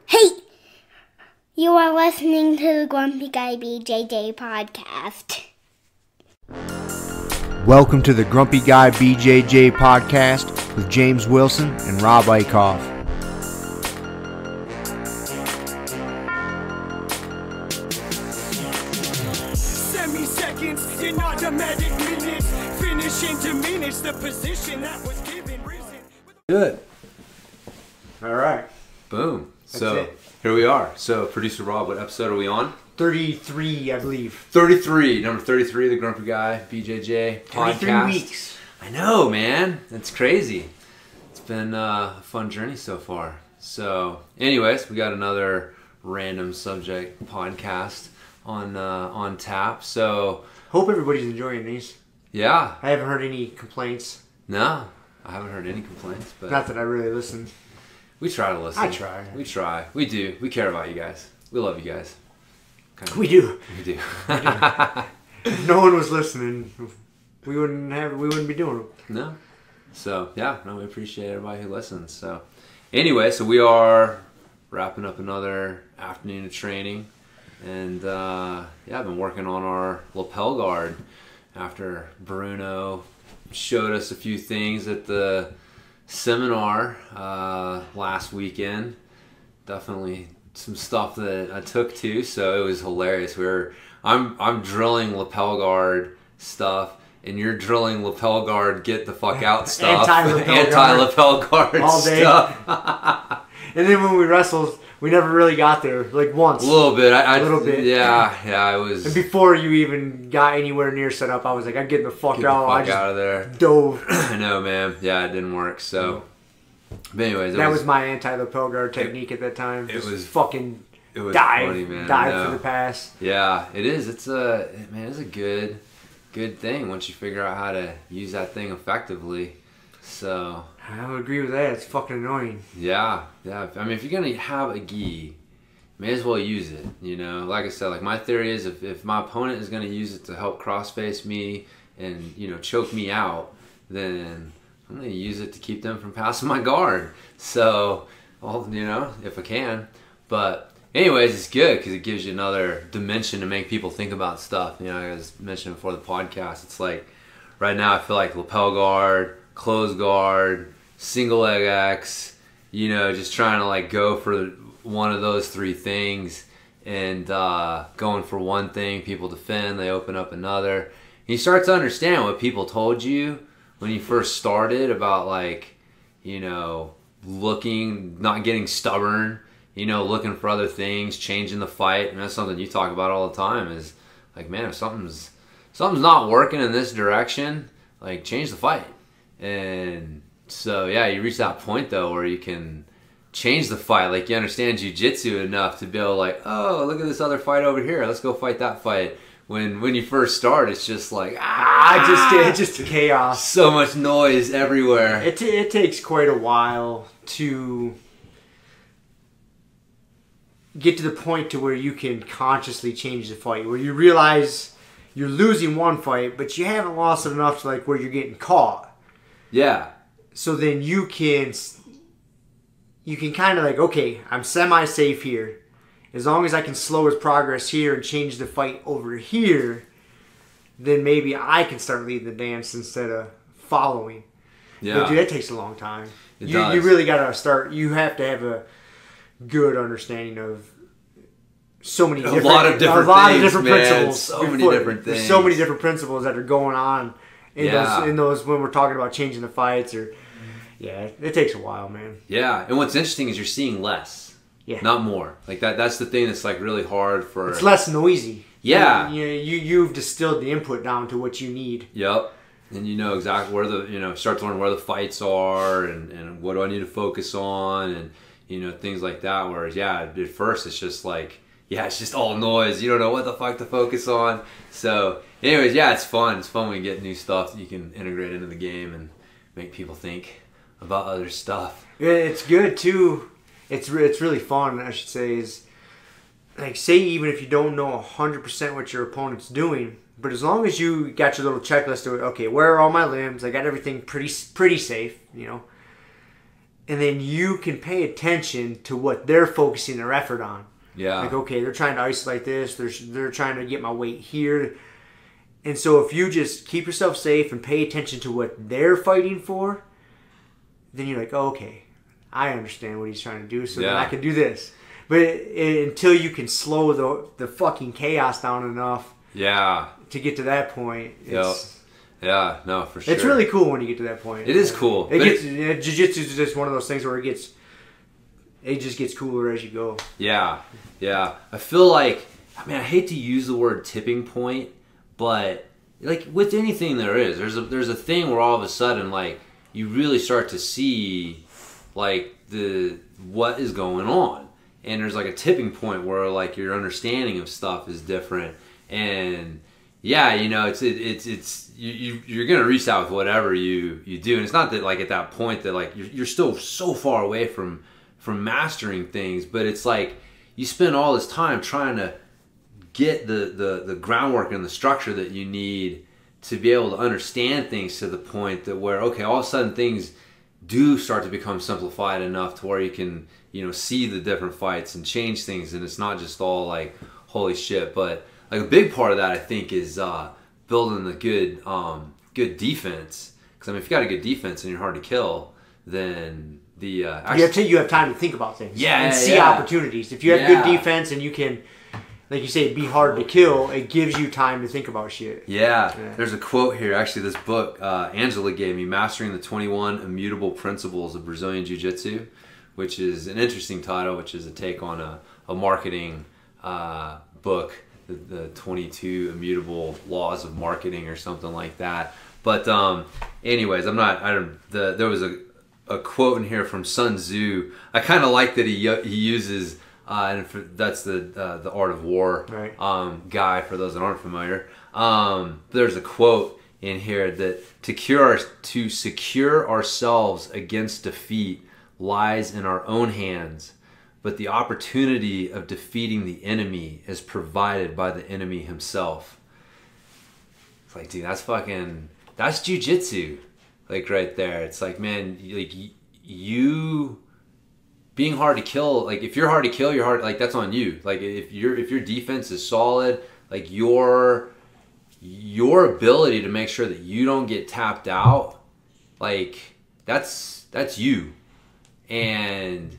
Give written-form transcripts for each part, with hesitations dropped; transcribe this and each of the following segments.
Hey! You are listening to the Grumpy Guy BJJ Podcast. Welcome to the Grumpy Guy BJJ Podcast with James Wilson and Rob Eickhoff. Semi-seconds in automatic minutes, finishing diminish the position that was given risen. Good. All right. Boom. So it. Here we are. So producer Rob, what episode are we on? 33, I believe. 33. Number 33 of the Grumpy Guy BJJ Podcast. 33 weeks. I know, man. That's crazy. It's been a fun journey so far. So anyways, we got another random subject podcast on tap. So Hope everybody's enjoying these. yeah. I haven't heard any complaints. No, I haven't heard any complaints, but Not that I really listen. we try to listen. I try. We try. We do. We care about you guys. We love you guys. Kind of. We do. We do. If no one was listening, we wouldn't be doing it. No. So, yeah, no, we appreciate everybody who listens. So, anyway, so we are wrapping up another afternoon of training. And, yeah, I've been working on our lapel guard after Bruno showed us a few things at the seminar last weekend. Definitely some stuff that I took to, so it was hilarious. I'm drilling lapel guard stuff, and you're drilling lapel guard get the fuck out stuff. Anti-lapel guard all day. Stuff. And then when we wrestled, we never really got there, like once. A little bit. A little bit. Yeah, I was. And before you even got anywhere near set up, I was like, I'm getting the fuck out. I just out of there. dove. I know, man. Yeah, it didn't work. So, but anyways, That was my anti-lapel guard technique at that time. It was fucking it was dive, funny, man. dive for the pass. Yeah, it is. It's a good thing once you figure out how to use that thing effectively. So I would agree with that. It's fucking annoying. yeah. I mean, if you're gonna have a gi, may as well use it. You know, like I said, like my theory is if my opponent is gonna use it to help cross-face me and choke me out, then I'm gonna use it to keep them from passing my guard. So, well, if I can. But anyways, it's good because it gives you another dimension to make people think about stuff. I was mentioning before the podcast, it's like right now I feel like lapel guard, closed guard, single leg X, just trying to like go for one of those three things and going for one thing, people defend, they open up another. And you start to understand what people told you when you first started about like, looking, not getting stubborn, looking for other things, changing the fight. And that's something you talk about all the time is like, man, if something's not working in this direction, like change the fight. And so, yeah, you reach that point though where you can change the fight. Like you understand jiu-jitsu enough to be able to like, oh, look at this other fight over here. Let's go fight that fight. When you first start, it's just like, It's just chaos. So much noise everywhere. It takes quite a while to get to the point to where you can consciously change the fight, where you realize you're losing one fight, but you haven't lost it enough to like where you're getting caught. Yeah. So then you can kind of like, okay, I'm semi-safe here. As long as I can slow his progress here and change the fight over here, then maybe I can start leading the dance instead of following. Yeah. But dude, that takes a long time. It You does. really got to start. You have to have a good understanding of so many different, lot of different things, man. principles. So many different There's things. so many different principles that are going on in those when we're talking about changing the fights or. Yeah, it takes a while, man. Yeah, and what's interesting is you're seeing less, not more. Like that's the thing that's like really hard for. It's less noisy. Yeah, you've distilled the input down to what you need. Yep, and you know exactly where start to learn where the fights are and what do I need to focus on and things like that. Whereas at first it's just like it's just all noise. You don't know what the fuck to focus on. So, anyways, it's fun. It's fun when you get new stuff that you can integrate into the game and make people think about other stuff. It's good too. It's really fun, I should say, is like say even if you don't know 100% what your opponent's doing, but as long as you got your little checklist of okay, where are all my limbs? I got everything pretty safe, and then you can pay attention to what they're focusing their effort on. Yeah. Like, okay, they're trying to isolate this. They're trying to get my weight here. And so if you just keep yourself safe and pay attention to what they're fighting for, then you're like, oh, okay, I understand what he's trying to do, so then I can do this. But until you can slow the fucking chaos down enough to get to that point, it's... Yeah, no, for sure. It's really cool when you get to that point. It is cool. Jiu-jitsu is just one of those things where it just gets cooler as you go. Yeah. I feel like, I mean, I hate to use the word tipping point, but like with anything there's a thing where all of a sudden, like, you really start to see like what is going on, and there's like a tipping point where like your understanding of stuff is different, and yeah, you know, you're gonna reach out with whatever you do, and it's not that like at that point that like you're still so far away from mastering things, but it's like you spend all this time trying to get the groundwork and the structure that you need to be able to understand things to the point that where, okay, all of a sudden things do start to become simplified enough to where you can, you know, see the different fights and change things, and it's not just all like holy shit. But like a big part of that, I think, is building the good defense. Because I mean, if you got a good defense and you're hard to kill, then you have time to think about things. And see opportunities. If you have good defense and you can, like you say, be hard to kill, it gives you time to think about shit. Yeah. There's a quote here. Actually, this book Angela gave me, Mastering the 21 Immutable Principles of Brazilian Jiu-Jitsu, which is an interesting title, which is a take on a marketing book, the 22 Immutable Laws of Marketing or something like that. But anyways, there was a quote in here from Sun Tzu. I kind of like that he uses... and that's the Art of War guy, for those that aren't familiar. There's a quote in here that to secure ourselves against defeat lies in our own hands, but the opportunity of defeating the enemy is provided by the enemy himself. It's like, dude, that's jiu-jitsu, like right there. It's like, man, like you being hard to kill, like if you're hard to kill, you're hard, like that's on you. Like if your defense is solid, like your ability to make sure that you don't get tapped out, like that's you. And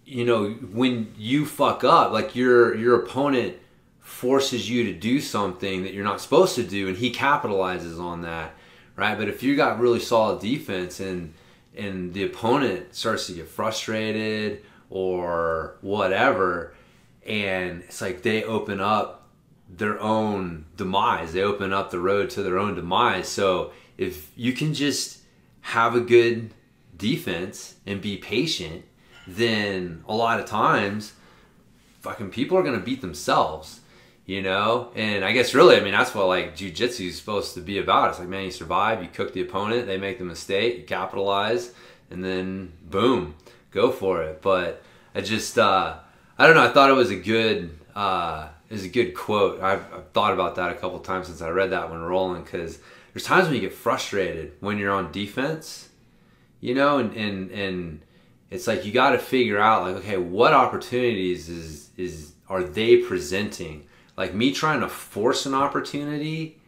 you know, when you fuck up, like your opponent forces you to do something that you're not supposed to do, and he capitalizes on that, right? But if you got really solid defense and the opponent starts to get frustrated or whatever, and it's like they open up their own demise. They open up the road to their own demise. So if you can just have a good defense and be patient, then a lot of times fucking people are going to beat themselves, you know? And I guess really, I mean, that's what like jiu-jitsu is supposed to be about. It's like, man, you survive, you cook the opponent, they make the mistake, you capitalize, and then boom, go for it. But I just, I don't know, I thought it was a good quote. I've thought about that a couple times since I read that when rolling, because there's times when you get frustrated when you're on defense, you know, and it's like you got to figure out like, okay, what opportunities are they presenting? Like me trying to force an opportunity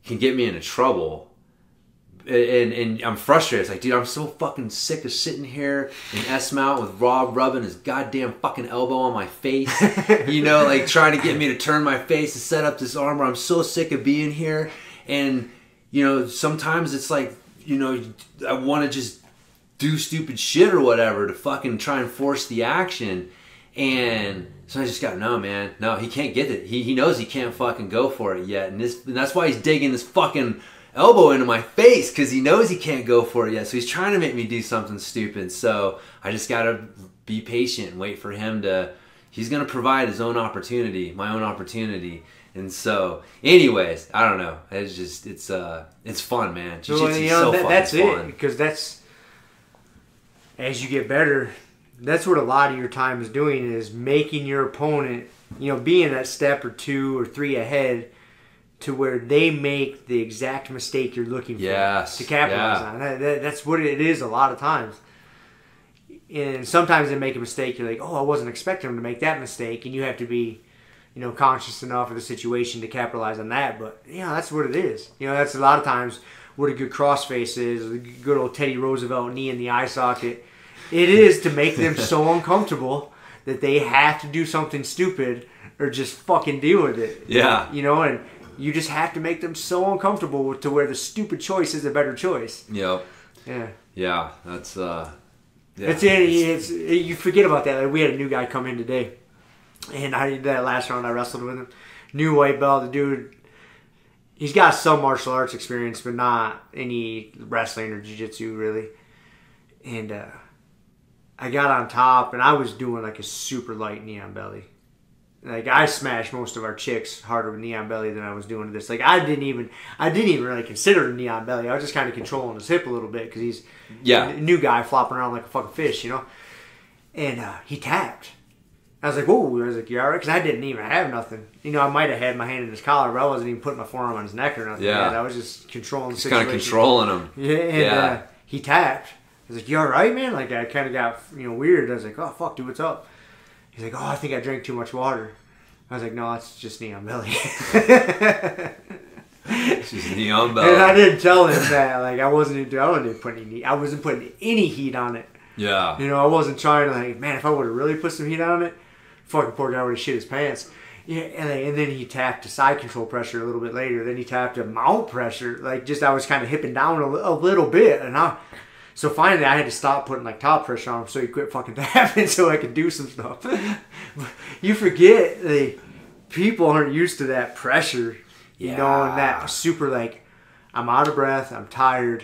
can get me into trouble. And I'm frustrated. It's like, dude, I'm so fucking sick of sitting here in S-mount with Rob rubbing his goddamn fucking elbow on my face. You know, like trying to get me to turn my face to set up this armor. I'm so sick of being here. And, you know, sometimes it's like, you know, I want to just do stupid shit or whatever to fucking try and force the action. And so I just got, no, man, no, he can't get it. He knows he can't fucking go for it yet. And that's why he's digging this fucking elbow into my face, because he knows he can't go for it yet. So he's trying to make me do something stupid. So I just got to be patient and wait for him he's going to provide his own opportunity, my own opportunity. And so, anyways, I don't know. It's just, it's fun, man. Jiu-jitsu's so fun. That's it's fun. it, because that's, as you get better, that's what a lot of your time is doing, is making your opponent, you know, being that step or two or three ahead to where they make the exact mistake you're looking for to capitalize on. That's what it is a lot of times. And sometimes they make a mistake. You're like, oh, I wasn't expecting them to make that mistake. And you have to be, conscious enough of the situation to capitalize on that. But, that's what it is. That's a lot of times what a good crossface is. A good old Teddy Roosevelt knee in the eye socket. It is to make them so uncomfortable that they have to do something stupid or just fucking deal with it. Yeah. And you just have to make them so uncomfortable to where the stupid choice is a better choice. Yep. Yeah. Yeah, that's yeah. It's you forget about that. Like, we had a new guy come in today, and that last round I wrestled with him. New white belt, the dude. He's got some martial arts experience, but not any wrestling or jiu-jitsu really. And I got on top, and I was doing like a super light knee on belly. Like, I smashed most of our chicks harder with knee on belly than I was doing this. Like, I didn't even really consider a knee on belly. I was just kind of controlling his hip a little bit because he's a new guy flopping around like a fucking fish, And he tapped. I was like, whoa. I was like, you all right? Because I didn't even have nothing. I might have had my hand in his collar, but I wasn't even putting my forearm on his neck or nothing. Yeah. I was just controlling the just situation. kind of controlling him. Yeah, and he tapped. I was like, you all right, man? Like, I kind of got weird. I was like, oh, fuck, dude, what's up? He's like, oh, I think I drank too much water. I was like, no, it's just knee on belly. It's just knee on belly. And I didn't tell him that. Like, I wasn't putting any heat on it. Yeah. I wasn't trying to, like, man, if I would have really put some heat on it, fucking poor guy would have shit his pants. Yeah, and then he tapped to side control pressure a little bit later. Then he tapped to mount pressure. Like, just I was kind of hipping down a little bit. So finally, I had to stop putting like top pressure on him so he quit fucking tapping so I could do some stuff. You forget, people aren't used to that pressure, and that super, like, I'm out of breath, I'm tired,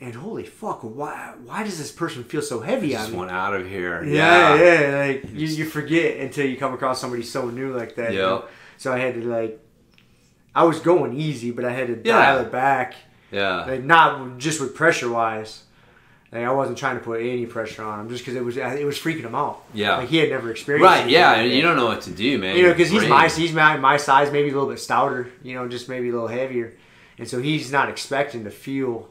and holy fuck, why does this person feel so heavy on me? Just want out of here. Yeah, like, you forget until you come across somebody so new like that. Yeah. So I had to, I was going easy, but I had to dial it back. Yeah. Like, not just with pressure wise. Like, I wasn't trying to put any pressure on him just because it was freaking him out. Yeah. Like, he had never experienced Right, yeah, like and you don't know what to do, man. Because he's my size, maybe a little bit stouter, just maybe a little heavier. And so he's not expecting to feel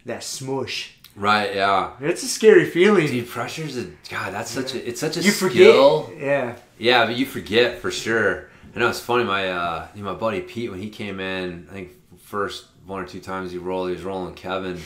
that smush. Right, yeah. It's a scary feeling. Dude, pressure's that's such a you skill. Forget. Yeah. Yeah, but you forget for sure. I know it's funny, my buddy Pete, when he came in, I think first one or two times he was rolling Kevin,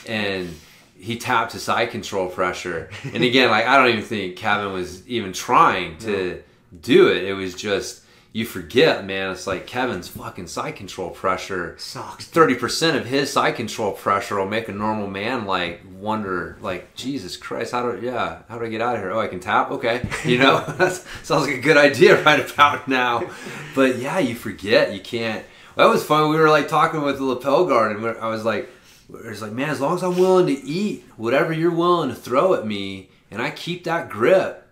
and he tapped to side control pressure. And again, like, I don't even think Kevin was even trying to do it. It was just, you forget, man. It's like Kevin's fucking side control pressure sucks. 30% of his side control pressure will make a normal man like wonder, like, Jesus Christ, how do I get out of here? Oh, I can tap? Okay. That sounds like a good idea right about now. But yeah, you forget. You can't. That was fun. We were like talking with the lapel guard, and I was like, it's like, man, as long as I'm willing to eat whatever you're willing to throw at me, and I keep that grip,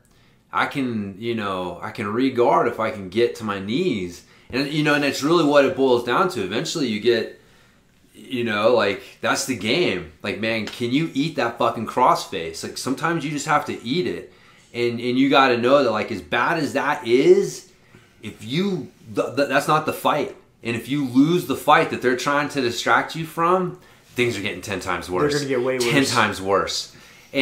I can re-guard if I can get to my knees. And, and that's really what it boils down to. Eventually you get, like, that's the game. Like, man, can you eat that fucking crossface? Like, sometimes you just have to eat it. And you got to know that, like, as bad as that is, that's not the fight. And if you lose the fight that they're trying to distract you from, things are getting 10 times worse. They're going to get way worse. 10 times worse. But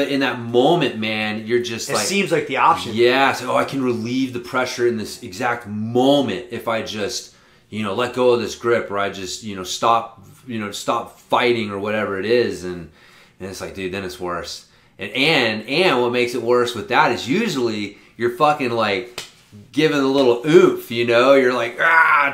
in that moment, man, you're just like... It seems like the option. Yeah. So, I can relieve the pressure in this exact moment if I just, let go of this grip, or I just, stop fighting or whatever it is. And it's like, dude, then it's worse. And what makes it worse with that is usually you're fucking, like, giving a little oomph, you're like,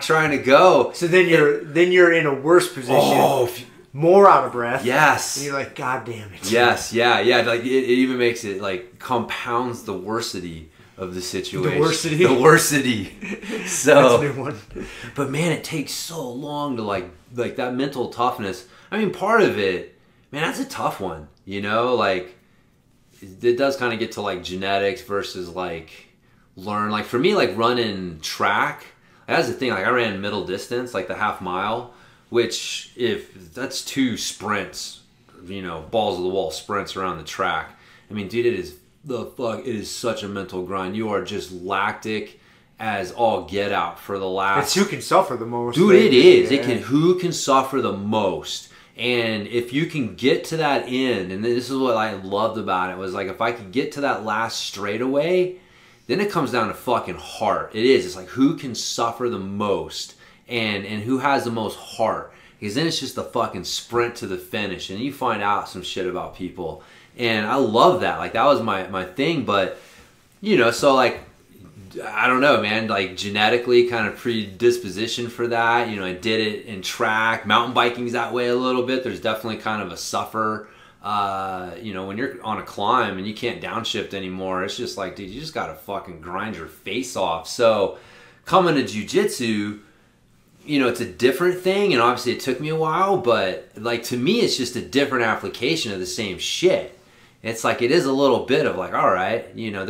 trying to go. So then you're in a worse position, more out of breath. Yes. And you're like, God damn it. Yes, yeah. Like, it even makes it, like, compounds the worsity of the situation. The worsity. So, that's a new one. But man, it takes so long to like that mental toughness. I mean, part of it, man, that's a tough one. Like, it does kind of get to like genetics versus like learn. Like, for me, like, running track, that's the thing. Like, I ran middle distance, like the half mile, which, if that's 2 sprints, balls of the wall sprints around the track. I mean, dude, it is such a mental grind. You are just lactic as all get out for the last. It's who can suffer the most. Dude, it is. Yeah. Who can suffer the most. And if you can get to that end, and this is what I loved about it, was like if I could get to that last straightaway, then it comes down to fucking heart. It is. It's like who can suffer the most and who has the most heart. Because then it's just the fucking sprint to the finish, and you find out some shit about people. And I love that. Like that was my thing. But you know, so like I don't know, man, like genetically kind of predisposition for that. You know, I did it in track. Mountain biking's that way a little bit. There's definitely kind of a suffer. You know, when you're on a climb and you can't downshift anymore, it's just like, dude, you just got to fucking grind your face off. So coming to jiu-jitsu, you know, it's a different thing. And obviously it took me a while, but like to me, it's just a different application of the same shit. It's like, it is a little bit of like, all right, you know,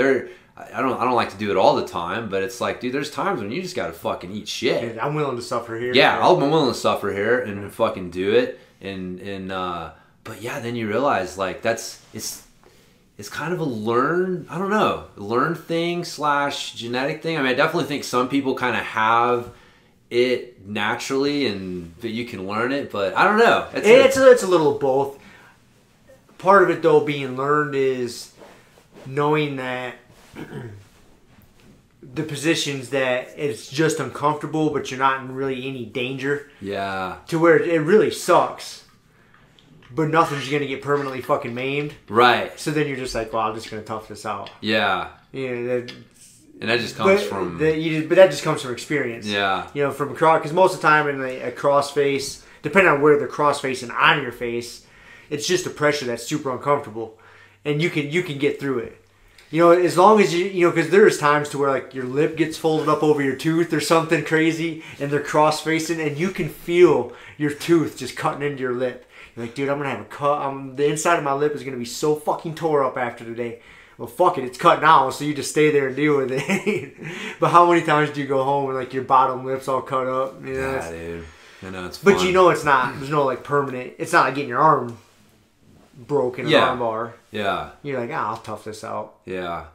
I don't like to do it all the time, but it's like, dude, there's times when you just gotta fucking eat shit. I'm willing to suffer here. Yeah, I'm willing to suffer here and fucking do it. But yeah, then you realize like it's kind of a learned thing / genetic thing. I mean, I definitely think some people kind of have it naturally but you can learn it, but I don't know. It's a little of both. Part of it though being learned is knowing that the positions that it's just uncomfortable, but you're not in really any danger. Yeah. To where it really sucks, but nothing's gonna get permanently fucking maimed. Right. So then you're just like, well, I'm just gonna tough this out. Yeah. You know, and that just comes from. But that just comes from experience. Yeah. You know, from cross, because most of the time in a cross face, depending on where the cross face and on your face, it's just a pressure that's super uncomfortable, and you can get through it. You know, as long as you know, because there's times to where like your lip gets folded up over your tooth or something crazy, and they're cross facing, and you can feel your tooth just cutting into your lip. You're like, dude, I'm gonna have a cut. The inside of my lip is gonna be so fucking tore up after today. Well, fuck it, it's cut now, so you just stay there and deal with it. But how many times do you go home and like your bottom lip's all cut up? You know, yeah, dude. I know it's fun. But you know, it's not. There's no like permanent. It's not like getting your arm broken, an arm bar. Yeah. You're like, I'll tough this out. Yeah.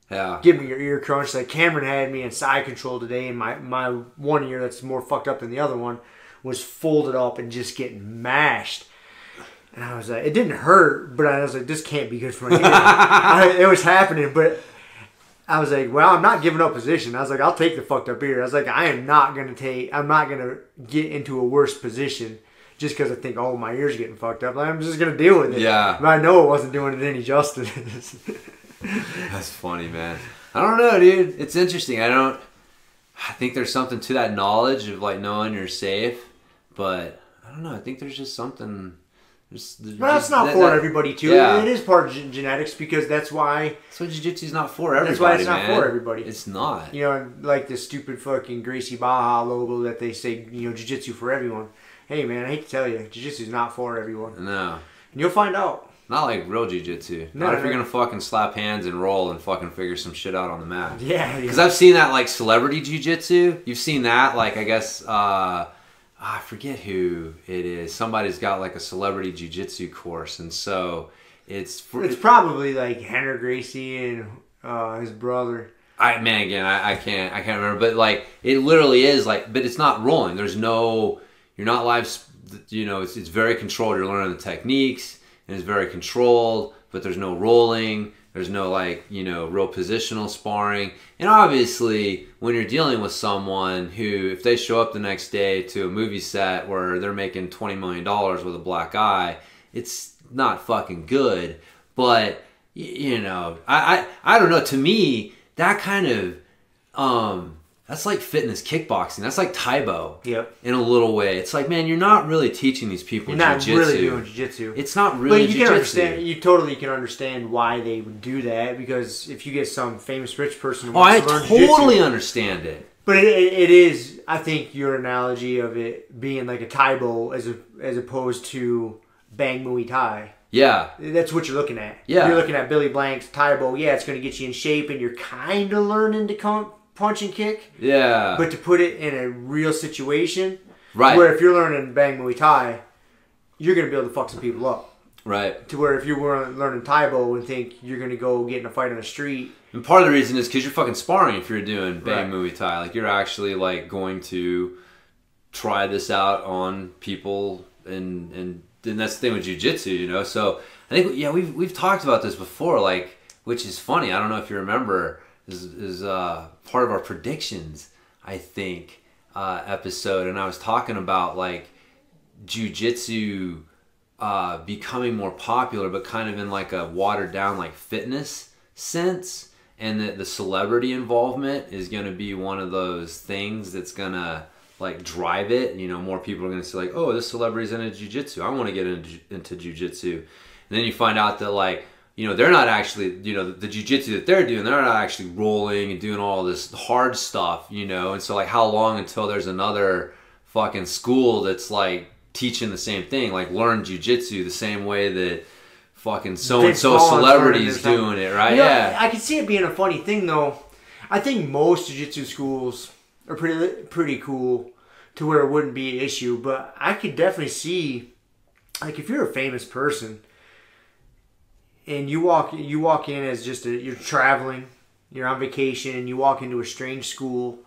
Yeah. Give me your ear crunch. Like Cameron had me in side control today, and my one ear that's more fucked up than the other one was folded up and just getting mashed. And I was like, it didn't hurt, but I was like, this can't be good for my ear. It was happening, but I was like, well, I'm not giving up position. I was like, I'll take the fucked up ear. I was like, I'm not going to get into a worse position just because I think, oh, my ear's getting fucked up. I'm just going to deal with it. Yeah. But I know it wasn't doing it any justice. That's funny, man. I don't know, dude. It's interesting. I think there's something to that knowledge of like knowing you're safe, but I don't know. I think there's just something. Well, it's not for everybody too. Yeah. It is part of genetics because that's why. So jiu-jitsu's not for everybody. That's why it's not for everybody. It's not. You know, like the stupid fucking Gracie Baja logo that they say, you know, jiu-jitsu for everyone. Hey man, I hate to tell you, jiu-jitsu's not for everyone. No. And you'll find out. Not like real jiu-jitsu. Not if you're gonna fucking slap hands and roll and fucking figure some shit out on the mat. Yeah. Because I've seen that like celebrity jiu-jitsu. You've seen that like I guess I forget who it is. Somebody's got like a celebrity jiu-jitsu course, and so it's probably like Henry Gracie and his brother. I can't remember, but like it literally is like, but it's not rolling. There's no, you're not live. You know, it's very controlled. You're learning the techniques, and it's very controlled. But there's no rolling. There's no like, you know, real positional sparring. And obviously, when you're dealing with someone who, if they show up the next day to a movie set where they're making $20 million with a black eye, it's not fucking good. But, you know, I don't know. To me, that kind of, that's like fitness kickboxing. That's like Taibo. Yep. In a little way. It's like, man, you're not really teaching these people jiu-jitsu. You're not really doing jiu-jitsu. It's not really jiu-jitsu. You totally can understand why they would do that, because if you get some famous rich person who wants to learn totally understand it. But it is, I think, your analogy of it being like a Taibo as opposed to Bang Muay Thai. Yeah. That's what you're looking at. Yeah. You're looking at Billy Blank's Taibo. Yeah, it's going to get you in shape, and you're kind of learning to punch and kick. Yeah. But to put it in a real situation, right? Where if you're learning Bang Muay Thai, you're going to be able to fuck some people up. Right. To where if you were learning Taibo and think you're going to go get in a fight on the street. And part of the reason is because you're fucking sparring if you're doing Bang Muay Thai. Like, you're actually, like, going to try this out on people, and that's the thing with jiu-jitsu, you know. So I think we've talked about this before, like, which is funny. I don't know if you remember, is part of our predictions, I think, episode, and I was talking about like jiu-jitsu becoming more popular, but kind of in like a watered down like fitness sense, and that the celebrity involvement is going to be one of those things that's going to like drive it. You know, more people are going to say like, oh, this celebrity's into jiu-jitsu, I want to get into jiu-jitsu. And then you find out that like, you know, they're not actually, you know, the jiu-jitsu that they're doing, they're not actually rolling and doing all this hard stuff, you know. And so like, how long until there's another fucking school that's like teaching the same thing, like learn jiu-jitsu the same way that fucking so-and-so celebrities doing it, right? You know, yeah. I can see it being a funny thing, though. I think most jiu-jitsu schools are pretty cool to where it wouldn't be an issue, but I could definitely see, like, if you're a famous person and you walk in as just you're traveling, you're on vacation, and you walk into a strange school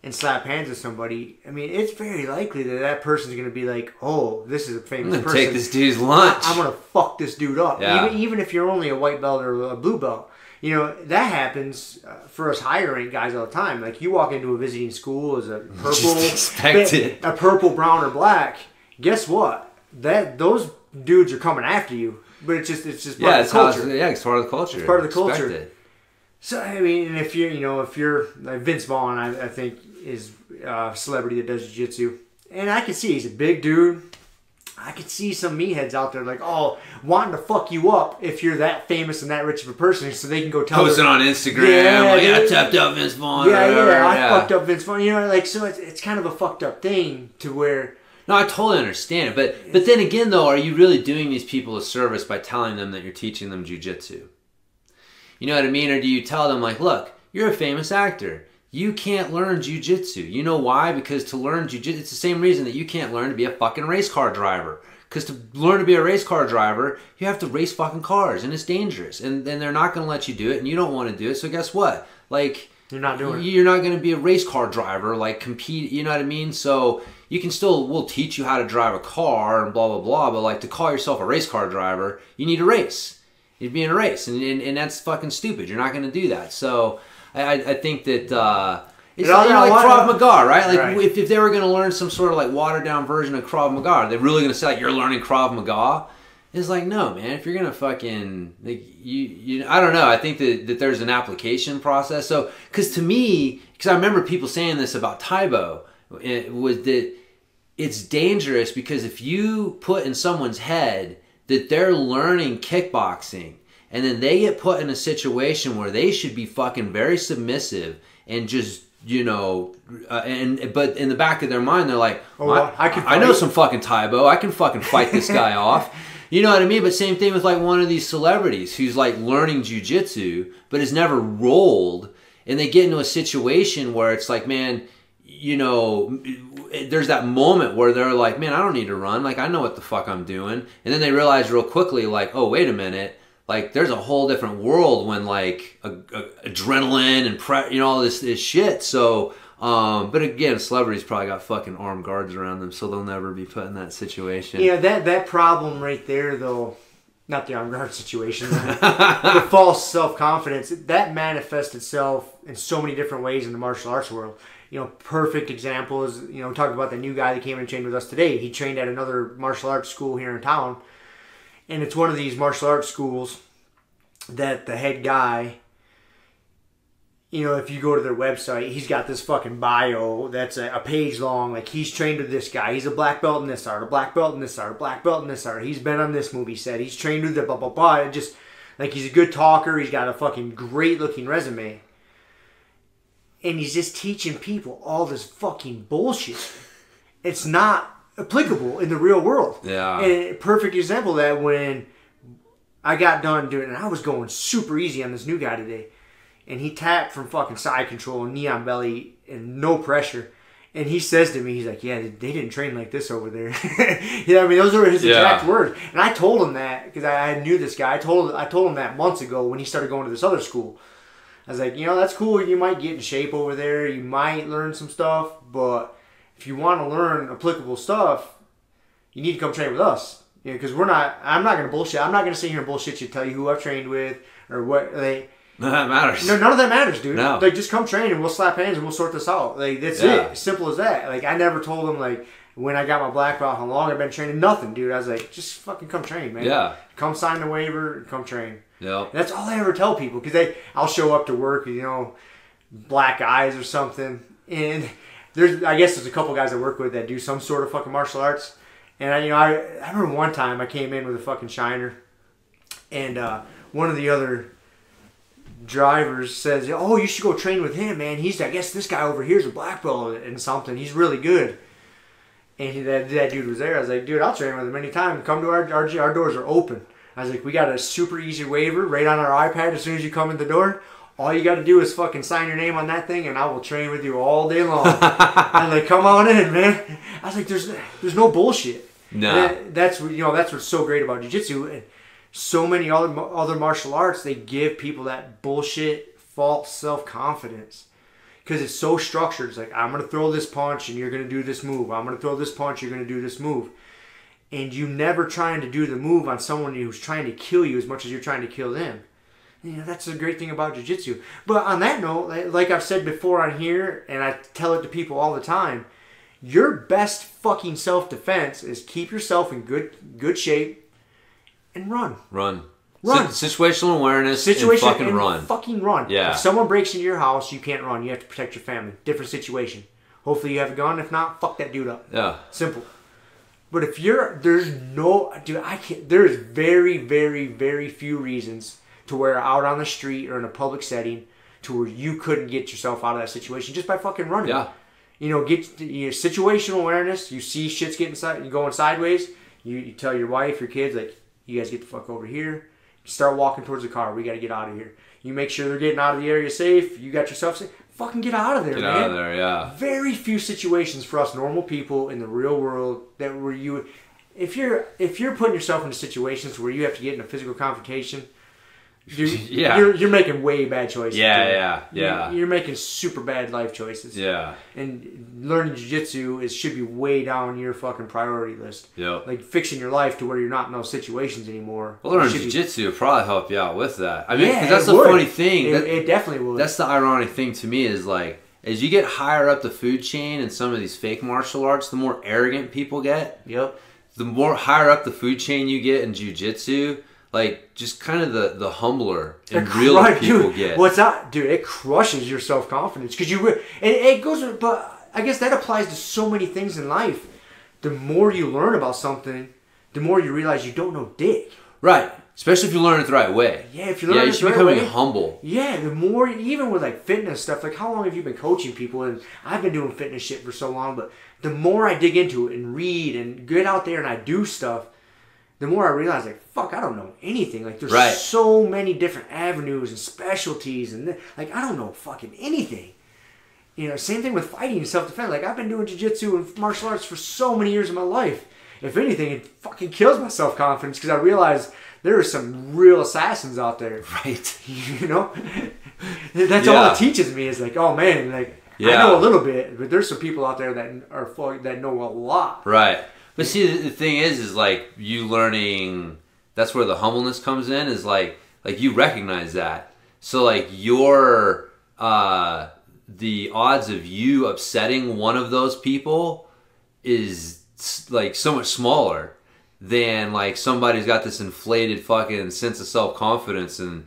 and slap hands with somebody, I mean, it's very likely that that person's going to be like, oh, this is a famous person. Take this dude's lunch. I'm going to fuck this dude up. Yeah. Even if you're only a white belt or a blue belt. You know, that happens for us higher rank guys all the time. Like, you walk into a visiting school as a purple, brown, or black, guess what? Those dudes are coming after you. But it's just part of the culture. It's part of the culture. It's part of the culture. Expected. So, I mean, and if you're like Vince Vaughn, I think is a celebrity that does jiu-jitsu. And I can see he's a big dude. I could see some meatheads out there like, oh, wanting to fuck you up if you're that famous and that rich of a person, so they can go tell posting on Instagram, I tapped out Vince Vaughn. I fucked up Vince Vaughn. You know, like, so it's kind of a fucked up thing to where. No, I totally understand it, but then again, though, are you really doing these people a service by telling them that you're teaching them jiu-jitsu? You know what I mean? Or do you tell them like, look, you're a famous actor. You can't learn jiu-jitsu. You know why? Because to learn jiu-jitsu, it's the same reason that you can't learn to be a fucking race car driver. Because to learn to be a race car driver, you have to race fucking cars, and it's dangerous. And they're not going to let you do it, and you don't want to do it. So guess what? Like, you're not doing it. You're not going to be a race car driver, like compete, you know what I mean? So you can still, we'll teach you how to drive a car and blah, blah, blah. But like, to call yourself a race car driver, you need a race. You'd be in a race, and that's fucking stupid. You're not going to do that. So I think that it's like Krav Maga, right? Like, right. If they were going to learn some sort of like watered down version of Krav Maga, are they really going to say like, you're learning Krav Maga? It's like, no, man. If you're going to fucking like, you I don't know. I think that there's an application process. So because to me, because I remember people saying this about Taibo, it was that it's dangerous because if you put in someone's head that they're learning kickboxing and then they get put in a situation where they should be fucking very submissive and just, you know, but in the back of their mind they're like, I know some fucking Taibo, I can fucking fight this guy off. You know what I mean? But same thing with like one of these celebrities who's like learning jiu-jitsu but has never rolled, and they get into a situation where it's like, man, you know, there's that moment where they're like, man, I don't need to run. Like, I know what the fuck I'm doing. And then they realize real quickly, like, oh, wait a minute. Like, there's a whole different world when, like, adrenaline and, you know, all this shit. So, but again, celebrities probably got fucking armed guards around them, so they'll never be put in that situation. Yeah, that problem right there, though, not the armed guard situation, the false self-confidence, that manifests itself in so many different ways in the martial arts world. You know, perfect example is, you know, talking about the new guy that came and trained with us today. He trained at another martial arts school here in town. And it's one of these martial arts schools that the head guy, you know, if you go to their website, he's got this fucking bio that's a page long. Like, he's trained with this guy. He's a black belt in this art, a black belt in this art, a black belt in this art. He's been on this movie set. He's trained with the blah, blah, blah. It just, like, he's a good talker. He's got a fucking great looking resume. And he's just teaching people all this fucking bullshit. It's not applicable in the real world. Yeah. And a perfect example of that, when I got done doing it, and I was going super easy on this new guy today. And he tapped from fucking side control and knee on belly and no pressure. And he says to me, he's like, yeah, they didn't train like this over there. You know, I mean, those were his exact words. And I told him that because I knew this guy. I told him that months ago when he started going to this other school. I was like, you know, that's cool. You might get in shape over there. You might learn some stuff. But if you want to learn applicable stuff, you need to come train with us. Because I'm not going to bullshit. I'm not going to sit here and bullshit you, tell you who I've trained with or what. None of that matters. No, none of that matters, dude. No. Like, just come train and we'll slap hands and we'll sort this out. Like, that's it. Simple as that. Like, I never told them, like, when I got my black belt, how long I've been training. Nothing, dude. I was like, just fucking come train, man. Yeah. Come sign the waiver and come train. Yeah. That's all I ever tell people. Because I'll show up to work, black eyes or something. And I guess there's a couple guys I work with that do some sort of fucking martial arts. And I remember one time I came in with a fucking shiner, and one of the other drivers says, "Oh, you should go train with him, man. I guess this guy over here is a black belt and something. He's really good." And that dude was there. I was like, "Dude, I'll train with him anytime. Come to our doors are open." I was like, "We got a super easy waiver right on our iPad as soon as you come in the door. All you got to do is fucking sign your name on that thing, and I will train with you all day long." I was like, "Come on in, man." I was like, "There's no bullshit." No. That's what's so great about jiu-jitsu. And so many other martial arts, they give people that bullshit false self-confidence because it's so structured. It's like, I'm going to throw this punch and you're going to do this move. I'm going to throw this punch, you're going to do this move. And you never trying to do the move on someone who's trying to kill you as much as you're trying to kill them. That's the great thing about jiu-jitsu. But on that note, like I've said before on here, and I tell it to people all the time, your best fucking self-defense is keep yourself in good shape and run. Run. Situational awareness and fucking run. Fucking run. Yeah. If someone breaks into your house, you can't run. You have to protect your family. Different situation. Hopefully you have a gun. If not, fuck that dude up. Yeah. Simple. But if there's very, very, very few reasons to where out on the street or in a public setting to where you couldn't get yourself out of that situation just by fucking running. Yeah. Get situational awareness. You see shit's going sideways. You tell your wife, your kids, like, you guys get the fuck over here. Start walking towards the car. We got to get out of here. You make sure they're getting out of the area safe. You got yourself safe. Fucking get out of there, man. Get out of there, yeah. Very few situations for us normal people in the real world that where you, if you're putting yourself into situations where you have to get in a physical confrontation, you're making way bad choices. Yeah. You're making super bad life choices. Yeah. And learning jiu-jitsu should be way down your fucking priority list. Yep. Like fixing your life to where you're not in those situations anymore. Well, learning jiu-jitsu would probably help you out with that. I mean, because that's the would. funny thing. It definitely would. That's the ironic thing to me is like, as you get higher up the food chain in some of these fake martial arts, the more arrogant people get. Yep. The more higher up the food chain you get in jiu-jitsu, like, just kind of the humbler and realer people get. What's that? Dude, it crushes your self-confidence. Because it goes, but I guess that applies to so many things in life. The more you learn about something, the more you realize you don't know dick. Right. Especially if you learn it the right way. Yeah, if you learn it the right way. becoming humble. Yeah, the more, even with like fitness stuff, like how long have you been coaching people? And I've been doing fitness shit for so long, but the more I dig into it and read and get out there and I do stuff, the more I realize, like, fuck, I don't know anything. Like, there's so many different avenues and specialties, and like, I don't know fucking anything. Same thing with fighting and self-defense. Like, I've been doing jiu-jitsu and martial arts for so many years of my life. If anything, it fucking kills my self-confidence because I realize there are some real assassins out there. Right. That's all it teaches me is like, oh man, like, I know a little bit, but there's some people out there that know a lot. Right. But see, the thing is like you learning, that's where the humbleness comes in, is like you recognize that. So like the odds of you upsetting one of those people is like so much smaller than like somebody's got this inflated fucking sense of self-confidence and,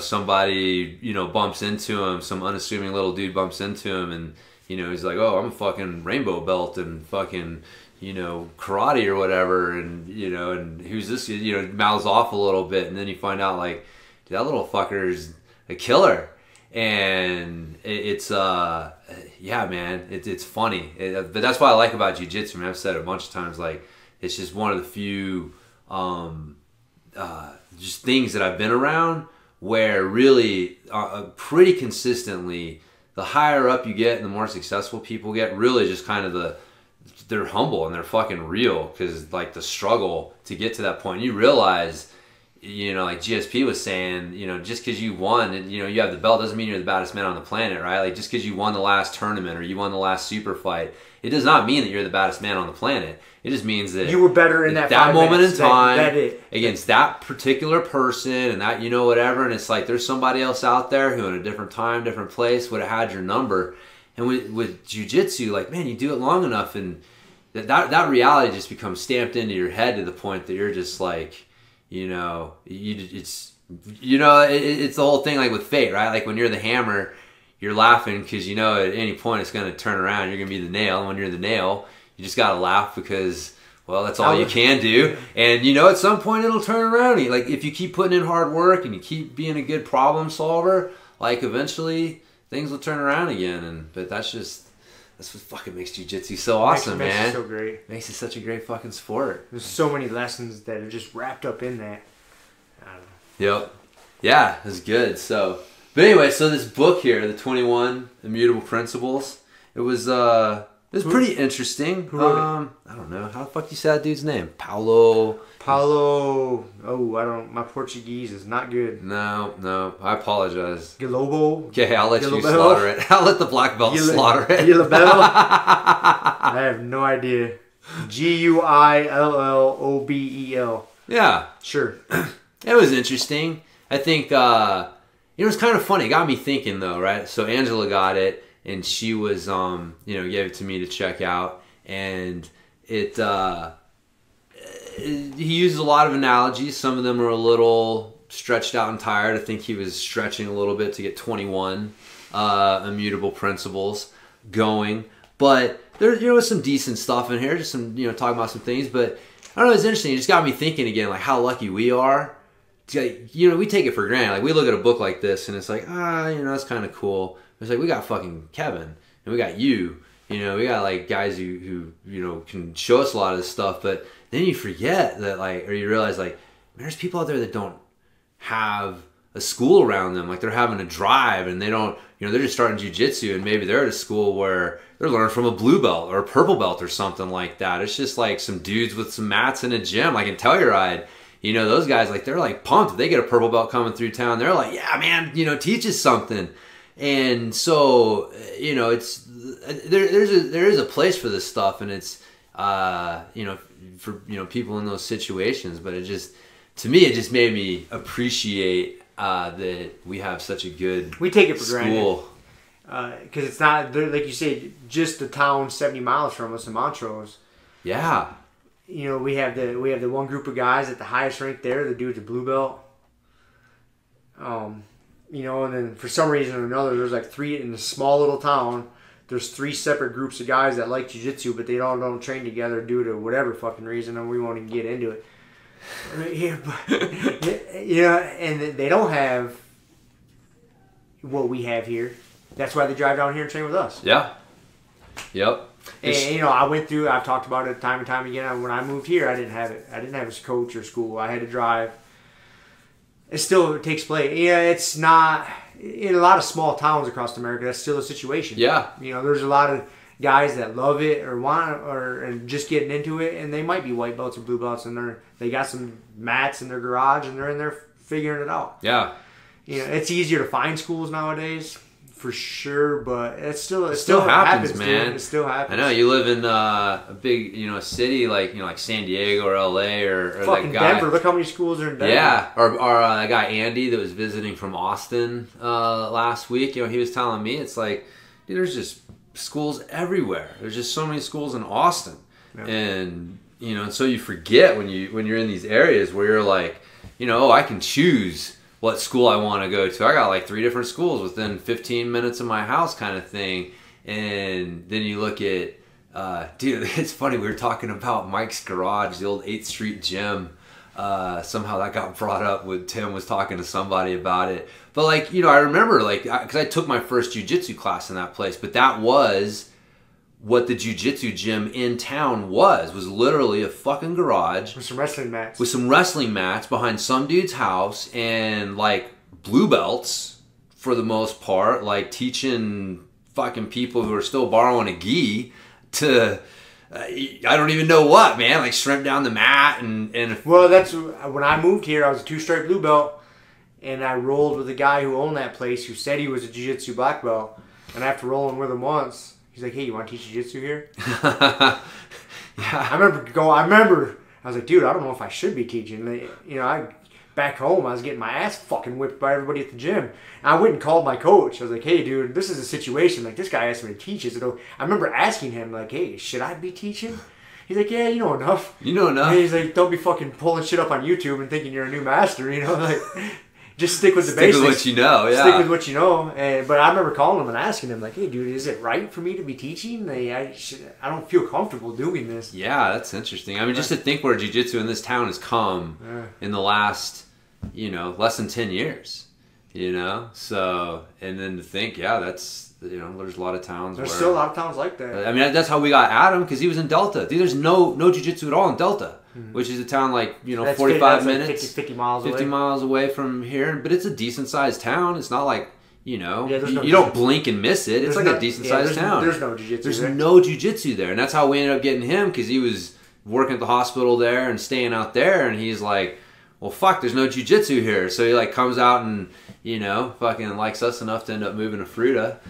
somebody, bumps into him, some unassuming little dude bumps into him and, he's like, oh, I'm a fucking rainbow belt and fucking, karate or whatever, and and who's this? Mouths off a little bit, and then you find out like, dude, that little fucker's a killer, and it's man, it's funny, but that's what I like about jiu-jitsu. I mean, I've said it a bunch of times, like it's just one of the few just things that I've been around where really pretty consistently, the higher up you get and the more successful people get, really just kind of they're humble and they're fucking real, because like the struggle to get to that point, you realize you know, like GSP was saying, you know, just because you won and, you know, you have the belt doesn't mean you're the baddest man on the planet, right? Like, just because you won the last tournament or you won the last super fight, it does not mean that you're the baddest man on the planet. It just means that you were better in that moment in time that against that particular person and that, you know, whatever. And it's like there's somebody else out there who in a different time, different place would have had your number. And with jiu-jitsu, like, man, you do it long enough and that reality just becomes stamped into your head to the point that you're just like, you know, it's the whole thing like with fate, right? Like when you're the hammer, you're laughing because you know at any point it's going to turn around. You're going to be the nail. And when you're the nail, you just got to laugh because, well, that's all you can do. And, you know, at some point it'll turn around. Like if you keep putting in hard work and you keep being a good problem solver, like eventually things will turn around again. But that's what fucking makes jiu-jitsu so awesome, man. Makes it so great. Makes it such a great fucking sport. There's so many lessons that are just wrapped up in that. I don't know. Yep. Yeah, it's good. So, but anyway, so this book here, the 21 Immutable Principles, it was pretty interesting. Who wrote it? I don't know. How the fuck do you say that dude's name? Paulo. Oh, I don't. My Portuguese is not good. No. I apologize. Gilobo. Okay, I'll let you slaughter it. I'll let the black belt slaughter it. Gilabello. I have no idea. Guillobel. Yeah. Sure. It was interesting. I think, it was kind of funny. It got me thinking, though, right? So Angela got it, and she was, gave it to me to check out. And he uses a lot of analogies. Some of them are a little stretched out and tired. I think he was stretching a little bit to get 21 immutable principles going. But there was some decent stuff in here, just some, talking about some things. But I don't know, it's interesting. It just got me thinking again, like how lucky we are. We take it for granted. Like we look at a book like this and it's like, that's kind of cool. It's like we got fucking Kevin and we got you. We got like guys who can show us a lot of this stuff. But then you forget that, like, or you realize, like, there's people out there that don't have a school around them. Like they're having to drive and they don't, they're just starting jiu-jitsu and maybe they're at a school where they're learning from a blue belt or a purple belt or something like that. It's just like some dudes with some mats in a gym, like in Telluride. Those guys, like, they're like pumped. If they get a purple belt coming through town, they're like, yeah, man, teach us something. And so, it's there is a place for this stuff, and it's for people in those situations. But to me, it just made me appreciate that we have such a good we take it for school. Granted because it's not, like you say, just the town 70 miles from us in Montrose. Yeah. We have the one group of guys at the highest rank there, the dude at the blue belt. And then for some reason or another, there's like three in a small little town. There's three separate groups of guys that like jiu-jitsu, but they all don't train together due to whatever fucking reason, and we won't even get into it. And they don't have what we have here. That's why they drive down here and train with us. Yeah. Yep. And I've talked about it time and time again. When I moved here, I didn't have it. I didn't have a coach or school. I had to drive. It still takes place. Yeah, it's not in a lot of small towns across America. That's still a situation. Yeah. There's a lot of guys that love it or want and just getting into it, and they might be white belts or blue belts, and they got some mats in their garage, and they're in there figuring it out. Yeah. It's easier to find schools nowadays. For sure, but it still happens, man. Dude. It still happens. I know you live in a big, city like like San Diego or LA or fucking that guy. Denver. Look how many schools are in Denver. Yeah, or that guy Andy that was visiting from Austin last week. He was telling me it's like, dude, there's just schools everywhere. There's just so many schools in Austin, and and so you forget when you're in these areas where you're like, I can choose what school I want to go to. I got like 3 different schools within 15 minutes of my house kind of thing. And then you look at, dude, it's funny. We were talking about Mike's Garage, the old 8th Street gym. Somehow that got brought up when Tim was talking to somebody about it. But like, I remember like, because I took my first jiu-jitsu class in that place, but that was what the jiu-jitsu gym in town was literally a fucking garage with some wrestling mats. Behind some dude's house, and like blue belts for the most part, like teaching fucking people who are still borrowing a gi to I don't even know what, man. Like shrimp down the mat and Well, that's when I moved here. I was a 2-stripe blue belt, and I rolled with a guy who owned that place who said he was a jiu-jitsu black belt. And after rolling with him once, he's like, "Hey, you want to teach jiu-jitsu here?" yeah. I remember I was like, "Dude, I don't know if I should be teaching." You know, back home, I was getting my ass fucking whipped by everybody at the gym. And I went and called my coach. I was like, "Hey, dude, this is a situation. Like, this guy asked me to teach it." So I remember asking him, like, "Hey, should I be teaching?" He's like, "Yeah, you know enough." You know enough. And he's like, "Don't be fucking pulling shit up on YouTube and thinking you're a new master. You know, like, just stick with the basics. Stick with what you know. Yeah. Stick with what you know." But I remember calling him and asking him, like, "Hey, dude, is it right for me to be teaching? I don't feel comfortable doing this." Yeah, that's interesting. I mean, just to think where jiu-jitsu in this town has come in the last, less than 10 years, So, and then to think, that's, there's a lot of towns There's still a lot of towns like that. I mean, that's how we got Adam, because he was in Delta. Dude, there's no jiu-jitsu at all in Delta, which is a town like, That's 45 like minutes. 50 miles away. 50 miles away from here. But it's a decent-sized town. It's not like, you there's don't blink and miss it. It's like a decent-sized town. There's no jiu-jitsu There's there. no jiu-jitsu there. And that's how we ended up getting him, because he was working at the hospital there and staying out there. And he's like, well, fuck, there's no jiu-jitsu here. So he like comes out and, fucking likes us enough to end up moving to Fruita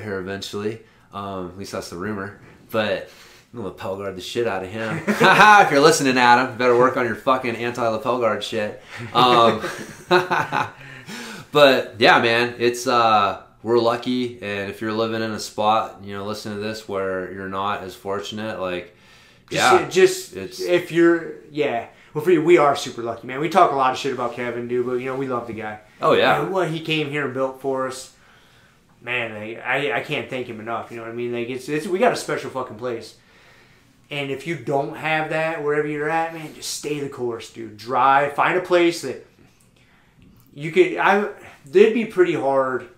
here eventually. At least that's the rumor. But I'm gonna lapel guard the shit out of him. If you're listening, Adam, better work on your fucking anti-lapel guard shit. But yeah, man, it's we're lucky, and if you're living in a spot, listening to this where you're not as fortunate, like, if you're, well, for you, we are super lucky, man. We talk a lot of shit about Kevin, dude, but we love the guy. Oh yeah, and what he came here and built for us, man. I can't thank him enough. You know what I mean? Like it's we got a special fucking place. And if you don't have that wherever you're at, man, just stay the course, dude. Drive, find a place that you could. It'd be pretty hard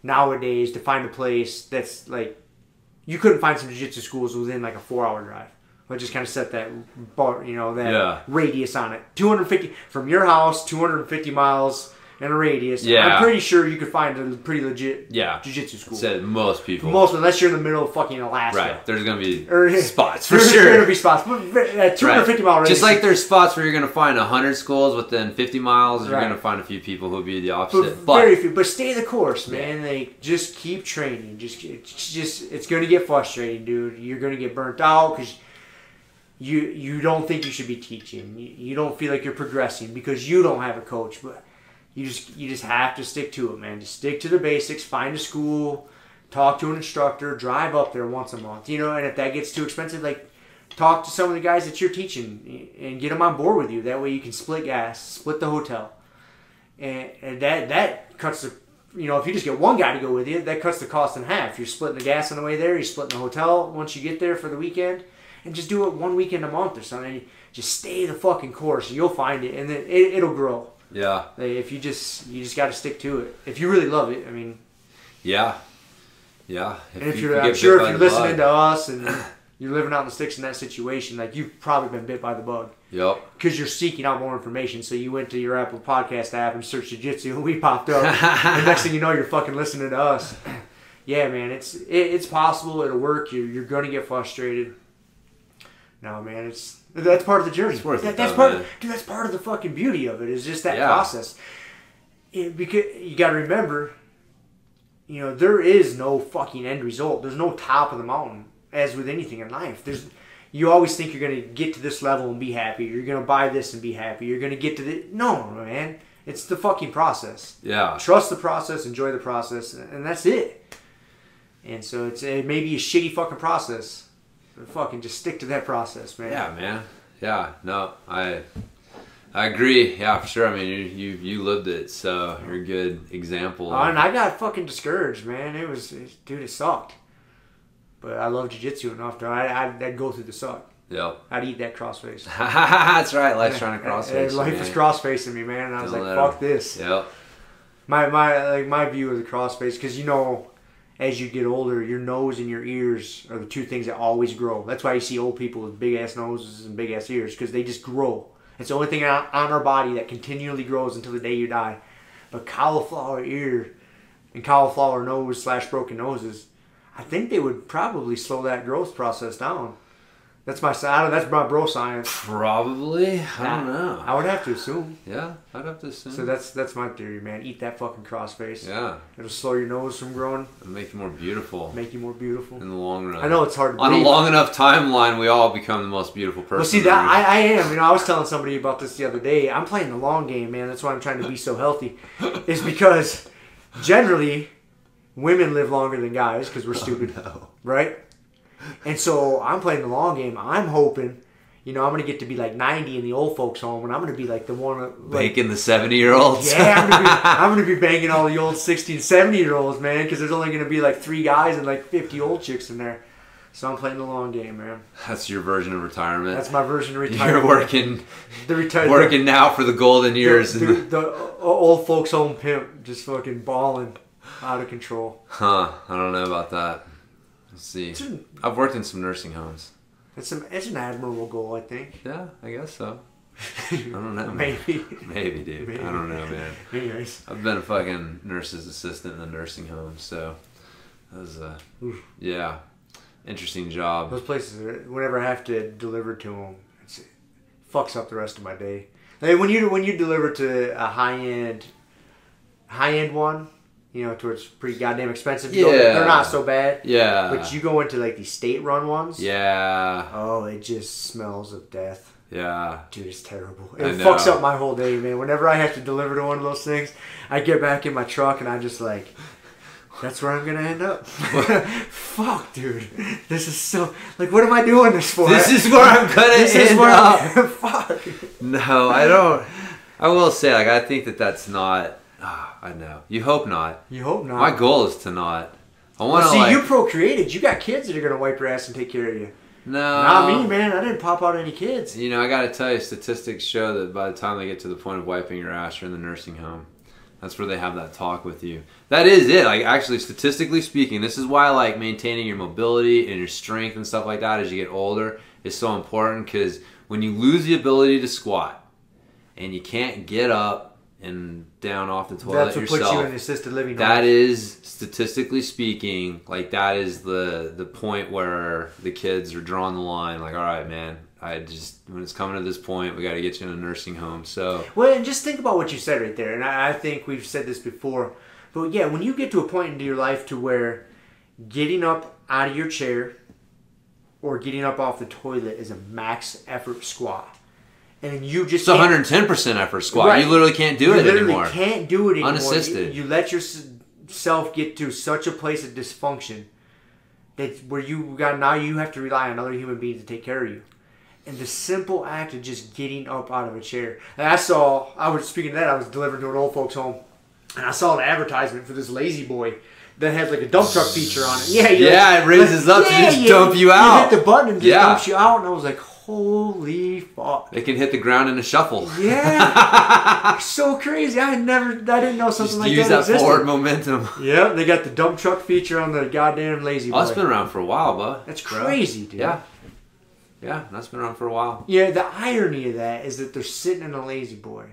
nowadays to find a place that's like you couldn't find some jiu-jitsu schools within like a 4-hour drive. But just kind of set that bar, radius on it. 250 from your house, 250 miles in a radius. Yeah. I'm pretty sure you could find a pretty legit jiu-jitsu school. Said most people. Unless you're in the middle of fucking Alaska. Right. There's going to be spots for There's sure. going to be spots. But 250 mile radius. Just like there's spots where you're going to find 100 schools within 50 miles, you're Right. going to find a few people who'll be the opposite. Very few. But stay the course, man. Like, just keep training. It's going to get frustrating, dude. You're going to get burnt out because you don't think you should be teaching. You don't feel like you're progressing because you don't have a coach. But you just have to stick to it, man. Just stick to the basics. Find a school. Talk to an instructor. Drive up there once a month. And if that gets too expensive, like, talk to some of the guys that you're teaching and get them on board with you. That way you can split gas, split the hotel. And that cuts the... if you just get one guy to go with you, that cuts the cost in half. You're splitting the gas on the way there. You're splitting the hotel once you get there for the weekend. And just do it one weekend a month or something. Just stay the fucking course. You'll find it. And then it'll grow. Yeah. If you just got to stick to it. If you really love it, I mean. Yeah. Yeah. I'm sure if you're listening to us and you're living out in the sticks in that situation, like you've probably been bit by the bug. Yep. Because you're seeking out more information. So you went to your Apple Podcast app and searched jiu-jitsu and we popped up. And next thing you know, you're fucking listening to us. Yeah, man. It's possible. It'll work. You're going to get frustrated. No, man, that's part of the journey. That's part of the fucking beauty of it. Is just that process. Because you got to remember, there is no fucking end result. There's no top of the mountain. As with anything in life, you always think you're gonna get to this level and be happy. You're gonna buy this and be happy. You're gonna get to the no, man. It's the fucking process. Yeah. Trust the process. Enjoy the process, and that's it. And so it may be a shitty fucking process. But fucking just stick to that process, man. Yeah, man. Yeah, no, I agree. Yeah, for sure. I mean, you lived it, so you're a good example. And I got fucking discouraged, man. It sucked. But I love jiu-jitsu enough to I'd go through the suck. Yep. I'd eat that crossface. That's right. Life's trying to crossface. Life was crossfacing me, man. And I was like, fuck this. Yep. My view of the crossface, because as you get older, your nose and your ears are the two things that always grow. That's why you see old people with big-ass noses and big-ass ears, because they just grow. It's the only thing on our body that continually grows until the day you die. But cauliflower ear and cauliflower nose / broken noses, I think they would probably slow that growth process down. That's my side. That's my bro science. Probably. I don't know. I would have to assume. Yeah, I'd have to assume. So that's my theory, man. Eat that fucking crossface. Yeah. It'll slow your nose from growing. It'll make you more beautiful. Make you more beautiful. In the long run. I know it's hard to On believe. a long enough timeline, we all become the most beautiful person. Well, see, that I am. You know, I was telling somebody about this the other day. I'm playing the long game, man. That's why I'm trying to be so healthy. Is because generally women live longer than guys because we're stupid, right? And so I'm playing the long game. I'm hoping, you know, I'm going to get to be like 90 in the old folks' home, and I'm going to be like the one... Like, banking the 70-year-olds. Yeah, I'm going to be banging all the old 60 and 70-year-olds, man, because there's only going to be like 3 guys and like 50 old chicks in there. So I'm playing the long game, man. That's your version of retirement. That's my version of retirement. You're working now for the golden years. The old folks' home pimp just fucking balling out of control. Huh, I don't know about that. Let's see. I've worked in some nursing homes. It's an admirable goal, I think. Yeah, I guess so. I don't know. Maybe. Maybe, dude. Maybe. I don't know, man. Anyways. I've been a fucking nurse's assistant in the nursing home, so that was yeah, interesting job. Those places, whenever I have to deliver to them, it fucks up the rest of my day. Like when you deliver to a high end one, you know, to it's pretty goddamn expensive. Yeah. They're not so bad. Yeah. But you go into like these state-run ones. Yeah. Oh, it just smells of death. Yeah. Dude, it's terrible. I It know. fucks up my whole day, man. Whenever I have to deliver to one of those things, I get back in my truck and I just like, that's where I'm going to end up. Fuck, dude. This is so... Like, what am I doing this for? This is where I'm going to end up. Fuck. No, I don't... I will say, like, I think that's not... I know. You hope not. You hope not. My goal is to not. I want to, see, like... you procreated. You got kids that are going to wipe your ass and take care of you. No. Not me, man. I didn't pop out any kids. You know, I got to tell you, statistics show that by the time they get to the point of wiping your ass, you're in the nursing home. That's where they have that talk with you. That is it. Like, actually, statistically speaking, this is why, like, maintaining your mobility and your strength and stuff like that as you get older is so important, because when you lose the ability to squat and you can't get up and down off the toilet That's what yourself, puts you in assisted living. that is, statistically speaking, like, that is the point where the kids are drawing the line. Like, all right, man, when it's coming to this point, we got to get you in a nursing home. So, well, and just think about what you said right there. And I think we've said this before. But yeah, when you get to a point into your life to where getting up out of your chair or getting up off the toilet is a max effort squat. And you just... It's 110% effort squat. Right. You literally can't do it anymore. You literally can't do it anymore. Unassisted. You let yourself get to such a place of dysfunction that where now you have to rely on other human beings to take care of you. And the simple act of just getting up out of a chair. And I was speaking of that, I was delivered to an old folks home, and I saw an advertisement for this lazy boy that has like a dump truck feature on it. Yeah, it raises up to just dump you out. You hit the button and just dumps you out, and I was like, holy fuck. They can hit the ground in a shuffle. Yeah. So crazy. I didn't know something like that existed. Use that forward momentum. Yeah, they got the dump truck feature on the goddamn lazy boy. Oh, that's been around for a while, bud. That's crazy, dude. Yeah. Yeah, that's been around for a while. Yeah, the irony of that is that they're sitting in a lazy boy.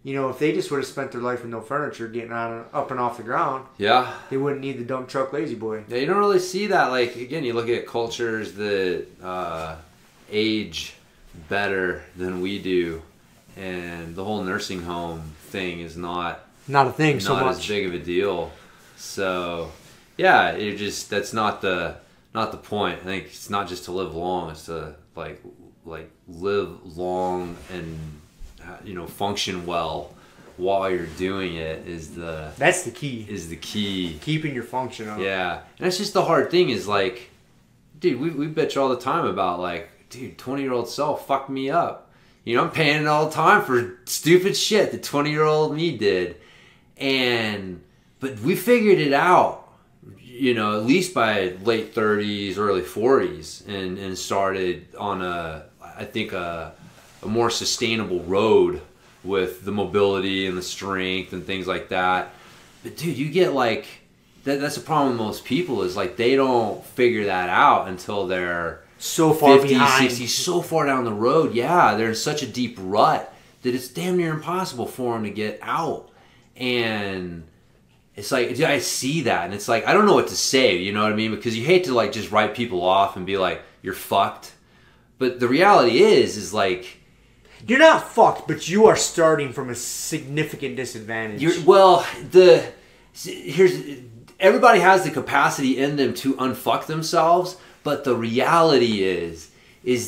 You know, if they just would have spent their life with no furniture, getting up and off the ground, yeah, they wouldn't need the dump truck lazy boy. Yeah, you don't really see that. Like, again, you look at cultures that age better than we do, and the whole nursing home thing is not a thing so much. Not as big of a deal. So, yeah, that's not the point. I think it's not just to live long; it's to like live long and, you know, function well while you're doing it that's the key. Is the key. Keeping your function up. Yeah. And that's just the hard thing is, like, dude, we bitch all the time about, like, dude, 20-year-old self fucked me up. You know, I'm paying it all the time for stupid shit that 20-year-old me did. But we figured it out, you know, at least by late 30s, early 40s, and started on a more sustainable road with the mobility and the strength and things like that. But dude, you get like that's the problem with most people is like they don't figure that out until they're so far 50, behind. 60, so far down the road. Yeah, they're in such a deep rut that it's damn near impossible for them to get out. And it's like, dude, I see that, and it's like I don't know what to say. You know what I mean? Because you hate to like just write people off and be like, you're fucked. But the reality is like, you're not fucked, but you are starting from a significant disadvantage. Everybody has the capacity in them to unfuck themselves, but the reality is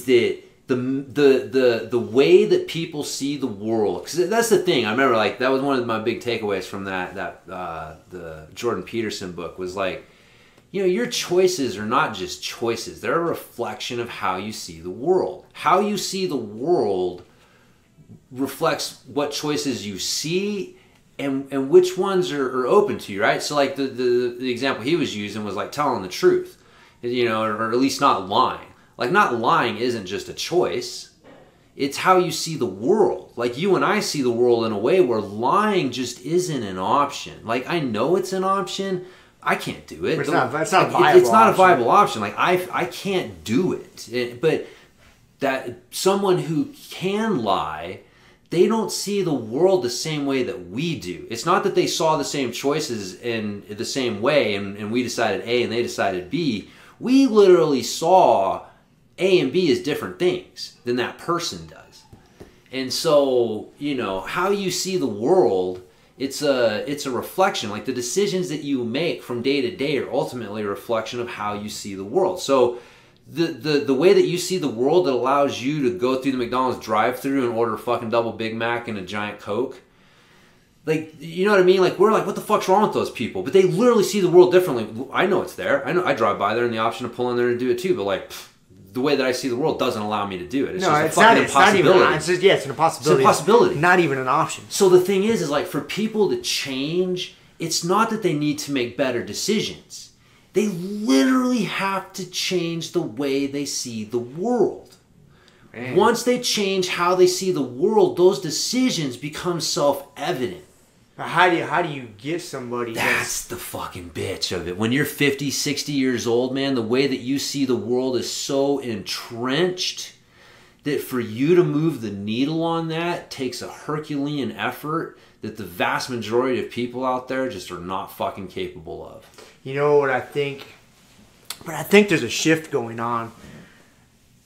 that the way that people see the world, because that's the thing. I remember like that was one of my big takeaways from the Jordan Peterson book was like, your choices are not just choices; they're a reflection of how you see the world. How you see the world reflects what choices you see and which ones are open to you, right? So like the example he was using was like telling the truth, or at least not lying. Like not lying isn't just a choice. It's how you see the world. Like you and I see the world in a way where lying just isn't an option. Like I know it's an option. I can't do it. It's not a viable option. Like I can't do it. But that someone who can lie, they don't see the world the same way that we do. It's not that they saw the same choices in the same way and we decided A and they decided B. We literally saw A and B as different things than that person does. And so, how you see the world, it's a reflection. Like the decisions that you make from day to day are ultimately a reflection of how you see the world. So the way that you see the world that allows you to go through the McDonald's drive-thru and order a fucking double Big Mac and a giant Coke, like, you know what I mean? Like, we're like, what the fuck's wrong with those people? But they literally see the world differently. I know it's there. I know I drive by there and the option to pull in there and do it too. But like, the way that I see the world doesn't allow me to do it. It's just a fucking impossibility. It's an impossibility. It's a possibility. Not even an option. So the thing is like, for people to change, it's not that they need to make better decisions. They literally have to change the way they see the world. Man. Once they change how they see the world, those decisions become self-evident. How do you get somebody? That's the fucking bitch of it. When you're 50, 60 years old, man, the way that you see the world is so entrenched that for you to move the needle on that takes a Herculean effort that the vast majority of people out there just are not fucking capable of. You know what I think? But I think there's a shift going on.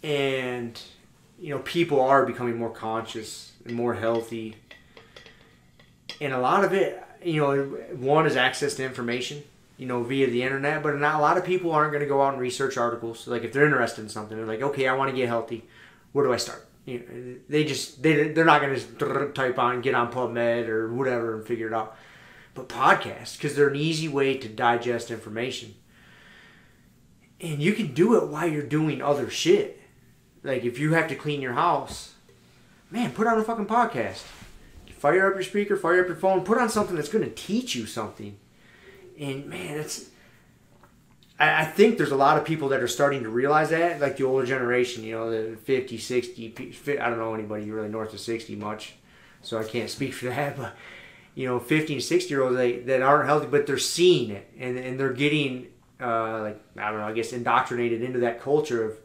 And, people are becoming more conscious and more healthy. And a lot of it, one is access to information, via the internet. But not a lot of people aren't going to go out and research articles. So like if they're interested in something, they're like, okay, I want to get healthy. Where do I start? They're not going to type on, get on PubMed or whatever and figure it out. But podcasts, because they're an easy way to digest information. And you can do it while you're doing other shit. Like if you have to clean your house, man, put on a fucking podcast. Fire up your speaker, fire up your phone, put on something that's going to teach you something. And man, I think there's a lot of people that are starting to realize that, like the older generation, the 50, 60, I don't know anybody really north of 60 much, so I can't speak for that, but 50 and 60 year olds that aren't healthy, but they're seeing it and they're getting indoctrinated into that culture of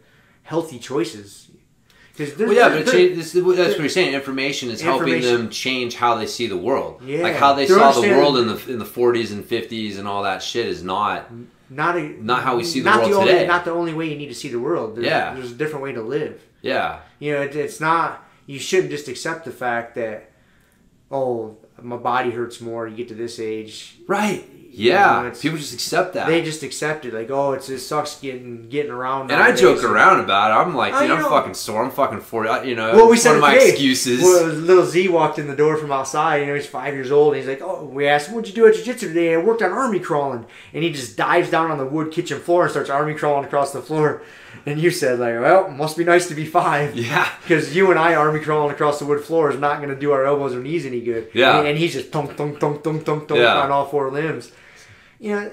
healthy choices. That's what you're saying. Information is helping them change how they see the world. Yeah. Like how they saw the world in the 40s and 50s and all that shit is not how we see the world today. Not the only way you need to see the world. There's a different way to live. Yeah. It's not. You shouldn't just accept the fact that, oh, my body hurts more. You get to this age, right? Yeah, people just accept that. They just accept it, like, oh, it sucks getting around. And I joke around about it. I'm like, I'm fucking sore. I'm fucking 40. Well, we said one of my excuses. Well, little Z walked in the door from outside. He's 5 years old. And he's like, oh, we asked him, what'd you do at jiu-jitsu today? I worked on army crawling. And he just dives down on the wood kitchen floor and starts army crawling across the floor. And you said, like, well, must be nice to be 5. Yeah. Because you and I army crawling across the wood floor is not going to do our elbows or knees any good. Yeah. And he's just thunk on all 4 limbs. So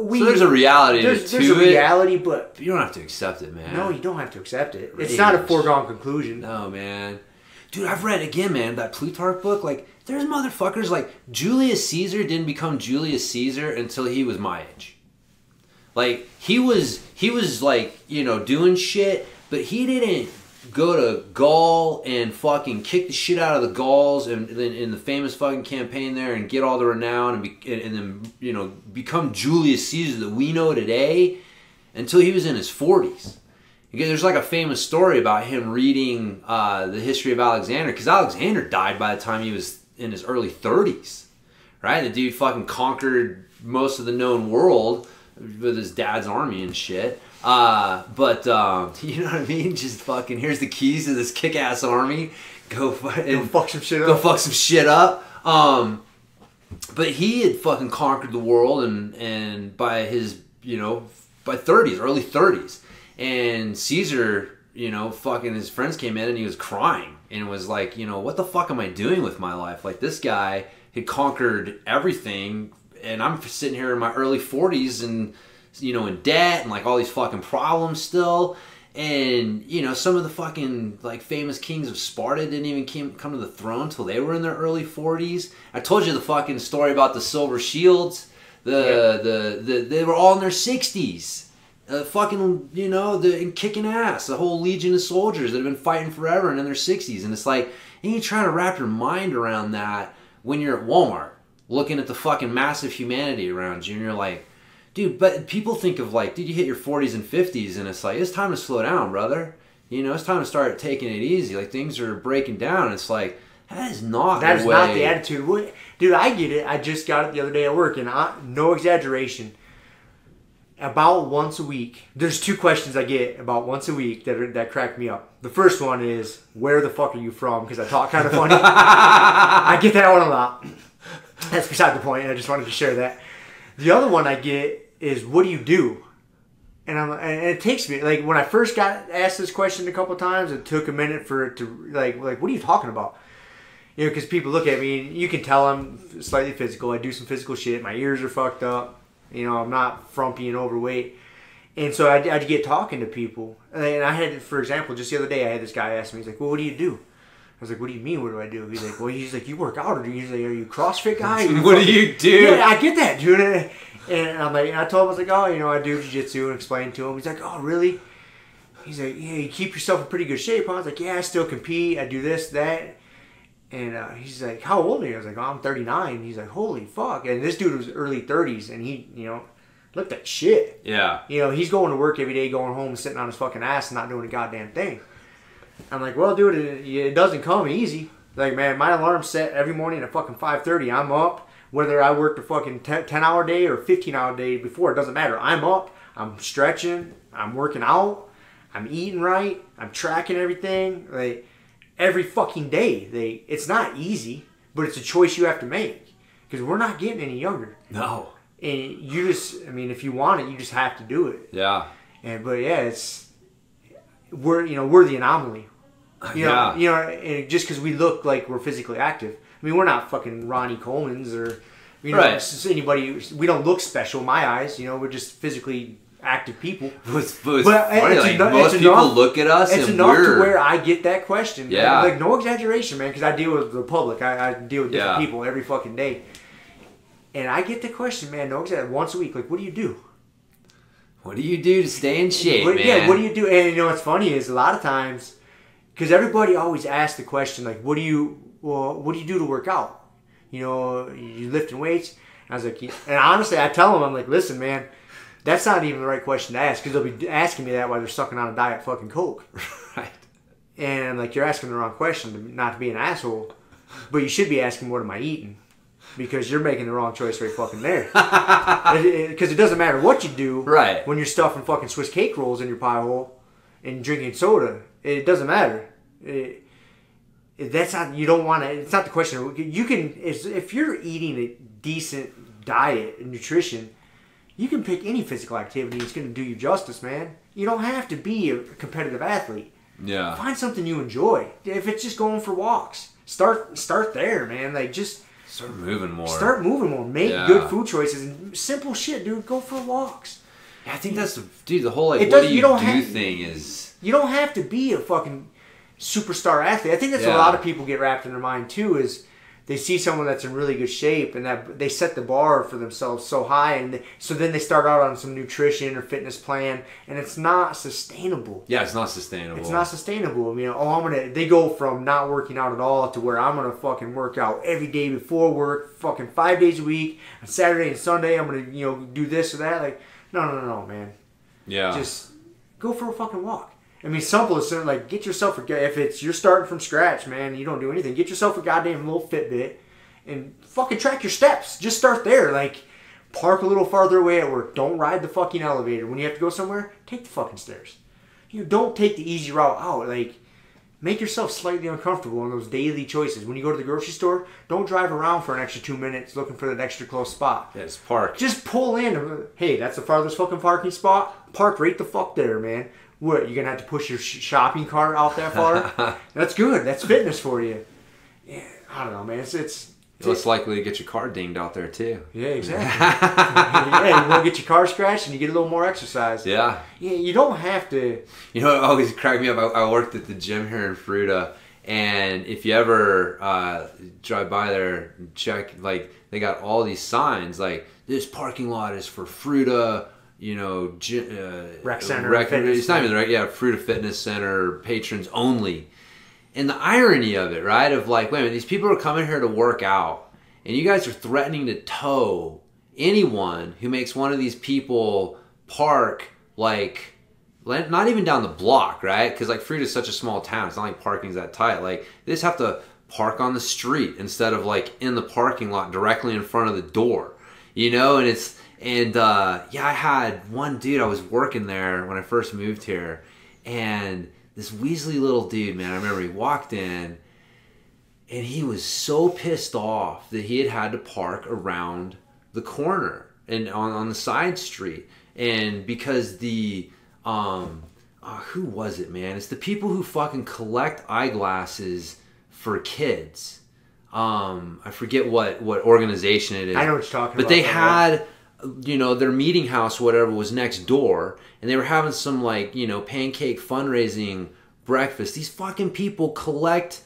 there's a reality to it. There's a reality, but you don't have to accept it, man. No, you don't have to accept it. It's not a foregone conclusion. No, man. Dude, I've read, again, man, that Plutarch book. Like, there's motherfuckers like Julius Caesar didn't become Julius Caesar until he was my age. Like, he was like, doing shit, but he didn't go to Gaul and fucking kick the shit out of the Gauls and then in the famous fucking campaign there and get all the renown and then become Julius Caesar that we know today until he was in his 40s. Because there's like a famous story about him reading the history of Alexander, because Alexander died by the time he was in his early 30s, right? The dude fucking conquered most of the known world with his dad's army and shit. But you know what I mean? Just fucking, here's the keys to this kick-ass army. Go fuck some shit up. Go fuck some shit up. But he had fucking conquered the world, and by his, by 30s, early 30s. And Caesar, fucking his friends came in and he was crying and was like, what the fuck am I doing with my life? Like, this guy had conquered everything, and I'm sitting here in my early 40s and, in debt and like all these fucking problems still. And, some of the fucking like famous kings of Sparta didn't even come to the throne until they were in their early 40s. I told you the fucking story about the silver shields. They were all in their 60s. Fucking, and kicking ass. The whole legion of soldiers that have been fighting forever and in their 60s. And it's like, and you trying to wrap your mind around that when you're at Walmart looking at the fucking massive humanity around you, and you're like, dude, but people think of like, dude, you hit your 40s and 50s and it's like, it's time to slow down, brother. It's time to start taking it easy. Like, things are breaking down. It's like, that is not the way. That is not the attitude. Dude, I get it. I just got it the other day at work, and no exaggeration. About once a week, there's 2 questions I get about once a week that crack me up. The first one is, where the fuck are you from? Because I talk kind of funny. I get that one a lot. That's beside the point. I just wanted to share that. The other one I get is, what do you do? And it takes me, like, when I first got asked this question a couple times, it took a minute for it to, like, what are you talking about? Because people look at me, and you can tell I'm slightly physical. I do some physical shit. My ears are fucked up. I'm not frumpy and overweight. And so I'd get talking to people. And I had, for example, just the other day, I had this guy ask me, he's like, well, what do you do? I was like, what do you mean, what do I do? He's like, you work out, or he's like, are you a CrossFit guy? What do you do? Yeah, I get that, dude. And I'm like, I told him, I was like, oh, I do jiu-jitsu, and explained to him. He's like, oh, really? He's like, yeah, you keep yourself in pretty good shape, huh? I was like, yeah, I still compete. I do this, that. And he's like, how old are you? I was like, oh, I'm 39. He's like, holy fuck. And this dude was early 30s, and he, looked like shit. Yeah. He's going to work every day, going home, sitting on his fucking ass and not doing a goddamn thing. I'm like, well, dude, it doesn't come easy. Like, man, my alarm's set every morning at fucking 5:30. I'm up. Whether I worked a fucking 10-hour day or 15-hour day before, it doesn't matter. I'm up. I'm stretching. I'm working out. I'm eating right. I'm tracking everything. Like, every fucking day. It's not easy, but it's a choice you have to make. Because we're not getting any younger. No. And you just, if you want it, you just have to do it. Yeah. But yeah, we're the anomaly. And just because we look like we're physically active. We're not fucking Ronnie Coleman's or, anybody. We don't look special in my eyes. We're just physically active people. But funny, like, most people look at us, it's and enough to where I get that question. Yeah. Like, no exaggeration, man, because I deal with the public. I deal with different people every fucking day. And I get the question, man, no exaggeration, once a week. Like, what do you do? What do you do to stay in shape, man? Yeah, what do you do? And what's funny is a lot of times, because everybody always asks the question, like, what do you do to work out? You lifting weights? And I was like, and honestly, I tell them, I'm like, listen, man, that's not even the right question to ask, because they'll be asking me that while they're sucking on a diet fucking Coke. Right. And I'm like, you're asking the wrong question, not to be an asshole, but you should be asking, what am I eating? Because you're making the wrong choice right fucking there. Because it doesn't matter what you do, right, when you're stuffing fucking Swiss cake rolls in your pie hole and drinking soda. It doesn't matter. That's not, you don't want to, it's not the question. You can, if you're eating a decent diet and nutrition, you can pick any physical activity. It's going to do you justice, man. You don't have to be a competitive athlete. Yeah. Find something you enjoy. If it's just going for walks, start there, man. Like, just start moving more. Start moving more. Make good food choices and simple shit, dude. Go for walks. Yeah, I think that's the whole like, what do you do thing is. You don't have to be a fucking superstar athlete. I think that's what a lot of people get wrapped in their mind too, is they see someone that's in really good shape and that they set the bar for themselves so high, and so then they start out on some nutrition or fitness plan, and it's not sustainable. Yeah, it's not sustainable. It's not sustainable. They go from not working out at all to where I'm gonna fucking work out every day before work, fucking 5 days a week. On Saturday and Sunday, I'm gonna do this or that. Like, no, man. Yeah. Just go for a fucking walk. I mean, simple as like get yourself if you're starting from scratch, man, you don't do anything. Get yourself a goddamn little Fitbit and fucking track your steps. Just start there. Like, park a little farther away at work. Don't ride the fucking elevator. When you have to go somewhere, take the fucking stairs. You know, don't take the easy route out. Like, make yourself slightly uncomfortable in those daily choices. When you go to the grocery store, don't drive around for an extra 2 minutes looking for that extra close spot. Yeah, it's park. Just pull in. Hey, that's the farthest fucking parking spot. Park right the fuck there, man. What, you're going to have to push your shopping cart out that far? That's good. That's fitness for you. Yeah, I don't know, man. It's less likely to get your car dinged out there, too. Yeah, exactly. Yeah, you want to get your car scratched and you get a little more exercise. Yeah. Yeah, you don't have to. You know, it always cracked me up. I worked at the gym here in Fruita, and if you ever drive by there and check, like, they got all these signs, like, this parking lot is for Fruita, you know, rec center. It's not even the Fruita Fitness Center, patrons only. And the irony of it, right? Of like, wait a minute, these people are coming here to work out, and you guys are threatening to tow anyone who makes one of these people park, like, not even down the block, right? Because like Fruita's such a small town, it's not like parking's that tight. Like, they just have to park on the street instead of like in the parking lot directly in front of the door, you know? I had one dude, I was working there when I first moved here, and this weaselly little dude, man, I remember he walked in and he was so pissed off that he had to park around the corner and on the side street. And because the, who was it, man? It's the people who fucking collect eyeglasses for kids. I forget what organization it is. I know what you're talking about. But they had, you know, their meeting house, whatever, was next door, and they were having some, like, you know, pancake fundraising breakfast. These fucking people collect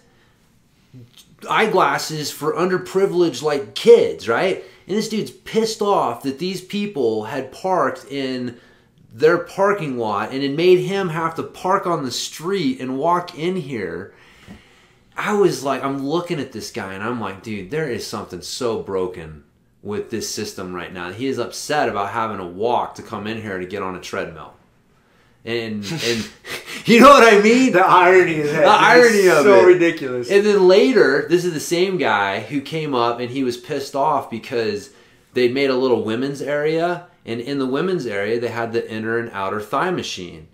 eyeglasses for underprivileged, like, kids, right? And this dude's pissed off that these people had parked in their parking lot and it made him have to park on the street and walk in here. I was like, I'm looking at this guy and I'm like, dude, there is something so broken with this system right now. He is upset about having to walk to come in here to get on a treadmill. And you know what I mean? The irony is that. The irony of it. So ridiculous. And then later, this is the same guy who came up and he was pissed off because they'd made a little women's area, and in the women's area they had the inner and outer thigh machine.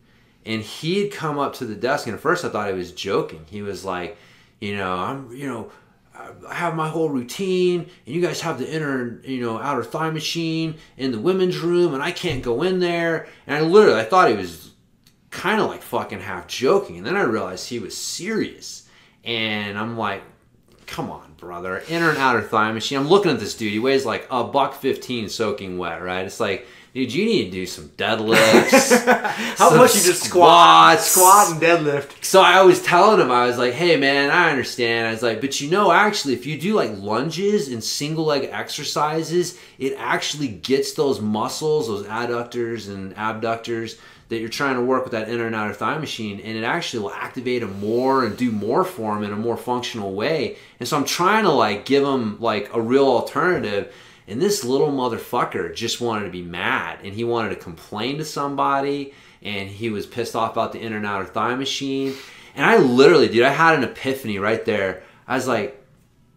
And he'd come up to the desk, and at first I thought he was joking. He was like, I have my whole routine, and you guys have the inner, outer thigh machine in the women's room, and I can't go in there. And I thought he was kind of like fucking half joking. And then I realized he was serious. And I'm like, come on, brother. Inner and outer thigh machine. I'm looking at this dude. He weighs like $115 soaking wet, right? It's like, dude, you need to do some deadlifts. How much you just squat and deadlift? So I was telling him, I was like, hey man, I understand. I was like, but actually, if you do like lunges and single leg exercises, it actually gets those muscles, those adductors and abductors that you're trying to work with that inner and outer thigh machine, and it actually will activate them more and do more for them in a more functional way. And so I'm trying to like give them like a real alternative. And this little motherfucker just wanted to be mad, and he wanted to complain to somebody, and he was pissed off about the inner and outer thigh machine. And I literally, dude, I had an epiphany right there. I was like,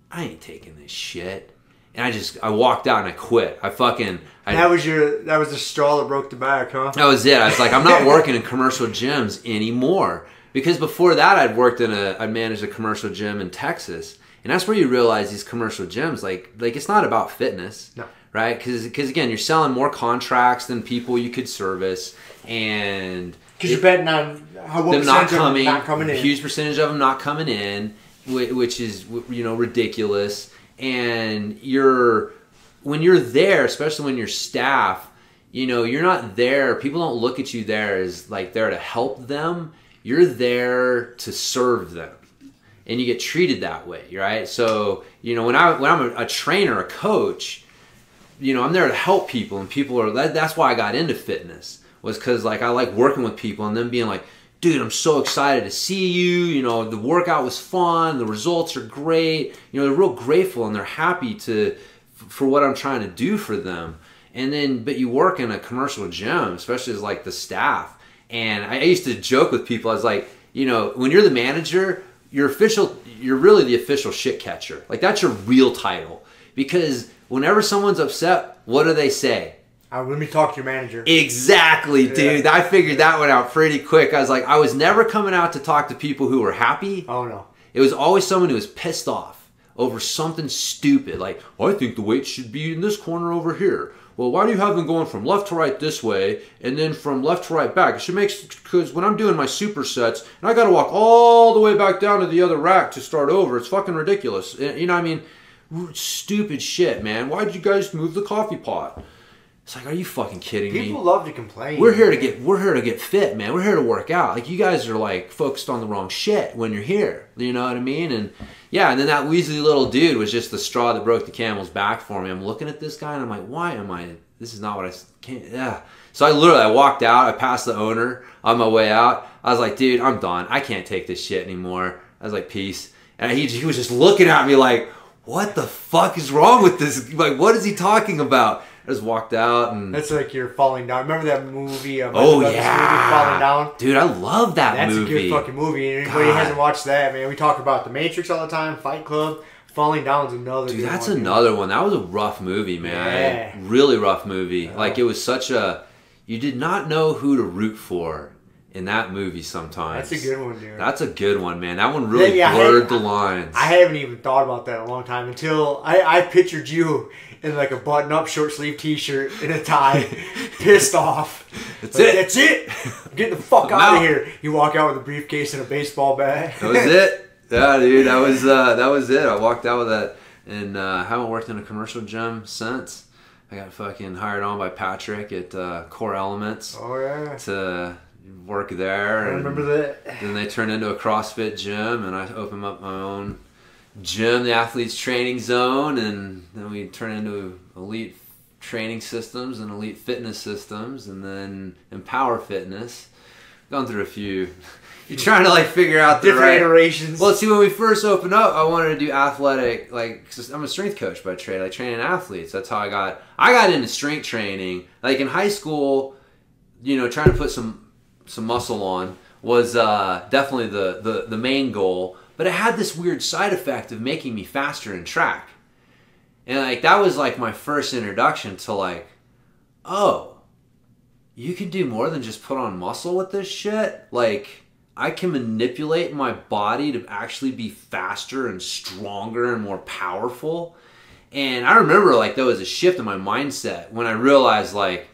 I ain't taking this shit. And I walked out and I quit. That was the straw that broke the back, huh? That was it. I was like, I'm not working in commercial gyms anymore. Because before that, I'd managed a commercial gym in Texas. And that's where you realize these commercial gyms, like it's not about fitness, no, right? Because again, you're selling more contracts than people you could service, and because you're betting on them not coming in. A huge percentage of them not coming in, which is ridiculous. And when you're there, especially when you're staff, you're not there. People don't look at you there as like there to help them. You're there to serve them. And you get treated that way, right? So, when I'm a trainer, a coach, I'm there to help people, and people are. That's why I got into fitness, was because like I like working with people and them being like, dude, I'm so excited to see you. The workout was fun, the results are great. They're real grateful and they're happy for what I'm trying to do for them. And then, but you work in a commercial gym, especially as like the staff, And I used to joke with people. I was like, you know, when you're the manager, you're really the official shit catcher. Like, that's your real title. Because whenever someone's upset, what do they say? Let me talk to your manager. Exactly, dude. I figured that one out pretty quick. I was like, I was never coming out to talk to people who were happy. Oh, no. It was always someone who was pissed off over something stupid. Like, I think the weight should be in this corner over here. Well, why do you have them going from left to right this way and then from left to right back? It should make, because when I'm doing my supersets and I got to walk all the way back down to the other rack to start over, it's fucking ridiculous. You know what I mean? Stupid shit, man. Why'd you guys move the coffee pot? It's like, are you fucking kidding me? People love to complain. We're here to get fit, man. We're here to work out. Like, you guys are like focused on the wrong shit when you're here. You know what I mean? And yeah, and then that weaselly little dude was just the straw that broke the camel's back for me. I'm looking at this guy and I'm like, why am I? This is not what I can't. Yeah. So I walked out. I passed the owner on my way out. I was like, dude, I'm done. I can't take this shit anymore. I was like, peace. And he was just looking at me like, what the fuck is wrong with this? Like, what is he talking about? I just walked out and... That's like you're falling down. Remember that movie? Oh, yeah. Falling Down? Dude, I love that movie. That's a good fucking movie. And anybody hasn't watched that, man. We talk about The Matrix all the time, Fight Club. Falling Down is another Dude, good that's one. another one. That was a rough movie, man. Yeah. Really rough movie. Like, it was such a... You did not know who to root for in that movie sometimes. That's a good one, dude. That's a good one, man. That one really blurred the lines. I haven't even thought about that in a long time until I pictured you in like a button-up short sleeve t-shirt and a tie, pissed off. That's it. That's it. I'm getting the fuck out of here. You walk out with a briefcase and a baseball bat. That was it. Yeah, dude. That was it. I walked out with that, and haven't worked in a commercial gym since. I got fucking hired on by Patrick at Core Elements. Oh yeah. To work there. I remember that. Then they turned into a CrossFit gym, and I opened up my own gym, the Athletes Training Zone, and then we turned into Elite Training Systems and Elite Fitness Systems, and then Empower Fitness. Gone through a few. You're trying to like figure out the different iterations. Well, see, when we first opened up, I wanted to do athletic. Like, 'cause I'm a strength coach by trade. I train athletes. That's how I got into strength training. Like in high school, you know, trying to put some muscle on was definitely the main goal. But it had this weird side effect of making me faster in track. And like that was like my first introduction to like, oh, you can do more than just put on muscle with this shit. Like, I can manipulate my body to actually be faster and stronger and more powerful. And I remember like there was a shift in my mindset when I realized like,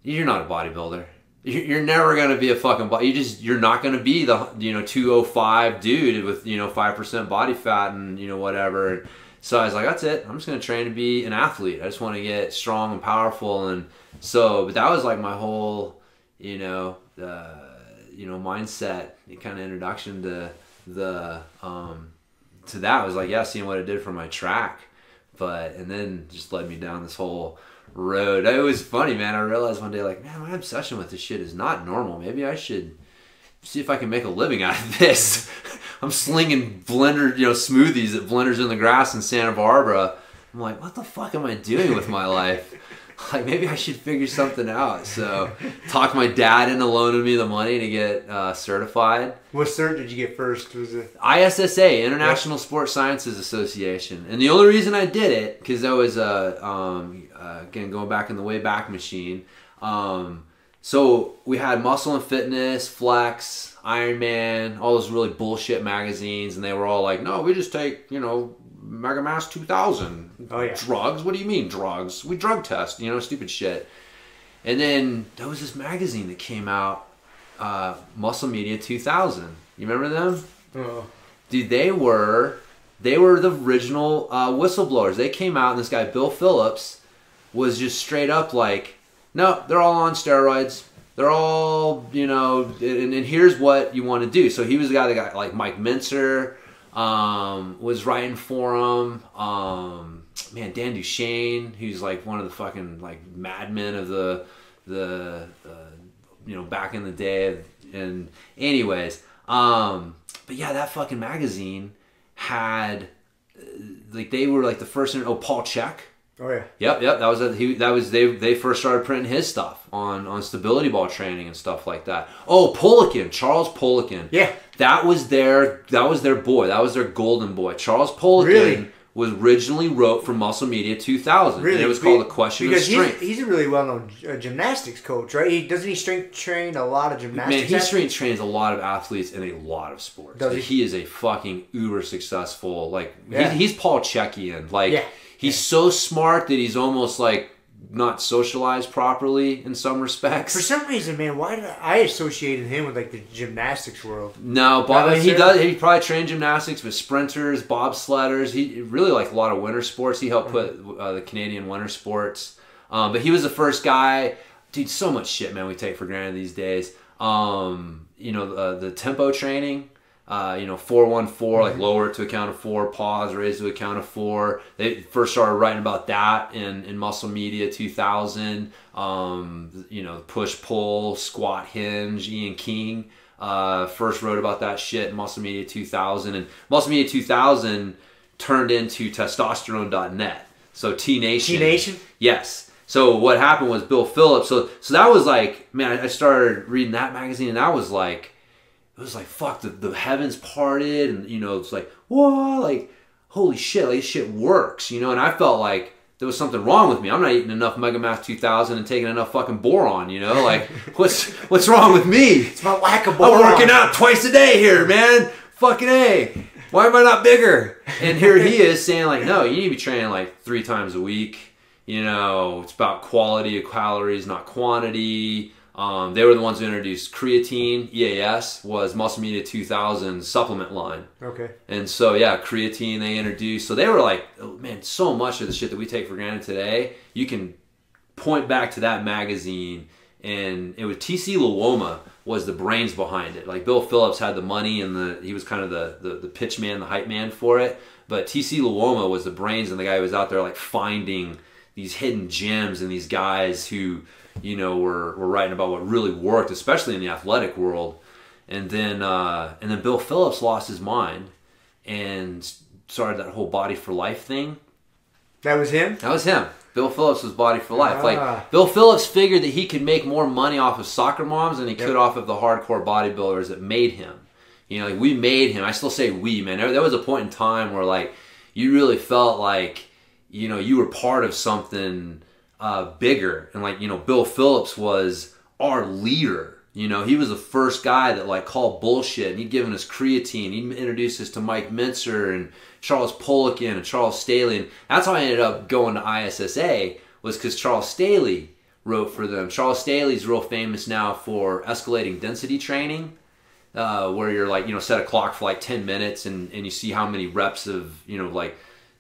you're not a bodybuilder. You're never going to be a fucking body. You're not going to be the, 205 dude with, 5% body fat and, whatever. So I was like, that's it. I'm just going to train to be an athlete. I just want to get strong and powerful. And so, but that was like my whole, mindset, kind of introduction to that was like, yeah, seeing what it did for my track. And then just led me down this whole road. It was funny, man. I realized one day, like, man, my obsession with this shit is not normal. Maybe I should see if I can make a living out of this. I'm slinging blender, smoothies at Blenders in the Grass in Santa Barbara. I'm like, what the fuck am I doing with my life? Like, maybe I should figure something out. So, talked my dad into loaning me the money to get certified. What cert did you get first? Was it ISSA, International Sports Sciences Association? And the only reason I did it, because I was, again, going back in the Wayback Machine. So, we had Muscle and Fitness, Flex, Iron Man, all those really bullshit magazines. And they were all like, no, we just take, Mega Mass 2000. Oh, yeah. Drugs? What do you mean drugs? We drug test, stupid shit. And then there was this magazine that came out, Muscle Media 2000. You remember them? Oh. Dude, they were the original whistleblowers. They came out and this guy, Bill Phillips, was just straight up like, no, they're all on steroids. They're all, and here's what you want to do. So he was the guy that got like Mike Mincer, was writing for him. Dan Duchesne, who's like one of the fucking like madmen of the back in the day. And anyways, but yeah, that fucking magazine had like, they were like the first, Paul Check Oh yeah. Yep. They first started printing his stuff on stability ball training and stuff like that. Oh, Poliquin, Charles Poliquin. Yeah. That was their boy. That was their golden boy. Charles Poliquin Really? was originally wrote for Muscle Media 2000. Really? And it was called The Question of Strength. He's a really well-known gymnastics coach, right? Doesn't he strength train a lot of gymnastics? Man, he strength trains a lot of athletes in a lot of sports. Does he is a fucking uber successful. Like Yeah. he's Paul Checkian. Like Yeah. he's so smart that he's almost like not socialized properly in some respects. For some reason, man, why did I associated him with like the gymnastics world? No, but I mean, he probably trained gymnastics with sprinters, bobsledders. He really liked a lot of winter sports. He helped put the Canadian winter sports. But he was the first guy. Dude, so much shit, man, we take for granted these days. The tempo training. 4-1-4, like lower it to a count of 4, pause, raise to a count of 4. They first started writing about that in Muscle Media 2000. Push, pull, squat, hinge. Ian King first wrote about that shit in Muscle Media 2000. And Muscle Media 2000 turned into testosterone.net. So T-Nation. T-Nation? Yes. So what happened was Bill Phillips. So that was like, man, I started reading that magazine and that was like, it was like, fuck, the heavens parted, and, it's like, whoa, like, holy shit, like, this shit works, and I felt like there was something wrong with me. I'm not eating enough Mega Mass 2000 and taking enough fucking boron, like, what's wrong with me? It's my lack of boron. I'm working out twice a day here, man, fucking A. Why am I not bigger? And here he is saying, like, no, you need to be training, like, 3 times a week, it's about quality of calories, not quantity. They were the ones who introduced creatine. EAS was Muscle Media 2000 supplement line. Okay. And so, yeah, creatine they introduced. So they were like, oh, man, so much of the shit that we take for granted today, you can point back to that magazine. And it was T.C. Luoma was the brains behind it. Like Bill Phillips had the money and he was kind of the pitch man, the hype man for it. But T.C. Luoma was the brains and the guy who was out there like finding these hidden gems and these guys who... were writing about what really worked, especially in the athletic world. And then Bill Phillips lost his mind and started that whole Body for Life thing. That was him? That was him. Bill Phillips was Body for Life. Like Bill Phillips figured that he could make more money off of soccer moms than he could off of the hardcore bodybuilders that made him. Like we made him. I still say we, man. There was a point in time where like you really felt like you were part of something bigger, and like Bill Phillips was our leader. He was the first guy that like called bullshit, and he'd given us creatine. He introduced us to Mike Mincer and Charles Poliquin and Charles Staley, and that's how I ended up going to ISSA was because Charles Staley wrote for them. Charles Staley's real famous now for escalating density training, where you're like set a clock for like 10 minutes and you see how many reps of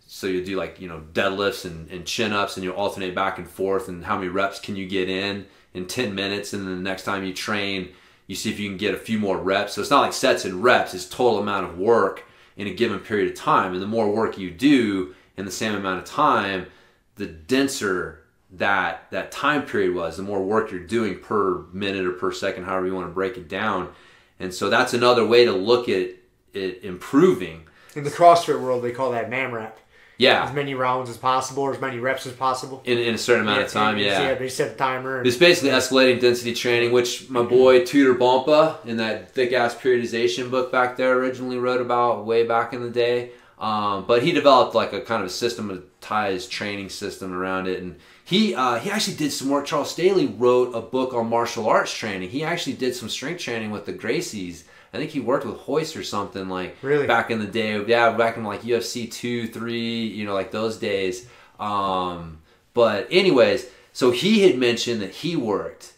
so you do like, deadlifts and chin-ups and you alternate back and forth and how many reps can you get in 10 minutes. And then the next time you train, you see if you can get a few more reps. So it's not like sets and reps, it's total amount of work in a given period of time. And the more work you do in the same amount of time, the denser that time period was, the more work you're doing per minute or per second, however you want to break it down. And so that's another way to look at it improving. In the CrossFit world, they call that MAMRAP. Yeah. As many rounds as possible, or as many reps as possible. In a certain amount of time, yeah. They set a timer. It's basically escalating density training, which my boy Tudor Bompa in that thick-ass periodization book back there originally wrote about way back in the day. But he developed like a kind of systematized training system around it. And he actually did some work. Charles Staley wrote a book on martial arts training. He actually did some strength training with the Gracies. I think he worked with Hoist or something like back in the day. Yeah, back in like UFC 2, 3, like those days. But anyways, so he had mentioned that he worked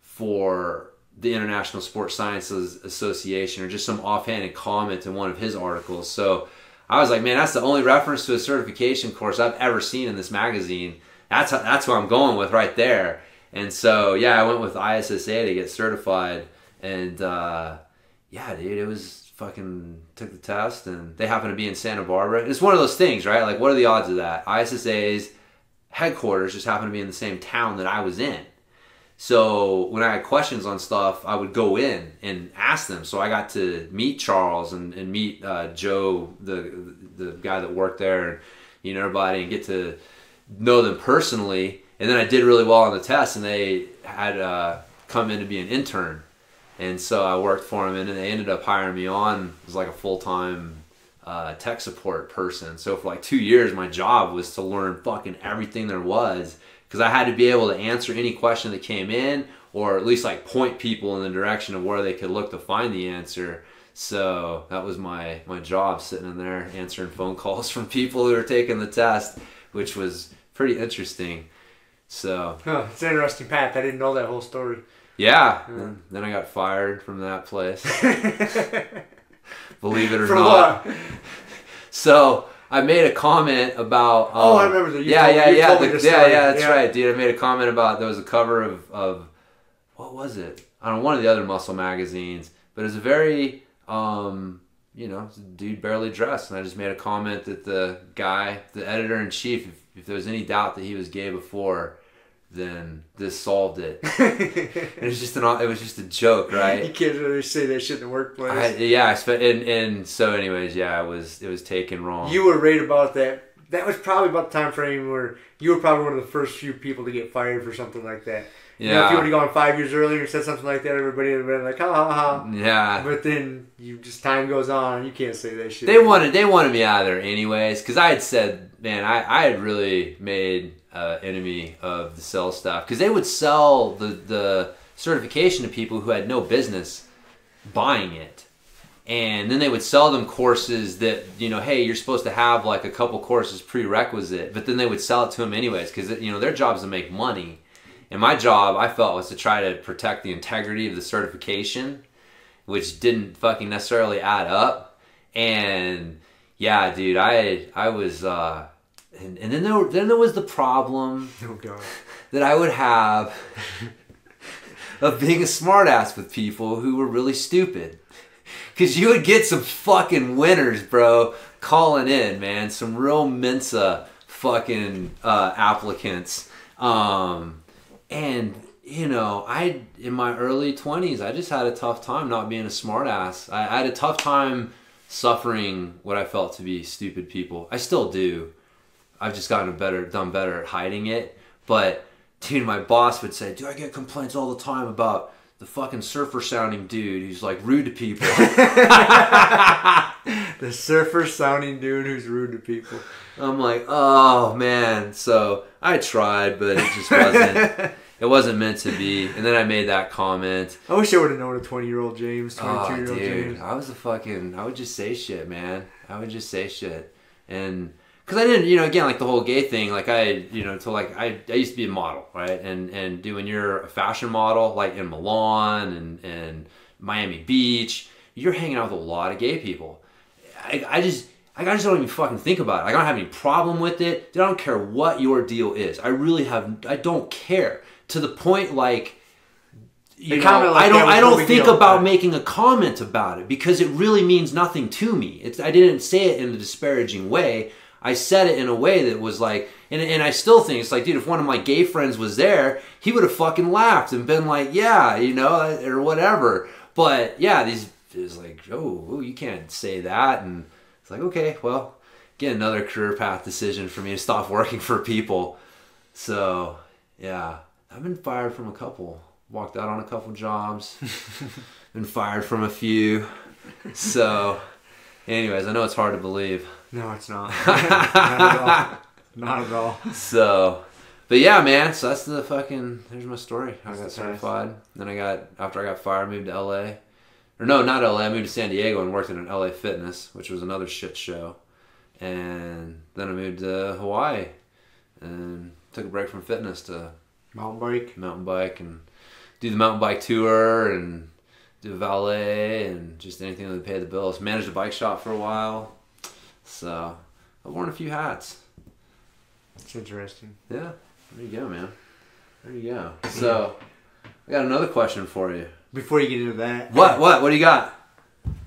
for the International Sports Sciences Association or just some offhanded comment in one of his articles. So I was like, man, that's the only reference to a certification course I've ever seen in this magazine. That's what I'm going with right there. And so, yeah, I went with ISSA to get certified. And, yeah, dude, it was fucking, took the test, and they happen to be in Santa Barbara. It's one of those things, right? Like, what are the odds of that? ISSA's headquarters just happened to be in the same town that I was in. So when I had questions on stuff, I would go in and ask them. So I got to meet Charles and meet Joe, the guy that worked there, and everybody, and get to know them personally. And then I did really well on the test, and they had come in to be an intern. And so I worked for them, and then they ended up hiring me on as like a full-time tech support person. So for like 2 years, my job was to learn fucking everything there was, because I had to be able to answer any question that came in, or at least like point people in the direction of where they could look to find the answer. So that was my job, sitting in there answering phone calls from people who were taking the test, which was pretty interesting. So it's an interesting path. I didn't know that whole story. Yeah. Then I got fired from that place. Believe it or For not. what? So I made a comment about. I remember that. That's right, dude. I made a comment about there was a cover of what was it? I don't know, one of the other muscle magazines, but it was a very it's a dude barely dressed, and I just made a comment that the guy, the editor in chief, if there was any doubt that he was gay before, then this solved it. It was just a joke, right? You can't really say that shit in the workplace. And so anyways, it was taken wrong. You were right about that. That was probably about the time frame where you were probably one of the first few people to get fired for something like that. Yeah. You know, if you would have gone 5 years earlier and said something like that, everybody would have been like, ha ha ha. Yeah. But then time goes on, you can't say that shit. They wanted me out of there anyways, because I had said, man, I had really made enemy of the sell stuff, because they would sell the certification to people who had no business buying it. And then they would sell them courses that, hey, you're supposed to have like a couple courses prerequisite, but then they would sell it to them anyways, because their job is to make money. And my job, I felt, was to try to protect the integrity of the certification, which didn't fucking necessarily add up. And yeah, dude, I was, and then there was the problem that I would have of being a smartass with people who were really stupid. Because you would get some fucking winners, bro, calling in, man. Some real Mensa fucking applicants. And, in my early 20s, I just had a tough time not being a smartass. I had a tough time suffering what I felt to be stupid people. I still do. I've just done better at hiding it. But, dude, my boss would say, dude, I get complaints all the time about the fucking surfer-sounding dude who's, like, rude to people. The surfer-sounding dude who's rude to people. I'm like, oh, man. So I tried, but it just wasn't. It wasn't meant to be. And then I made that comment. I wish I would have known a 20-year-old James, 22-year-old James. I would just say shit, man. I would just say shit. And because I didn't, again, like the whole gay thing, like I used to be a model, right? And when you're a fashion model, like in Milan and Miami Beach, you're hanging out with a lot of gay people. I just don't even fucking think about it. I don't have any problem with it. Dude, I don't care what your deal is. I don't care. To the point, like, I don't think about making a comment about it, because it really means nothing to me. I didn't say it in a disparaging way. I said it in a way that was like, and I still think it's like, dude, if one of my gay friends was there, he would have fucking laughed and been like, yeah, or whatever. But yeah, it's like, oh, you can't say that. And it's like, okay, well, again, another career path decision for me to stop working for people. So yeah, I've been fired from a couple, walked out on a couple jobs, been fired from a few. So anyways, I know it's hard to believe. No, it's not. Not at all. Not at all. So, but yeah, man. So that's there's my story. I got certified. Then after I got fired, I moved to LA. Or no, not LA. I moved to San Diego and worked at an LA Fitness, which was another shit show. And then I moved to Hawaii and took a break from fitness to mountain bike and do the mountain bike tour and do valet and just anything that would pay the bills. Managed a bike shop for a while. So I've worn a few hats. It's interesting. Yeah. There you go, man. There you go. So I got another question for you. Before you get into that. What do you got?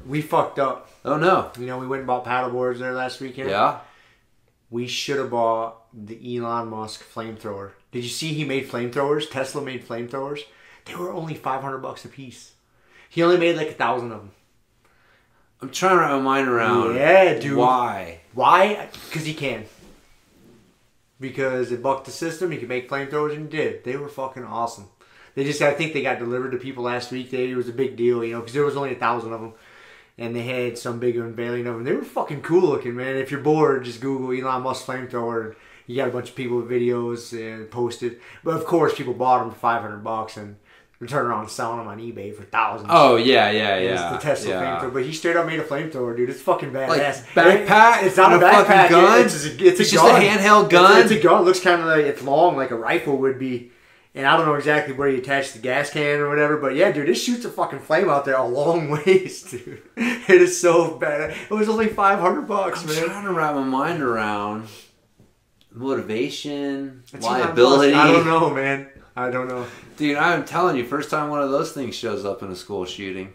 We fucked up. Oh no. We went and bought paddle boards there last weekend. Yeah. We should have bought the Elon Musk flamethrower. Did you see he made flamethrowers? Tesla made flamethrowers. They were only $500 a piece. He only made like 1,000 of them. I'm trying to wrap my mind around. Yeah, dude. Why? Why? Because he can. because it bucked the system. You could make flamethrowers, and it did. They were fucking awesome. I think they got delivered to people last week. It was a big deal, because there was only 1,000 of them. And they had some big unveiling of them. They were fucking cool looking, man. If you're bored, just Google Elon Musk flamethrower. And you got a bunch of people with videos and posted. But of course, people bought them for $500 and they're turning around and selling them on eBay for thousands. Oh, yeah. It's the Tesla flamethrower. But he straight up made a flamethrower, dude. It's fucking badass. Like backpack? It's not a backpack. Gun? It's just gun. A handheld gun? It's a gun. It looks kind of like, it's long like a rifle would be. And I don't know exactly where you attach the gas can or whatever, but yeah, dude, it shoots a fucking flame out there a long ways, dude. It is so bad. It was only $500, man. I'm trying to wrap my mind around motivation, liability. I don't know, man. I don't know. Dude, I'm telling you, first time one of those things shows up in a school shooting,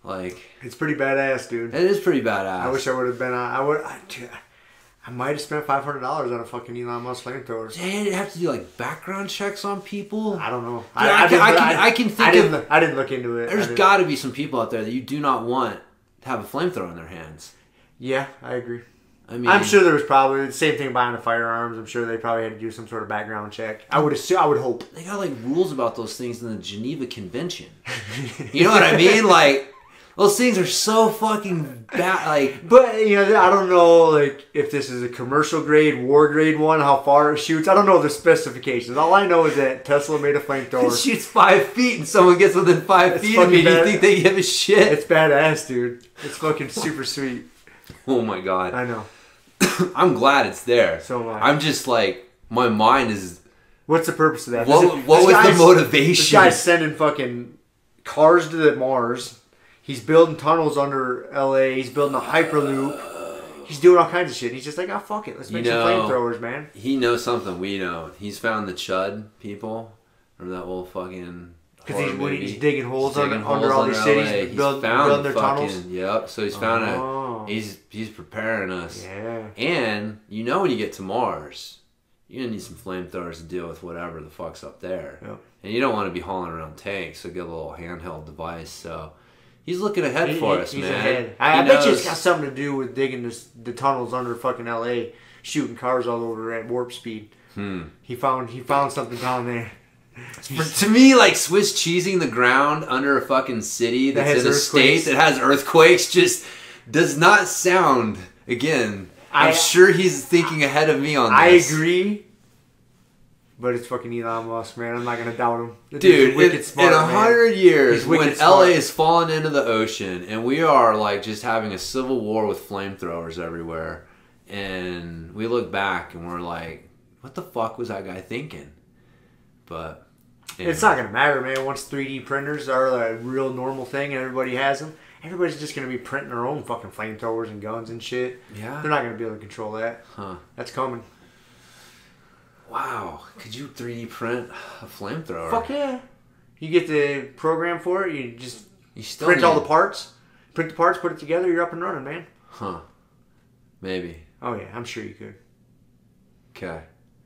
it's pretty badass, dude. It is pretty badass. I wish I would have been I might have spent $500 on a fucking Elon Musk flamethrower. Did it have to do background checks on people? I don't know. Dude, I didn't look into it. There's got to be some people out there that you do not want to have a flamethrower in their hands. Yeah, I agree. I mean, I'm sure there was probably the same thing buying the firearms. I'm sure they probably had to do some sort of background check. I would hope. They got rules about those things in the Geneva Convention. You know what I mean? Those things are so fucking bad. But I don't know if this is a commercial grade, war grade one, how far it shoots. I don't know the specifications. All I know is that Tesla made a flamethrower. It shoots 5 feet, and someone gets within 5 feet of me. Do you think they give a shit? It's badass, dude. It's fucking super sweet. Oh my god! I know. I'm glad it's there. So am I. I'm just my mind is. What's the purpose of that? What was the motivation? This guy's sending fucking cars to the Mars. He's building tunnels under LA. He's building a Hyperloop. He's doing all kinds of shit. He's just like, fuck it. Let's make some flamethrowers, man. He knows something we don't. He's found the Chud people. Remember that old fucking... Because he's digging holes under all these cities, He's building their tunnels. Yep. So he's found he's preparing us. Yeah. And when you get to Mars, you're going to need some flamethrowers to deal with whatever the fuck's up there. Yep. And you don't want to be hauling around tanks, so get a little handheld device. So... He's looking ahead for us, he's man. Ahead. I bet you it's got something to do with digging the tunnels under fucking LA, shooting cars all over at warp speed. He found something down there. To me, Swiss cheesing the ground under a fucking city that's in a state that has earthquakes just does not sound. Again, I'm sure he's thinking ahead of me on this. I agree. But it's fucking Elon Musk, man. I'm not going to doubt him. Dude, in 100 years, when LA is falling into the ocean, and we are, just having a civil war with flamethrowers everywhere, and we look back, and we're like, what the fuck was that guy thinking? But... anyway. It's not going to matter, man. Once 3D printers are a real normal thing, and everybody has them, everybody's just going to be printing their own fucking flamethrowers and guns and shit. Yeah. They're not going to be able to control that. Huh. That's coming. Wow, could you 3D print a flamethrower? Fuck yeah. You get the program for it, you still print all the parts. Print the parts, put it together, you're up and running, man. Huh. Maybe. Oh yeah, I'm sure you could. Okay.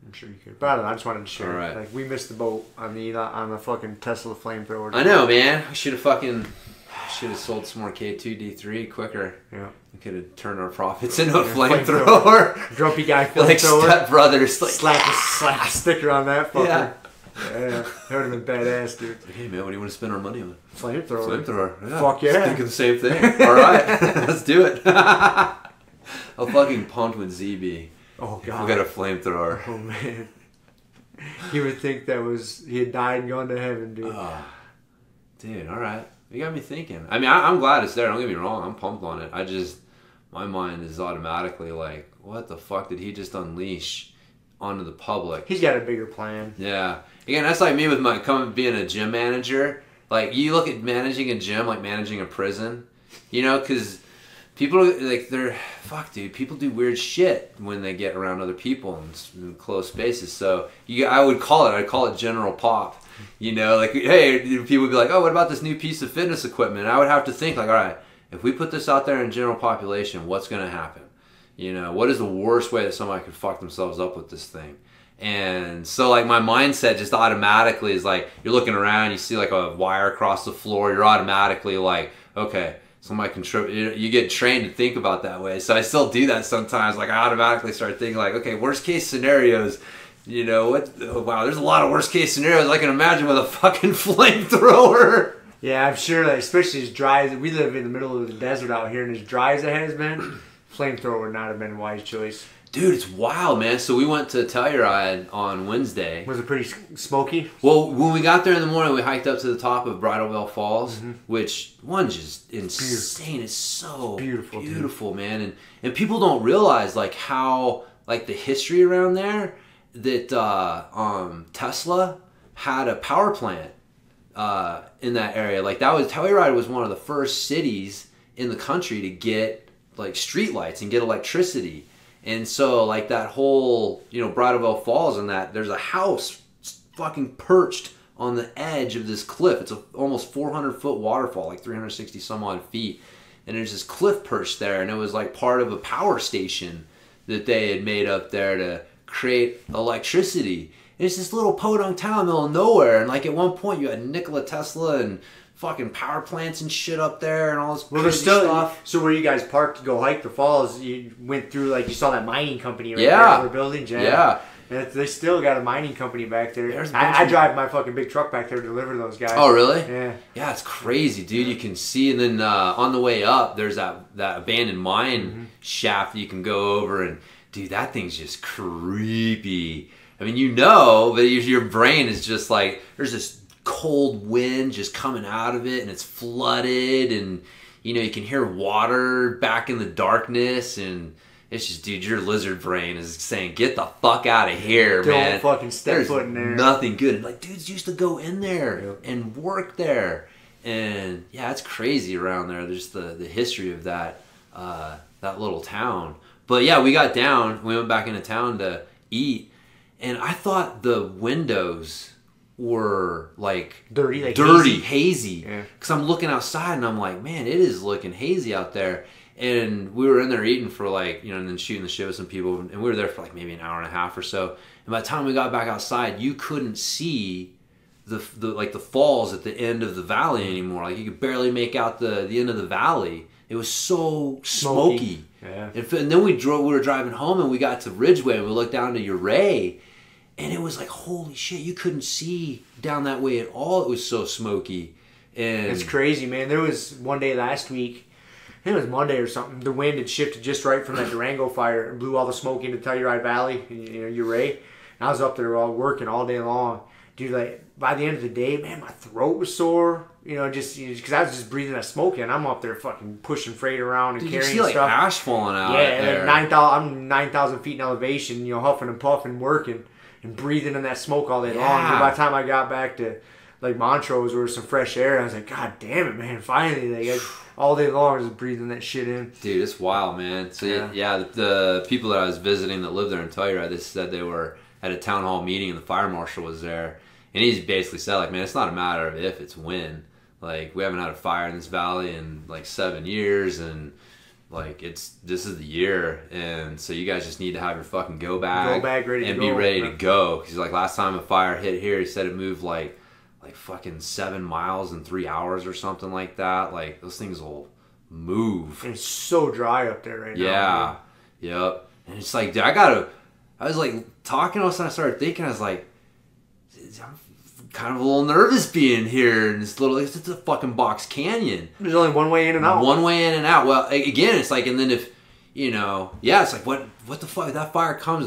I'm sure you could. But I don't know, I just wanted to share. All right. We missed the boat on the fucking Tesla flamethrower. I know, man. I should have sold some more K2D3 quicker. Yeah. We could have turned our profits into a flamethrower. Grumpy Guy flamethrower. Step Brothers. Slap a sticker on that fucker. Yeah. That would have been badass, dude. Hey, man, what do you want to spend our money on? Flamethrower. Yeah. Fuck yeah. Thinking the same thing. All right. Let's do it. How fucking pumped would Z be? Oh, God. We got a flamethrower. Oh, man. You would think he had died and gone to heaven, dude. Dude, all right. You got me thinking. I mean, I'm glad it's there. Don't get me wrong. I'm pumped on it. My mind is automatically like, what the fuck did he just unleash onto the public? He's got a bigger plan. Yeah. Again, that's like me with being a gym manager. You look at managing a gym like managing a prison, because people dude. People do weird shit when they get around other people in close spaces. So I'd call it general pop. Hey, people would be like, oh, what about this new piece of fitness equipment? And I would have to think all right, if we put this out there in general population, what's going to happen? What is the worst way that somebody could fuck themselves up with this thing? And so my mindset just automatically is you're looking around, you see a wire across the floor, you're automatically like, okay, somebody control. You get trained to think about that way. So I still do that sometimes. Like I automatically start thinking like, okay, worst case scenarios. You know what? Wow, there's a lot of worst case scenarios I can imagine with a fucking flamethrower. Yeah, I'm sure that especially as dry as we live in the middle of the desert out here, and as dry as it has been, flamethrower would not have been a wise choice. Dude, it's wild, man. So we went to Telluride on Wednesday. Was it pretty smoky? Well, when we got there in the morning, we hiked up to the top of Bridalveil Falls, which one's just insane. It's so beautiful, man. And people don't realize like how like the history around there. That Tesla had a power plant in that area. Like Telluride was one of the first cities in the country to get like street lights and get electricity. And so like that whole, Bridalveil Falls and that, there's a house fucking perched on the edge of this cliff. It's a almost 400-foot waterfall, like 360 some odd feet. And there's this cliff perched there, and it was like part of a power station that they had made up there to create electricity. And it's this little podunk town in the middle of nowhere, and like at one point you had Nikola Tesla and fucking power plants and shit up there and all this crazy stuff. So where you guys parked to go hike the falls, you went through like you saw that mining company right there, the buildings. Yeah. And they still got a mining company back there. I drive my fucking big truck back there to deliver those guys. Oh, really? Yeah. Yeah, it's crazy, dude. You can see, and then on the way up, there's that abandoned mine shaft that you can go over, and dude, that thing's just creepy. I mean, but your brain is just like, there's this cold wind just coming out of it, and it's flooded, and you can hear water back in the darkness, and it's just, dude, your lizard brain is saying, get the fuck out of here, man. Don't fucking step foot in there. Nothing good. And like, dudes used to go in there and work there, and yeah, it's crazy around there. There's the history of that little town. But yeah, we got down. We went back into town to eat, and I thought the windows were like dirty, hazy. Because I'm looking outside and I'm like, man, it is looking hazy out there. And we were in there eating for like, and then shooting the shit with some people, and we were there for like maybe an hour and a half or so. And by the time we got back outside, you couldn't see the falls at the end of the valley anymore. Like you could barely make out the end of the valley. It was so smoky. Yeah. And then we were driving home, and we got to Ridgeway, and we looked down to Uray, and it was like, holy shit, you couldn't see down that way at all. It was so smoky. And it's crazy, man. There was one day last week, I think it was Monday or something, the wind had shifted just right from that Durango fire and blew all the smoke into Telluride Valley, Uray. And I was up there working all day long. Dude, like, by the end of the day, man, my throat was sore. Just because I was just breathing that smoke in. I'm up there fucking pushing freight around and carrying stuff. You see like ash falling out. Yeah, like I'm 9,000 feet in elevation, huffing and puffing, working and breathing in that smoke all day long. And by the time I got back to like Montrose, where was some fresh air, I was like, God damn it, man! Finally, like all day long I was breathing that shit in. Dude, it's wild, man. So yeah, the people that I was visiting that lived there in Telluride, they said they were at a town hall meeting, and the fire marshal was there, and he basically said, like, man, it's not a matter of if, it's when. Like, we haven't had a fire in this valley in like 7 years, and like this is the year, and so you guys just need to have your fucking go bag ready and to be go, ready to go. Because like last time a fire hit here, he said it moved like fucking 7 miles in 3 hours or something like that. Like those things will move. And it's so dry up there right now. Yeah, yep. And it's like, dude, I was like talking, all of a sudden I started thinking, I was like, I'm kind of a little nervous being here in this little, it's a fucking box canyon. There's only one way in and out. One way in and out. Well, again, it's like, and then if, it's like, what the fuck, if that fire comes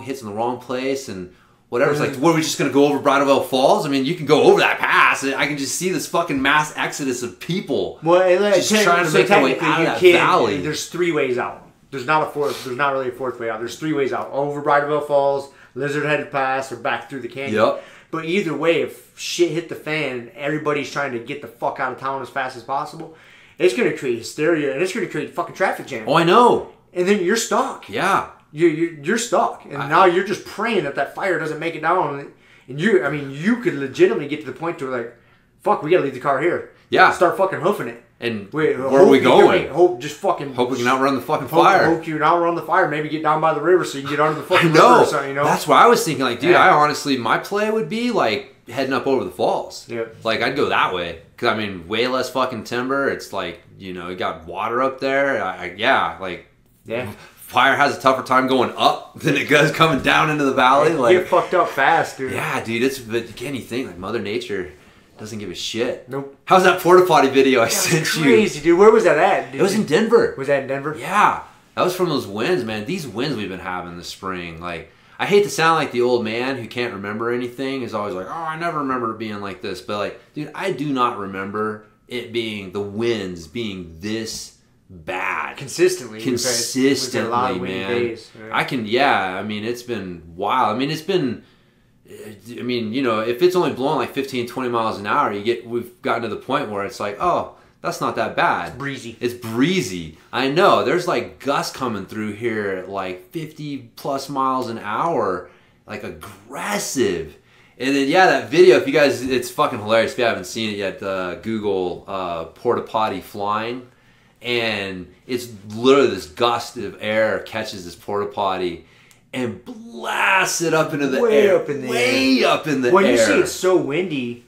hits in the wrong place and whatever, it's like, what, are we just going to go over Bridalveil Falls? I mean, you can go over that pass. I can just see this fucking mass exodus of people just trying to make their way out of that valley. There's 3 ways out. There's not really a fourth way out. There's 3 ways out. Over Bridalveil Falls, Lizard-Headed Pass, or back through the canyon. Yep. But either way, if shit hit the fan and everybody's trying to get the fuck out of town as fast as possible, it's going to create hysteria, and it's going to create fucking traffic jam. Oh, I know. And then you're stuck. Yeah. You're stuck. And now you're just praying that fire doesn't make it down. And you could legitimately get to the point to like, fuck, we got to leave the car here. Yeah. Start fucking hoofing it. And where are we going? Hope we can outrun the fucking fire. Hope you can outrun the fire. Maybe get down by the river so you can get under the fucking river or something, That's what I was thinking. Like, dude, I honestly, my play would be like, heading up over the falls. Yep. Like, I'd go that way. Because, I mean, way less fucking timber. It's like, you know, you got water up there. Yeah. Fire has a tougher time going up than it does coming down into the valley. You Like, get fucked up fast, dude. yeah, dude. But again, you think, like, Mother Nature doesn't give a shit. Nope. How's that porta potty video I sent you? Crazy, dude. Where was that at? It was in Denver. Was that in Denver? Yeah. That was from those winds, man. These winds we've been having this spring. Like, I hate to sound like the old man who can't remember anything. Is always like, oh, I never remember it being like this. But, like, dude, I do not remember it being, the winds being this bad. Consistently, we've had a lot of windy man. Days, right? I mean, it's been wild. I mean, you know, if it's only blowing like 15, 20 miles an hour, we've gotten to the point where it's like, oh, that's not that bad. It's breezy. It's breezy. I know. There's like gusts coming through here at like 50 plus miles an hour, like aggressive. And then, yeah, that video, if you guys, it's fucking hilarious. If you haven't seen it yet, Google porta potty flying. And it's literally this gust of air catches this porta potty and blasts it up into the air. Way up in the air. When you see it's so windy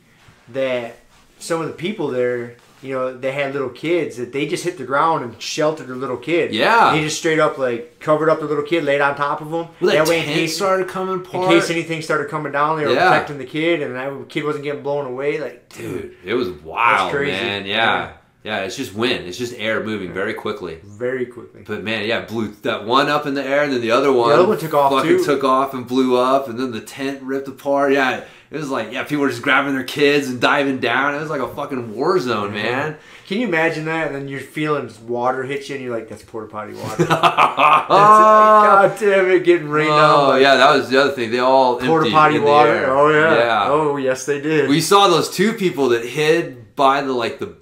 that some of the people there, you know, they had little kids that they just hit the ground and sheltered their little kid. Yeah. They just straight up like covered up the little kid, laid on top of them. Well, that way, tent started coming apart. In case anything started coming down, they were protecting the kid, and that kid wasn't getting blown away. Like, dude, it was wild, crazy. Man. Yeah. Yeah, it's just wind. It's just air moving very quickly. Very quickly. But man, yeah, blew that one up in the air, and then the other one took off fucking too. Took off and blew up, and then the tent ripped apart. Yeah, it was like, yeah, people were just grabbing their kids and diving down. It was like a fucking war zone, man. Can you imagine that? And then you're feeling water hit you, and you're like, that's porta potty water. God damn it, getting rained on. Oh, yeah, that was the other thing. They all porta potty water. Air. Oh, yeah. Yeah. Oh, yes, they did. We saw those two people that hid by the little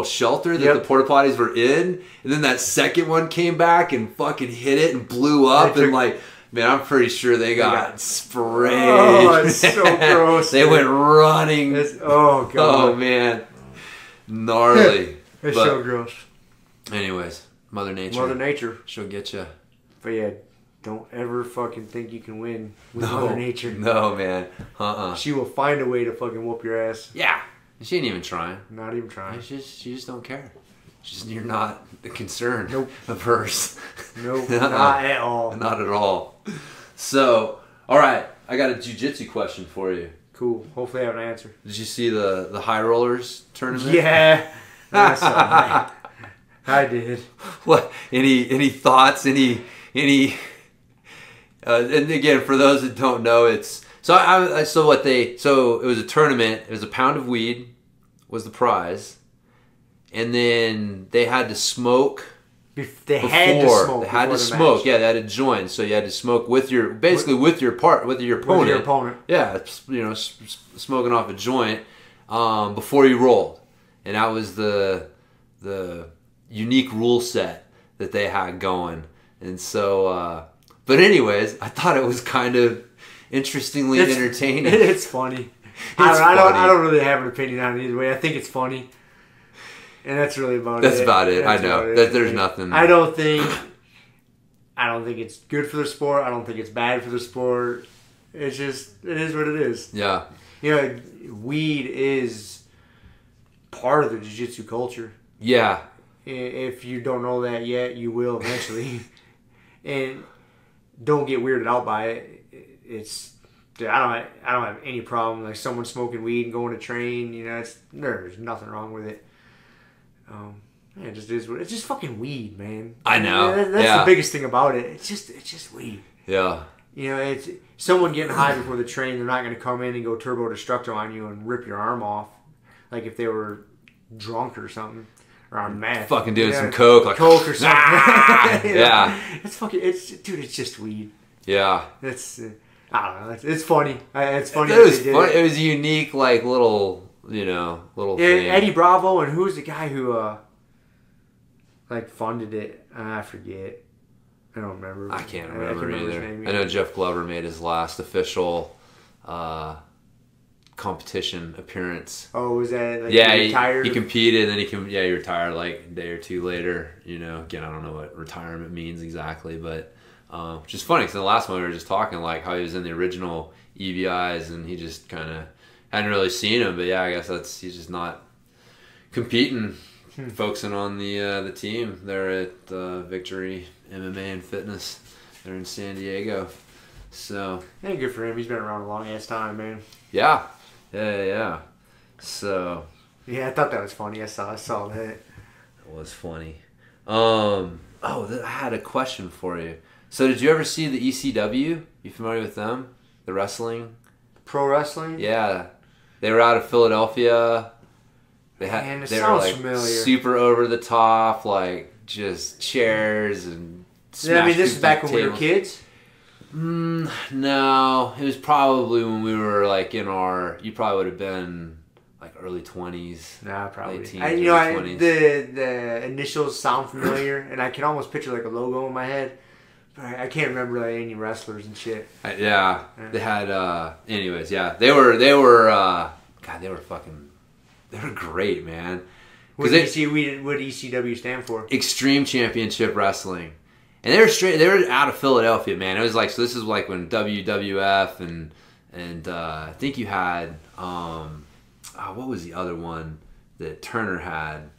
shelter that the porta potties were in, and then that second one came back and fucking hit it and blew up, and like, man, I'm pretty sure they got sprayed. Oh, it's so gross. They went running. Oh, God. Oh, man. Gnarly. It's so gross. Anyways, Mother Nature. Mother Nature. She'll get you. But yeah, don't ever fucking think you can win with Mother Nature. No, man. She will find a way to fucking whoop your ass. Yeah. She ain't even trying. Not even trying. She just don't care. You're not concerned of hers. Nope, not at all. Not at all. So, all right, I got a jiu-jitsu question for you. Cool. Hopefully I have an answer. Did you see the High Rollers tournament? Yeah. I saw that. I did. What? Any thoughts? Any? And again, for those that don't know, it's so it was a tournament. It was a pound of weed was the prize, and then they had to smoke. They had to smoke. They had to smoke. Yeah, they had to join. So you had to smoke with your opponent. With your opponent. Yeah, smoking off a joint before you rolled, and that was the unique rule set that they had going. And so, but anyways, I thought it was kind of interestingly entertaining. It's funny. I don't really have an opinion on it either way. I think it's funny. And that's really about it. That's about it. I know. There's nothing. I don't think it's good for the sport. I don't think it's bad for the sport. It's just, it is what it is. Yeah. You know, weed is part of the jiu-jitsu culture. Yeah. If you don't know that yet, you will eventually. And don't get weirded out by it. I don't have any problem like someone smoking weed and going to train. You know, there's nothing wrong with it. It just is. It's just fucking weed, man. I know. That's the biggest thing about it. It's just weed. Yeah. You know, it's someone getting high before the train. They're not going to come in and go turbo destructo on you and rip your arm off, like if they were drunk or something or on meth. Fucking doing some coke, like coke or something. Yeah. It's just weed. Yeah. It's I don't know. It's funny. It's funny. It was funny. It was a unique, like little thing. Eddie Bravo, and who's the guy who funded it? I forget. I don't remember. I can't remember either. I know Jeff Glover made his last official competition appearance. Oh, was that he retired? He competed, and then he retired like a day or two later. You know, again, I don't know what retirement means exactly, but which is funny because the last one we were just talking like how he was in the original EBIs, and he just kind of hadn't really seen him, but yeah, I guess he's just not competing, focusing on the team. They're at Victory MMA and Fitness. They're in San Diego. So yeah, good for him. He's been around a long ass time, man. Yeah. So yeah, I thought that was funny. I saw that. It was funny. I had a question for you. So did you ever see the ECW? You familiar with them? The wrestling? Pro wrestling? Yeah. They were out of Philadelphia. They were like familiar. Super over the top, like just chairs and yeah, I mean, this is back when we were kids? No. It was probably when we were like you probably would have been like early 20s. Nah, probably. Late teens, early 20s. The initials sound familiar, and I can almost picture like a logo in my head. But I can't remember like any wrestlers and shit. Yeah. They had, anyways, yeah. They were, God, they were great, man. What did ECW stand for? Extreme Championship Wrestling. And they were out of Philadelphia, man. It was like, so this is like when WWF and I think you had, what was the other one that Turner had?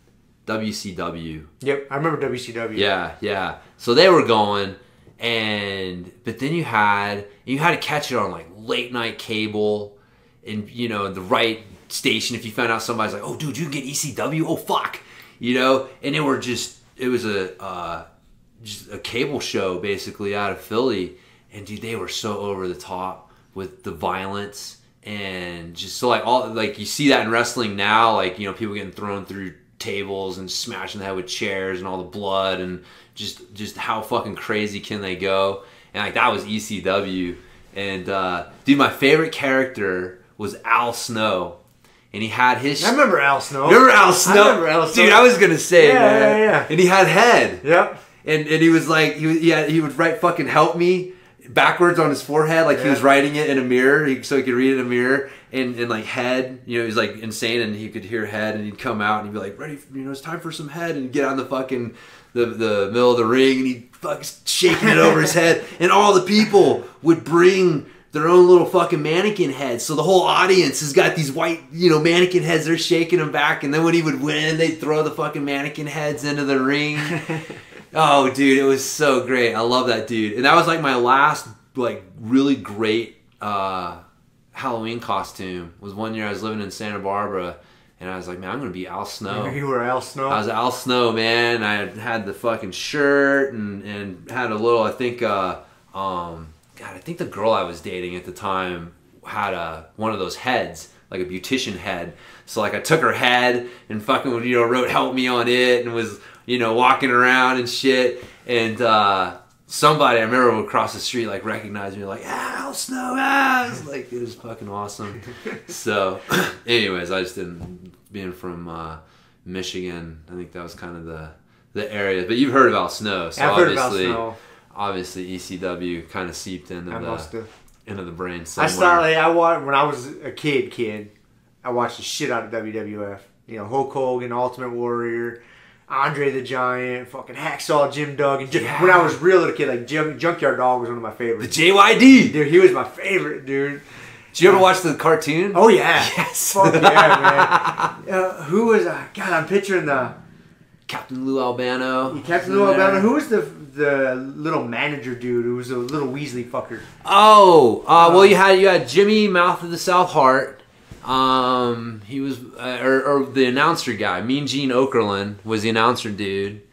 WCW. Yep, I remember WCW. Yeah. So they were going, but then you had to catch it on like late night cable, and the right station. If you found out somebody's like, oh dude, you can get ECW. Oh fuck, and it was just a cable show basically out of Philly, and dude, they were so over the top with the violence and just so like you see that in wrestling now, like people getting thrown through tables and smashing the head with chairs and all the blood and just how fucking crazy can they go, and like that was ECW. And dude, my favorite character was Al Snow, and he had his I remember Al Snow. Remember Al Snow? Dude, I was gonna say, man. Yeah. And he had head. Yep. And he was like, he would write fucking help me backwards on his forehead, like he was writing it in a mirror, so he could read it in a mirror, and like head, he was like insane, and he could hear head, and he'd come out and he'd be like, ready, it's time for some head, and he'd get on the fucking the middle of the ring, and he'd fucking shaking it over his head, and all the people would bring their own little fucking mannequin heads, so the whole audience has got these white, mannequin heads, they're shaking them back, and then when he would win, they'd throw the fucking mannequin heads into the ring. Oh, dude, it was so great. I love that dude. And that was like my last, like, really great Halloween costume. Was one year I was living in Santa Barbara, and I was like, man, I'm going to be Al Snow. You were Al Snow? I was Al Snow, man. I had the fucking shirt and had a little, I think, I think the girl I was dating at the time had one of those heads, like a beautician head. So, like, I took her head and fucking, wrote help me on it and was, walking around and shit. And somebody I remember would cross the street, like, recognized me, like, Al Snow, I was like, it was fucking awesome. So, anyways, I just didn't, being from Michigan, I think that was kind of the area. But you've heard of Al Snow, so I've heard of Al Snow. Obviously ECW kind of seeped into the brain somewhere. I watched when I was a kid. I watched the shit out of WWF. Hulk Hogan, Ultimate Warrior, Andre the Giant, fucking Hacksaw Jim Duggan. When I was real little kid, like Junkyard Dog was one of my favorites. The JYD, dude, he was my favorite, dude. Did you ever watch the cartoon? Oh yeah, yes. Fuck yeah, man. Who was God? I'm picturing the Captain Lou Albano. Captain Lou Albano. Who was the little manager dude who was a little Weasley fucker? Well, you had Jimmy Mouth of the South Heart. He was or the announcer guy, Mean Gene Okerlund was the announcer dude,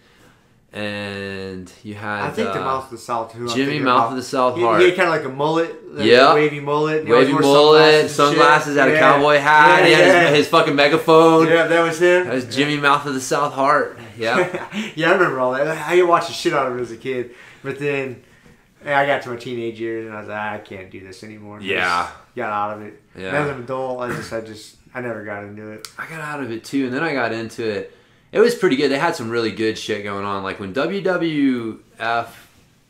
and you had I think the Mouth of the South. Jimmy Mouth of the South Heart. He had kind of like a mullet, wavy mullet, sunglasses, had a cowboy hat, he had his fucking megaphone. Yeah, that was him. That was Jimmy Mouth of the South Heart. Yeah, yeah, I remember all that. I watched the shit out of it as a kid, but then I got to my teenage years and I was like, I can't do this anymore. Yeah, got out of it. Yeah. As an adult, I never got into it. I got out of it too, and then I got into it. It was pretty good. They had some really good shit going on. Like when WWF, I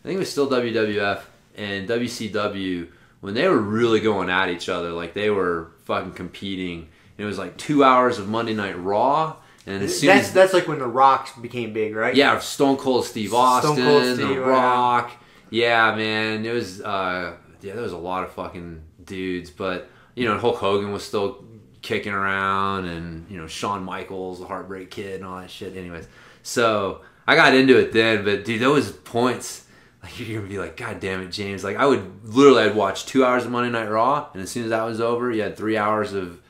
think it was still WWF, and WCW, when they were really going at each other, like they were fucking competing. It was like 2 hours of Monday Night Raw. And as soon that's like when The Rock became big, right? Yeah, Stone Cold Steve Austin, The Rock. Yeah, man. It was, there was a lot of fucking dudes. But you know, and Hulk Hogan was still kicking around, and, you know, Shawn Michaels, the Heartbreak Kid, and all that shit. Anyways, so I got into it then, but dude, those points, like, you're gonna be like, God damn it, James. Like, I'd watch 2 hours of Monday Night Raw, and as soon as that was over, you had 3 hours of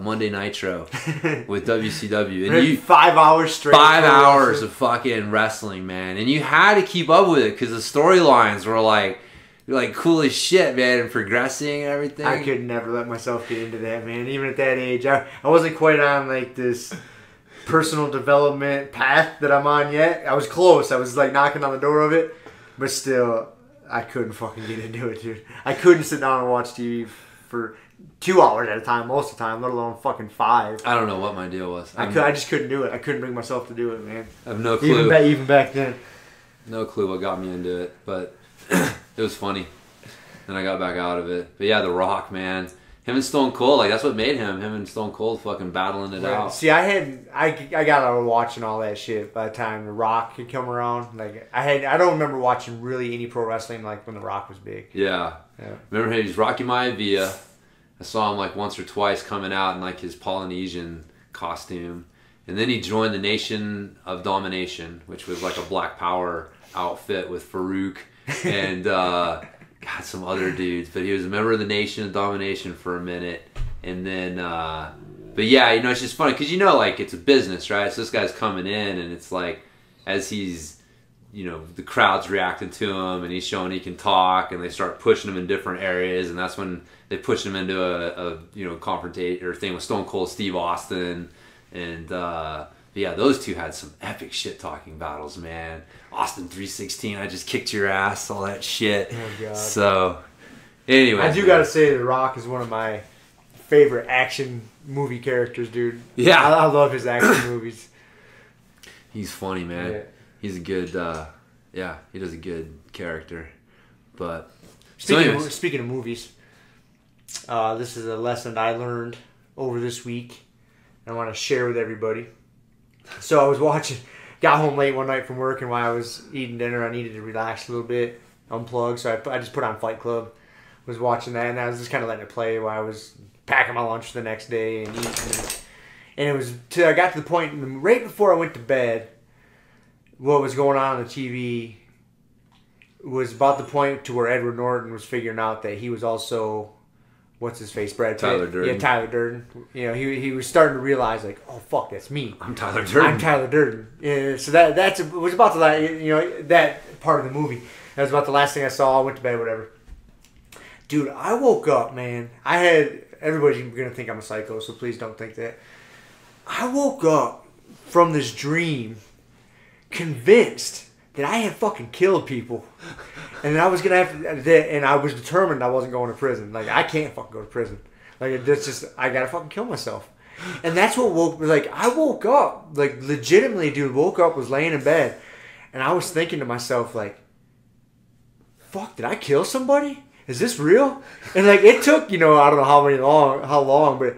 Monday Nitro with WCW, and you 5 hours straight. 5 hours of fucking wrestling, man, and you had to keep up with it because the storylines were like cool as shit, man, and progressing and everything. I could never let myself get into that, man. Even at that age, I wasn't quite on like this personal development path that I'm on yet. I was close. I was like knocking on the door of it, but still, I couldn't fucking get into it, dude. I couldn't sit down and watch TV for 2 hours at a time most of the time, let alone fucking 5. I don't know what my deal was. I just couldn't do it. I couldn't bring myself to do it, man. I have no clue. Even back then. No clue what got me into it, but it was funny. Then I got back out of it. But yeah, The Rock, man. Him and Stone Cold, like, that's what made him. Him and Stone Cold fucking battling it out. See, I got out of watching all that shit by the time The Rock had come around. Like, I don't remember watching really any pro wrestling like when The Rock was big. Yeah. Remember he was Rocky Maivia. I saw him like once or twice coming out in like his Polynesian costume. And then he joined the Nation of Domination, which was like a Black Power outfit with Farouk and some other dudes. But he was a member of the Nation of Domination for a minute. And then, but yeah, you know, it's just funny because, you know, like, it's a business, right? So this guy's coming in, and it's like, as he's, you know, the crowd's reacting to him, and he's showing he can talk, and they start pushing him in different areas, and that's when they push him into a you know, confrontation or thing with Stone Cold Steve Austin. And yeah, those two had some epic shit talking battles, man. Austin 316, I just kicked your ass, all that shit. Oh god. So anyway, I do gotta say, The Rock is one of my favorite action movie characters, dude. Yeah, I love his action movies. He's funny, man. Yeah. He's a good yeah, he does a good character. But speaking of movies, this is a lesson I learned over this week. I want to share with everybody. So I was got home late one night from work, and while I was eating dinner, I needed to relax a little bit, unplug. So I just put on Fight Club, was watching that, and I was just kind of letting it play while I was packing my lunch for the next day and eating. And it was till I got to the point right before I went to bed. What was going on the TV was about the point to where Edward Norton was figuring out that he was also, what's his face, Brad Pitt? Tyler Durden. Yeah, Tyler Durden. You know, he was starting to realize, like, oh fuck, that's me. I'm Tyler Durden. Yeah, so it was about the, you know, that part of the movie. That was about the last thing I saw. I went to bed, whatever. Dude, I woke up, man. Everybody's gonna think I'm a psycho, so please don't think that. I woke up from this dream convinced that I had fucking killed people, and I was gonna have to, and I was determined I wasn't going to prison. Like, I can't fucking go to prison. Like, it's just, I gotta fucking kill myself. And that's what I woke up, like, legitimately, dude, was laying in bed, and I was thinking to myself, like, fuck, did I kill somebody? Is this real? And like, it took, you know, I don't know how long, but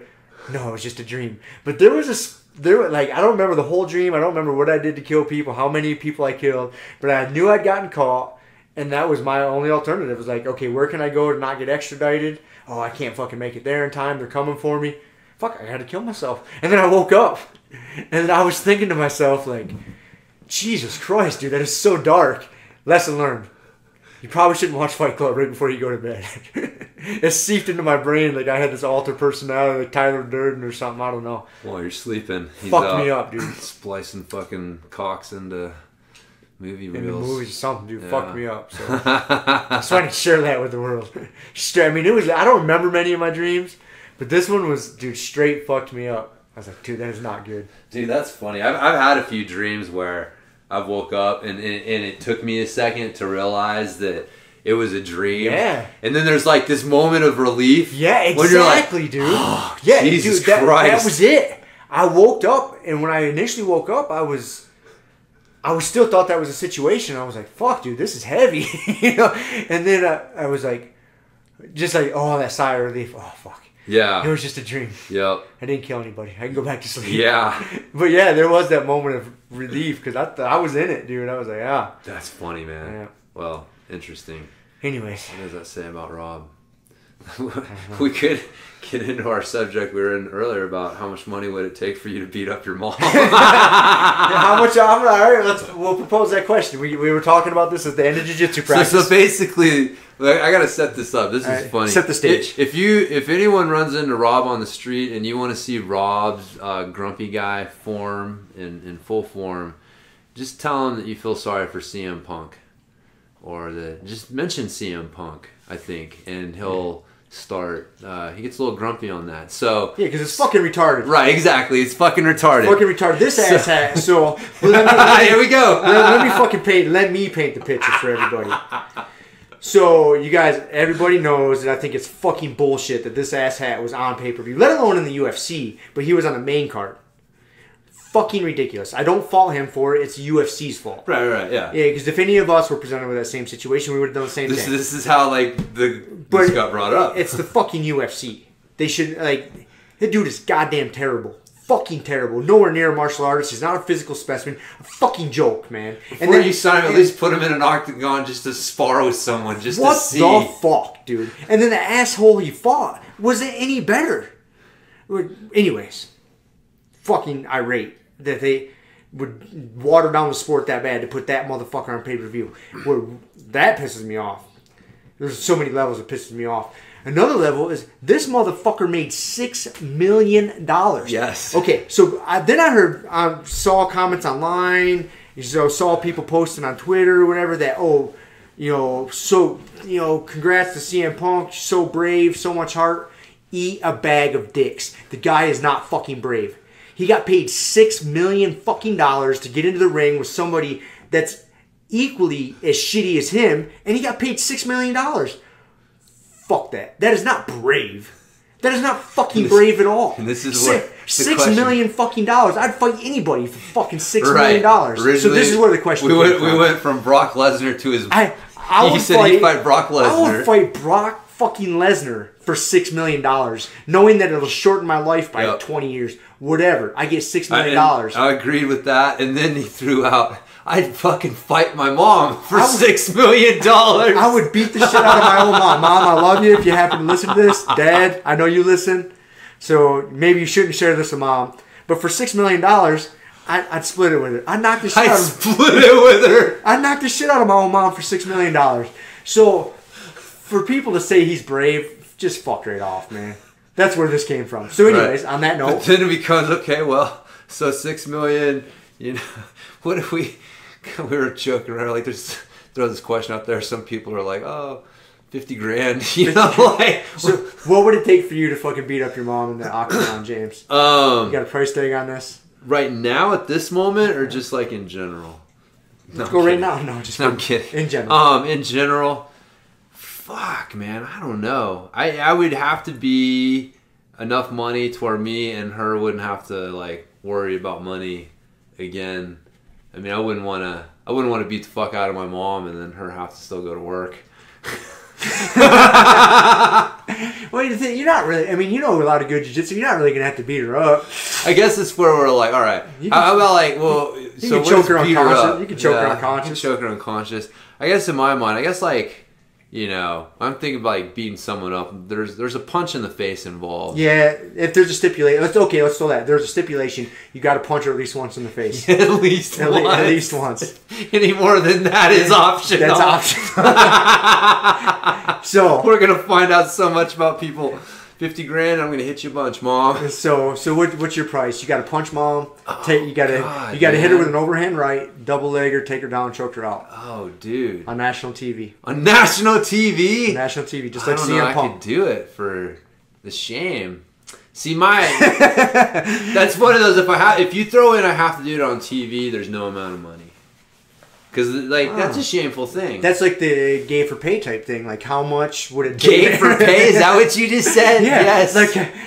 no, it was just a dream. But there was like, I don't remember the whole dream. I don't remember what I did to kill people, how many people I killed, but I knew I'd gotten caught, and that was my only alternative. It was like, okay, where can I go to not get extradited? Oh, I can't fucking make it there in time. They're coming for me. Fuck, I had to kill myself. And then I woke up, and then I was thinking to myself, like, Jesus Christ, dude, that is so dark. Lesson learned. You probably shouldn't watch Fight Club right before you go to bed. It seeped into my brain like I had this alter personality, like Tyler Durden or something. I don't know. While you're sleeping, he's fucked me up, dude. Splicing fucking cocks into movie reels. In the movies or something, dude. Yeah. Fucked me up. So I just wanted to share that with the world. I mean, I don't remember many of my dreams, but this one was, dude, straight fucked me up. I was like, dude, that is not good. Dude, that's funny. I've had a few dreams where I've woke up and it took me a second to realize that it was a dream. Yeah. And then there's like this moment of relief. Yeah, exactly, when you're like, dude. Oh, yeah, Jesus dude, Christ. That was it. I woke up, and when I initially woke up, I was still thought that was a situation. I was like, fuck, dude, this is heavy. You know? And then I was like, just like, oh, that sigh of relief. Oh, fuck. Yeah. It was just a dream. Yep. I didn't kill anybody. I can go back to sleep. Yeah. But yeah, there was that moment of relief because I was in it, dude. I was like, ah. That's funny, man. Yeah. Well, interesting. Anyways. What does that say about Rob? we could get into our subject we were in earlier about how much money would it take for you to beat up your mom. How much? All right, we'll propose that question. We were talking about this at the end of jiu-jitsu practice. So basically, I gotta set this up. This is funny. Set the stage. If anyone runs into Rob on the street and you want to see Rob's Grumpy Guy form in full form, just tell him that you feel sorry for CM Punk, or just mention CM Punk. I think, and he'll start. He gets a little grumpy on that. So yeah, because it's fucking retarded. Right, exactly. It's fucking retarded. Fucking retarded. This ass hat. So here we go. Let me paint the picture for everybody. So you guys, everybody knows that I think it's fucking bullshit that this ass hat was on pay-per-view, let alone in the UFC, but he was on the main card. Fucking ridiculous. I don't fault him for it. It's UFC's fault. Right, yeah. Yeah, because if any of us were presented with that same situation, we would have done the same thing. This is how, this got brought up. It's the fucking UFC. They should, the dude is goddamn terrible. Fucking terrible. Nowhere near a martial artist. He's not a physical specimen. A fucking joke, man. And then you sign him, at least put him in an octagon just to spar with someone, just to see. What the fuck, dude? And then the asshole he fought, was it any better? Anyways, fucking irate that they would water down the sport that bad to put that motherfucker on pay-per-view. That pisses me off. There's so many levels that pisses me off. Another level is this motherfucker made $6 million. Yes. Okay, so then I saw comments online, saw people posting on Twitter or whatever that, congrats to CM Punk, so brave, so much heart. Eat a bag of dicks. The guy is not fucking brave. He got paid $6 million fucking dollars to get into the ring with somebody that's equally as shitty as him, and he got paid $6 million. Fuck that. That is not brave. That is not fucking brave at all. And this is what $6 million fucking dollars. I'd fight anybody for fucking $6 million dollars. So this is where the question we went from Brock Lesnar to his. He said he'd fight Brock Lesnar. I would fight Brock fucking Lesnar for $6 million, knowing that it'll shorten my life by 20 years. Whatever. I get $6 million. I agreed with that, and then he threw out, I'd fucking fight my mom for $6 million. I would beat the shit out of my own mom. Mom, I love you if you happen to listen to this. Dad, I know you listen. So maybe you shouldn't share this with Mom. But for $6 million, I'd split it with her. I'd knock the shit out of my own mom for $6 million. So for people to say he's brave, just fuck right off, man. That's where this came from. So anyways, on that note. But then it becomes, okay, well, so $6 million, what if we were joking around, just throw this question out there. Some people are like, oh, 50 grand, So what would it take for you to fucking beat up your mom in the octagon, James? You got a price tag on this? Right now at this moment, or just in general? Let's go right now. No, I'm kidding. In general. In general, fuck, man, I don't know. I would have to be enough money to where me and her wouldn't have to worry about money again. I mean, I wouldn't want to beat the fuck out of my mom and then her have to still go to work. What do you think? You're not really. I mean, you know a lot of good jiu-jitsu. You're not really gonna have to beat her up. I guess that's where we're like, all right. How about you can choke her unconscious. You can choke her unconscious. You can choke her unconscious. I guess in my mind, I'm thinking about beating someone up. There's a punch in the face involved. Yeah, if there's a stipulation, let's throw that. There's a stipulation. You got to punch her at least once in the face. At least once. Any more than that is optional. That's optional. So we're gonna find out so much about people. 50 grand, I'm gonna hit you a bunch, Mom. So what's your price? You got to punch Mom. You got to hit her with an overhand right, double leg her, take her down, choke her out. Oh, dude! On national TV. On national TV. National TV, just I like CM Punk. I could do it for the shame. See, that's one of those. If you throw in, I have to do it on TV. There's no amount of money. Because, that's a shameful thing. That's like the gay for pay type thing. How much would it take? Gay for pay? Is that what you just said? Yeah. Yes.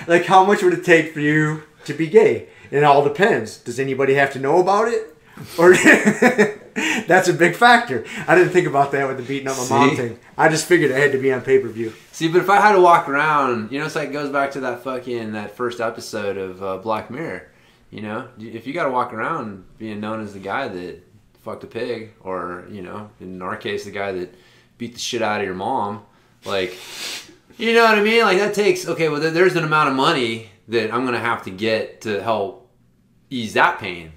Like how much would it take for you to be gay? It all depends. Does anybody have to know about it? Or that's a big factor. I didn't think about that with the beating up my mom thing. I just figured it had to be on pay-per-view. See, but if I had to walk around, it's it goes back to that first episode of Black Mirror. If you got to walk around being known as the guy that fucked a pig, or in our case the guy that beat the shit out of your mom, You know what I mean? Like that takes, okay, well there's an amount of money that I'm going to have to get to help ease that pain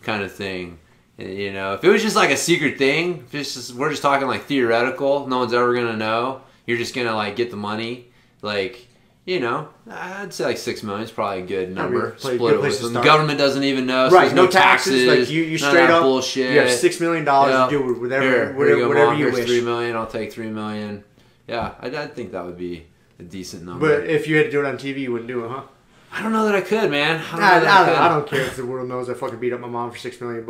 kind of thing. You know, if it was just like a secret thing, if it's just, we're just talking like theoretical, no one's ever going to know. You're just going to like get the money. Like, you know, I'd say like $6 million is probably a good number. Split it with them. The government doesn't even know. So right, no taxes. Like you straight up bullshit. You have $6 million to do whatever you wish. $3 million, I'll take $3 million. Yeah, I think that would be a decent number. But if you had to do it on TV, you wouldn't do it, huh? I don't know that I could, man. I don't care if the world knows I fucking beat up my mom for $6 million.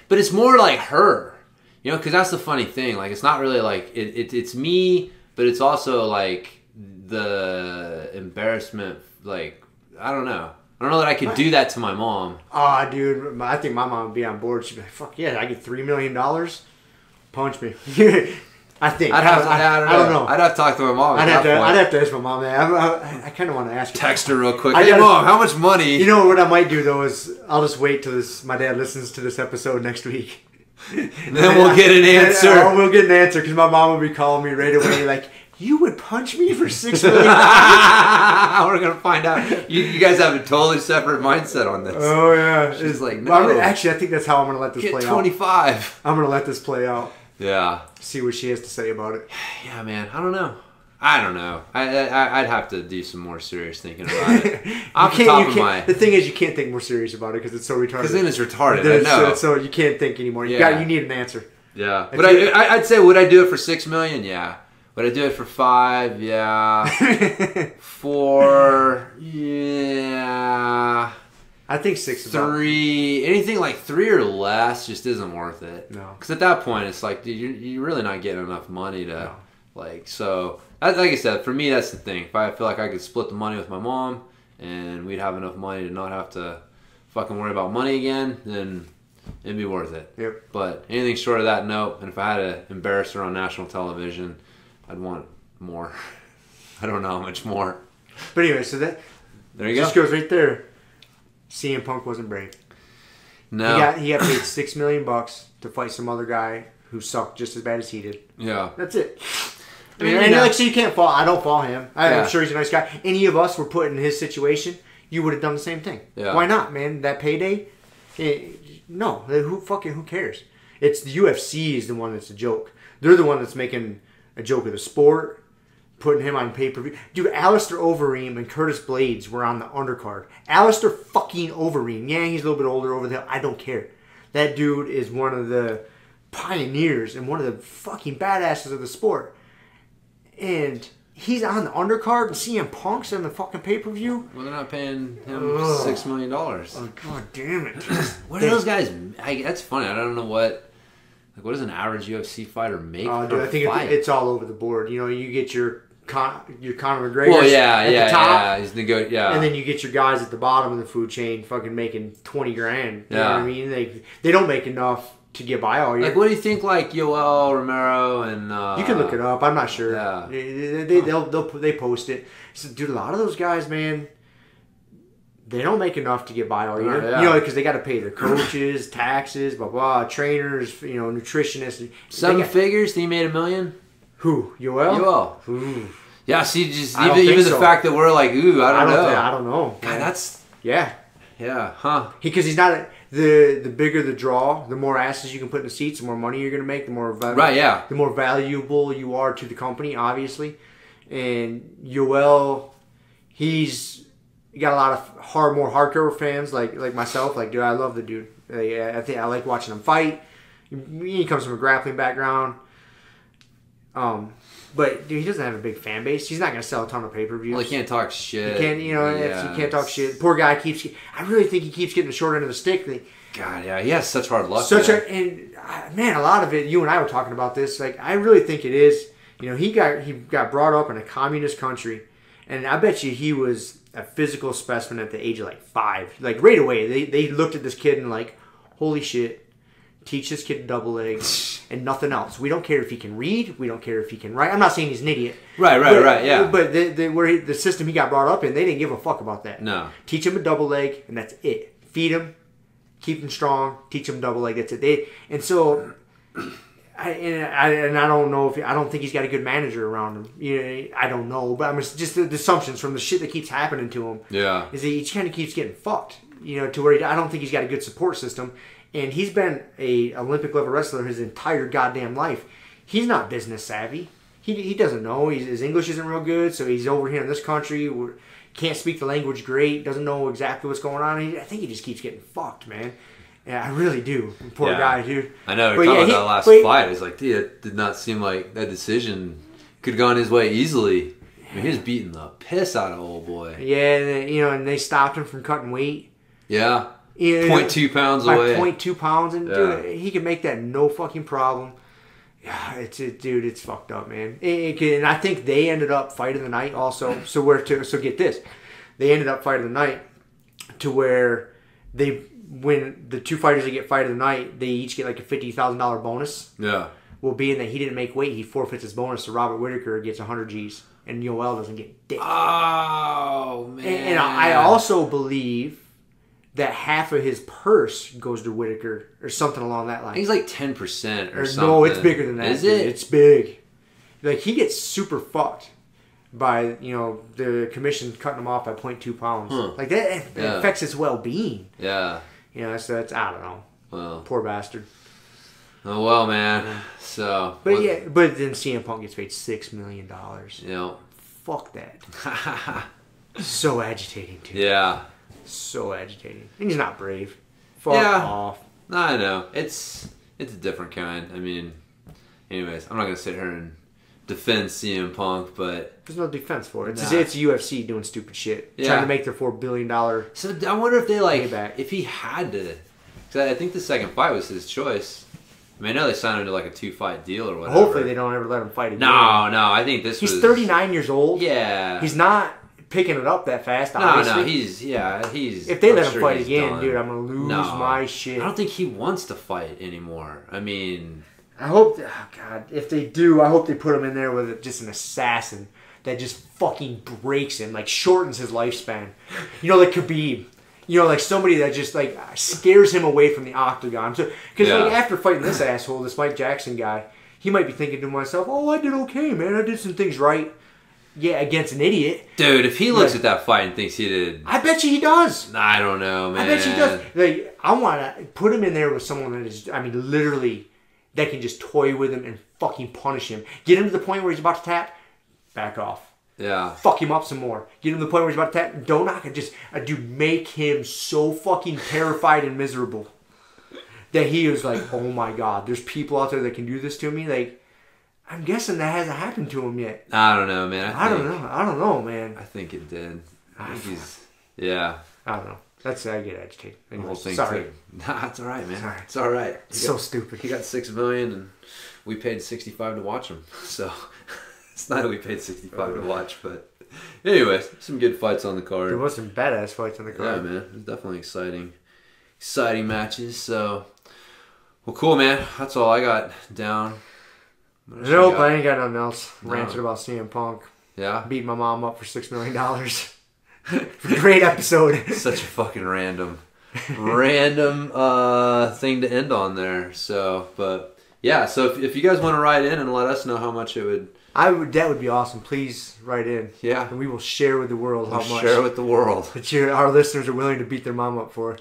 But it's more like her, you know, because that's the funny thing. Like, it's not really like it's me, but it's also like the embarrassment. Like, I don't know. I don't know that I could do that to my mom. Oh, dude, I think my mom would be on board. She'd be like, "Fuck yeah, I get $3 million. Punch me." I think. I don't know. I'd have to talk to my mom. I'd have to ask my mom that. I kind of want to ask her. Text her real quick. Hey, Mom, how much money? You know what I might do, though, is I'll just wait till my dad listens to this episode next week. Then we'll get an answer. We'll get an answer because my mom will be calling me right away like, "You would punch me for $6 million?" We're going to find out. You guys have a totally separate mindset on this. Oh, yeah. She's like, no. Well, actually, I think that's how I'm going to let this play 25. out. I'm going to let this play out. Yeah. See what she has to say about it. Yeah, man. I don't know. I'd have to do some more serious thinking about it. The thing is, you can't think more serious about it because it's so retarded. Because then it's retarded. I know. So you can't think anymore. You need an answer. Yeah. But I'd say, would I do it for $6 million? Yeah. Would I do it for 5? Yeah. 4? Yeah. I think 6 is 3. Anything like 3 or less just isn't worth it. No. Because at that point, it's like, dude, you're really not getting enough money to, like, so, like I said, for me, that's the thing. If I feel like I could split the money with my mom and we'd have enough money to not have to fucking worry about money again, then it'd be worth it. Yep. But anything short of that, nope. And if I had to embarrass her on national television, I'd want more. I don't know how much more. But anyway, so that there you go. Just goes right there. CM Punk wasn't brave. No. He got paid $6 million to fight some other guy who sucked just as bad as he did. Yeah. That's it. I mean, so you can't fall. I don't fall him. I'm sure he's a nice guy. Any of us were put in his situation, you would have done the same thing. Yeah. Why not, man? That payday? No. Who cares? It's the UFC is the one that's a joke. They're the one that's making a joke of the sport. Putting him on pay-per-view. Dude, Alistair Overeem and Curtis Blades were on the undercard. Alistair fucking Overeem. Yeah, he's a little bit older over there. I don't care. That dude is one of the pioneers and one of the fucking badasses of the sport. And he's on the undercard and CM Punk's on the fucking pay-per-view. Well, they're not paying him $6 million. Oh, god damn it. What are those guys? That's funny. I don't know what does an average UFC fighter make? Dude, I think it's all over the board. You know, you get your Conor McGregor at the top, and then you get your guys at the bottom of the food chain, fucking making $20,000. You know what I mean? They don't make enough to get by all year. Like, what do you think? Like Yoel Romero and you can look it up. I'm not sure. Yeah. They post it. So, dude, a lot of those guys, man, they don't make enough to get by all year. Yeah. You know, because they got to pay their coaches, taxes, blah blah, trainers, you know, nutritionists. 7 figures. He made $1 million. Who? Yoel? Ooh. Yeah, see, just even the fact that we're like, ooh, I don't know. I don't know. God, that's... Yeah. Yeah, huh. Because he's not... The bigger the draw, the more asses you can put in the seats, the more money you're going to make, the more the more valuable you are to the company, obviously. And Yoel, he's got a lot of more hardcore fans like myself. Like, dude, I love the dude. I think I like watching him fight. He comes from a grappling background. But dude, he doesn't have a big fan base. He's not going to sell a ton of pay-per-views. Well, he can't talk shit. He can't, he can't talk shit. Poor guy I really think he keeps getting the short end of the stick. God, yeah, he has such hard luck. Man, a lot of it. You and I were talking about this. Like, I really think it is. You know, he got brought up in a communist country, and I bet you he was a physical specimen at the age of like 5. Like right away, they looked at this kid and like, holy shit. Teach this kid double legs and nothing else. We don't care if he can read. We don't care if he can write. I'm not saying he's an idiot. Right, yeah. But the system he got brought up in, they didn't give a fuck about that. No. Teach him a double leg, and that's it. Feed him, keep him strong, teach him double leg. That's it. And so, I don't know I don't think he's got a good manager around him. I don't know, but I'm just the assumptions from the shit that keeps happening to him. Yeah, is he kind of keeps getting fucked. To where I don't think he's got a good support system, and he's been a Olympic level wrestler his entire goddamn life. He's not business savvy. He doesn't know. His English isn't real good, so he's over here in this country. Can't speak the language great. Doesn't know exactly what's going on. I think he just keeps getting fucked, man. Yeah, I really do. Poor guy, dude. I know. We're talking about that last fight. It's like, dude, it did not seem like that decision could have gone his way easily. I mean, he was beating the piss out of old boy. Yeah, and they stopped him from cutting weight. Yeah. 0.2 pounds away. 0.2 pounds, and dude, he can make that no fucking problem. Yeah, it's fucked up, man. And I think they ended up fighting the night also. So get this, they ended up fighting the night to where when the two fighters that get fight of the night, they each get like a $50,000 bonus. Yeah. Well, being that he didn't make weight, he forfeits his bonus. So Robert Whitaker gets 100 G's, and Yoel doesn't get dick. Oh man! And I also believe that half of his purse goes to Whitaker or something along that line. He's like 10% or something. No, it's bigger than that. Is it? It's big. Like he gets super fucked by the commission cutting him off by 0.2 pounds. Like that affects his well-being. Yeah. So that's I don't know. Well, poor bastard. Oh well, man. So, but then CM Punk gets paid $6 million. Fuck that. So agitating, dude. Yeah. So agitating. And he's not brave. Fuck off. I know. It's a different kind. I mean, anyways, I'm not gonna sit here and defend CM Punk, but there's no defense for it. It's UFC doing stupid shit, trying to make their $4 billion. So I wonder if they payback. If he had to, because I think the second fight was his choice. I mean, I know they signed him to like a 2-fight deal or whatever. Hopefully they don't ever let him fight again. No, I think he's 39 years old. Yeah, he's not picking it up that fast. Obviously. No, he's. If they let him fight again, dude, I'm gonna lose my shit. I don't think he wants to fight anymore. I mean, I hope. Oh God, if they do, I hope they put him in there with just an assassin that just fucking breaks him, like shortens his lifespan. Like Khabib. Like somebody that just like scares him away from the octagon. So, because after fighting this asshole, this Mike Jackson guy, he might be thinking to himself, "Oh, I did okay, man. I did some things right." Yeah, against an idiot. Dude, if he looks at that fight and thinks he did, I bet you he does. I don't know, man. I bet you he does. Like, I want to put him in there with someone that is, literally, that can just toy with him and fucking punish him. Get him to the point where he's about to tap, back off. Yeah. Fuck him up some more. Get him to the point where he's about to tap, don't knock it. Just, dude, make him so fucking terrified and miserable that he is like, oh my God, there's people out there that can do this to me. Like, I'm guessing that hasn't happened to him yet. I don't know, man. I don't know, man. I think it did. I think yeah. I don't know. I get agitated. The whole thing. Sorry. Nah, it's all right, man. It's all right. It's so stupid. He got $6 million, and we paid $65 to watch him. So it's not that we paid $65 to watch, but anyways, some good fights on the card. There was some badass fights on the card. Yeah, man. It was definitely exciting matches. So, well, cool, man. That's all I got down. Nope, I ain't got nothing else. Ranted about CM Punk. Yeah? Beat my mom up for $6 million. Great episode. Such a fucking random thing to end on there. So, but yeah, so if you guys want to write in and let us know how much it would... That would be awesome. Please write in. Yeah. And we will share with the world how much. Share with the world. That our listeners are willing to beat their mom up for.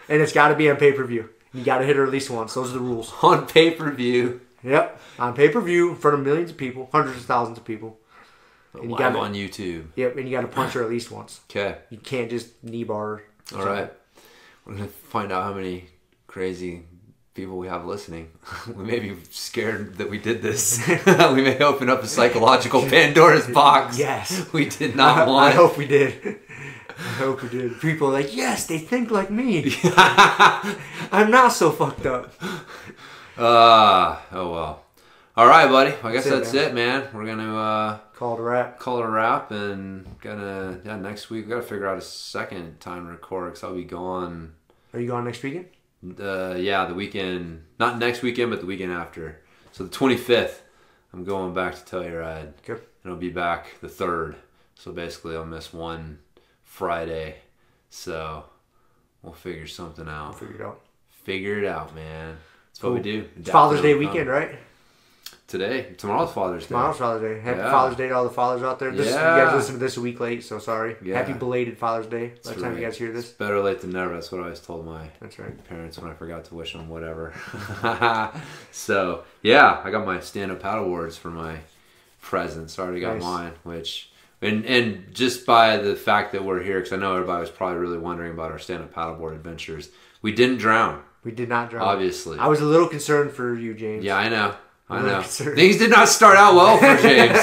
And it's got to be on pay-per-view. You got to hit her at least once. Those are the rules. On pay-per-view. Yep, on pay-per-view in front of millions of people, hundreds of thousands of people. And you got on YouTube. Yep, and you got to punch her at least once. Okay. You can't just knee bar her. All right. We're going to find out how many crazy people we have listening. We may be scared that we did this. We may open up a psychological Pandora's box. Yes. We did not want. I hope we did. I hope we did. People are like, yes, they think like me. I'm not so fucked up. Oh well. All right, buddy. I guess that's it, man. We're gonna call it a wrap. Call it a wrap, and next week we gotta figure out a second time to record because I'll be gone. Are you gone next weekend? The weekend. Not next weekend, but the weekend after. So the 25th, I'm going back to Telluride. Okay. And I'll be back the 3rd. So basically, I'll miss one Friday. So we'll figure something out. Figure it out. Figure it out, man. That's what we do. It's Father's Day weekend, right? today. Tomorrow's Father's Day. Tomorrow's Father's Day. Happy Father's Day to all the fathers out there. You guys listen to this a week late, so sorry. Yeah. Happy belated Father's Day. By the time you guys hear this. It's better late than never. That's what I always told my parents when I forgot to wish them whatever. So, yeah, I got my stand-up paddleboards for my presents. I already got mine, which... And just by the fact that we're here, because I know everybody was probably really wondering about our stand-up paddleboard adventures, we didn't drown. We did not drown. Obviously. I was a little concerned for you, James. Yeah, I know. Things did not start out well for James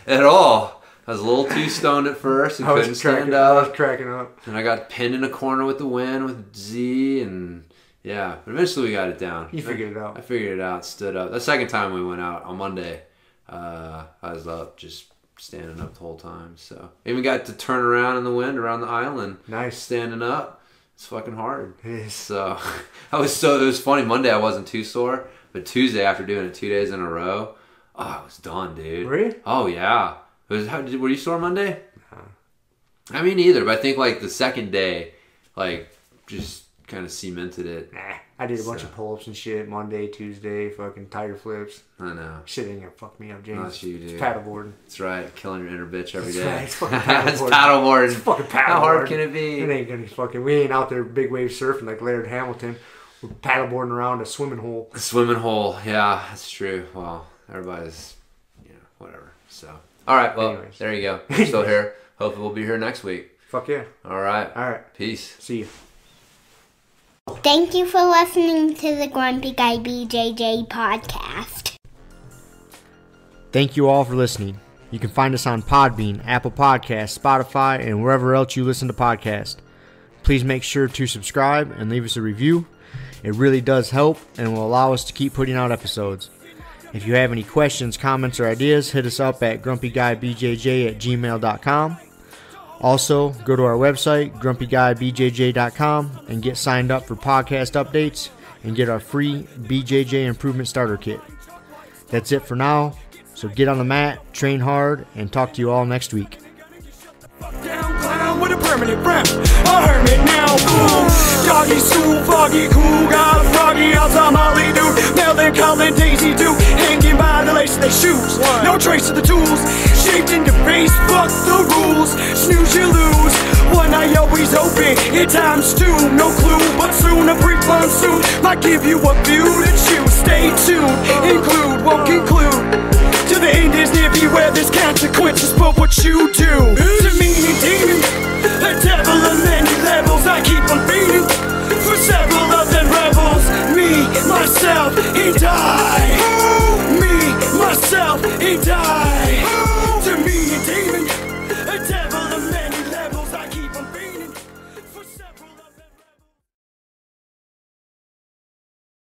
at all. I was a little too stoned at first and couldn't stand up. I was cracking up. And I got pinned in a corner with the wind with Z, and yeah. But eventually we got it down. You figured it out. I figured it out, stood up. The second time we went out on Monday, I was up just standing up the whole time. So even got to turn around in the wind around the island. Nice. Standing up. It's fucking hard. It is. So it was funny. Monday I wasn't too sore, but Tuesday after doing it 2 days in a row, I was done, dude. Really? Oh yeah. Were you sore Monday? No. I mean, either, but I think like the second day, like just kind of cemented it. Nah, I did a bunch of pull-ups and shit Monday, Tuesday, fucking tire flips. I know. Shit ain't gonna fuck me up, James. Not you, dude. It's paddleboarding. That's right. Killing your inner bitch every day. Right. It's fucking paddleboarding. It's paddleboarding. It's fucking paddleboarding. How hard can it be? It ain't gonna fucking... We ain't out there big wave surfing like Laird Hamilton. We're paddleboarding around a swimming hole. A swimming hole. Yeah, that's true. Well, everybody's, whatever. So, all right. Well, anyways. There you go. We're still here. Hopefully we'll be here next week. Fuck yeah. All right. All right. Peace. See you. Thank you for listening to the Grumpy Guy BJJ Podcast. Thank you all for listening. You can find us on Podbean, Apple Podcasts, Spotify, and wherever else you listen to podcasts. Please make sure to subscribe and leave us a review. It really does help and will allow us to keep putting out episodes. If you have any questions, comments, or ideas, hit us up at grumpyguybjj@gmail.com. Also, go to our website, grumpyguybjj.com, and get signed up for podcast updates and get our free BJJ Improvement Starter Kit. That's it for now, so get on the mat, train hard, and talk to you all next week. Down clown with a permanent rep, a hermit now, boom. Doggy stool, foggy, cool, got a froggy outside Molly dude. Melvin, Colin, Daisy do, hanging by the lace of their shoes. No trace of the tools, shaped in your face, fuck the rules. Snooze, you lose, one eye always open, in times two, no clue. But soon a brief monsoon might give you a view to choose. Stay tuned, include, won't conclude. To the end is near, beware there's consequences, but what you do to me and demon, a devil of many levels, I keep on feeding for several of them rebels. Me, myself, and I. Me, myself, and I.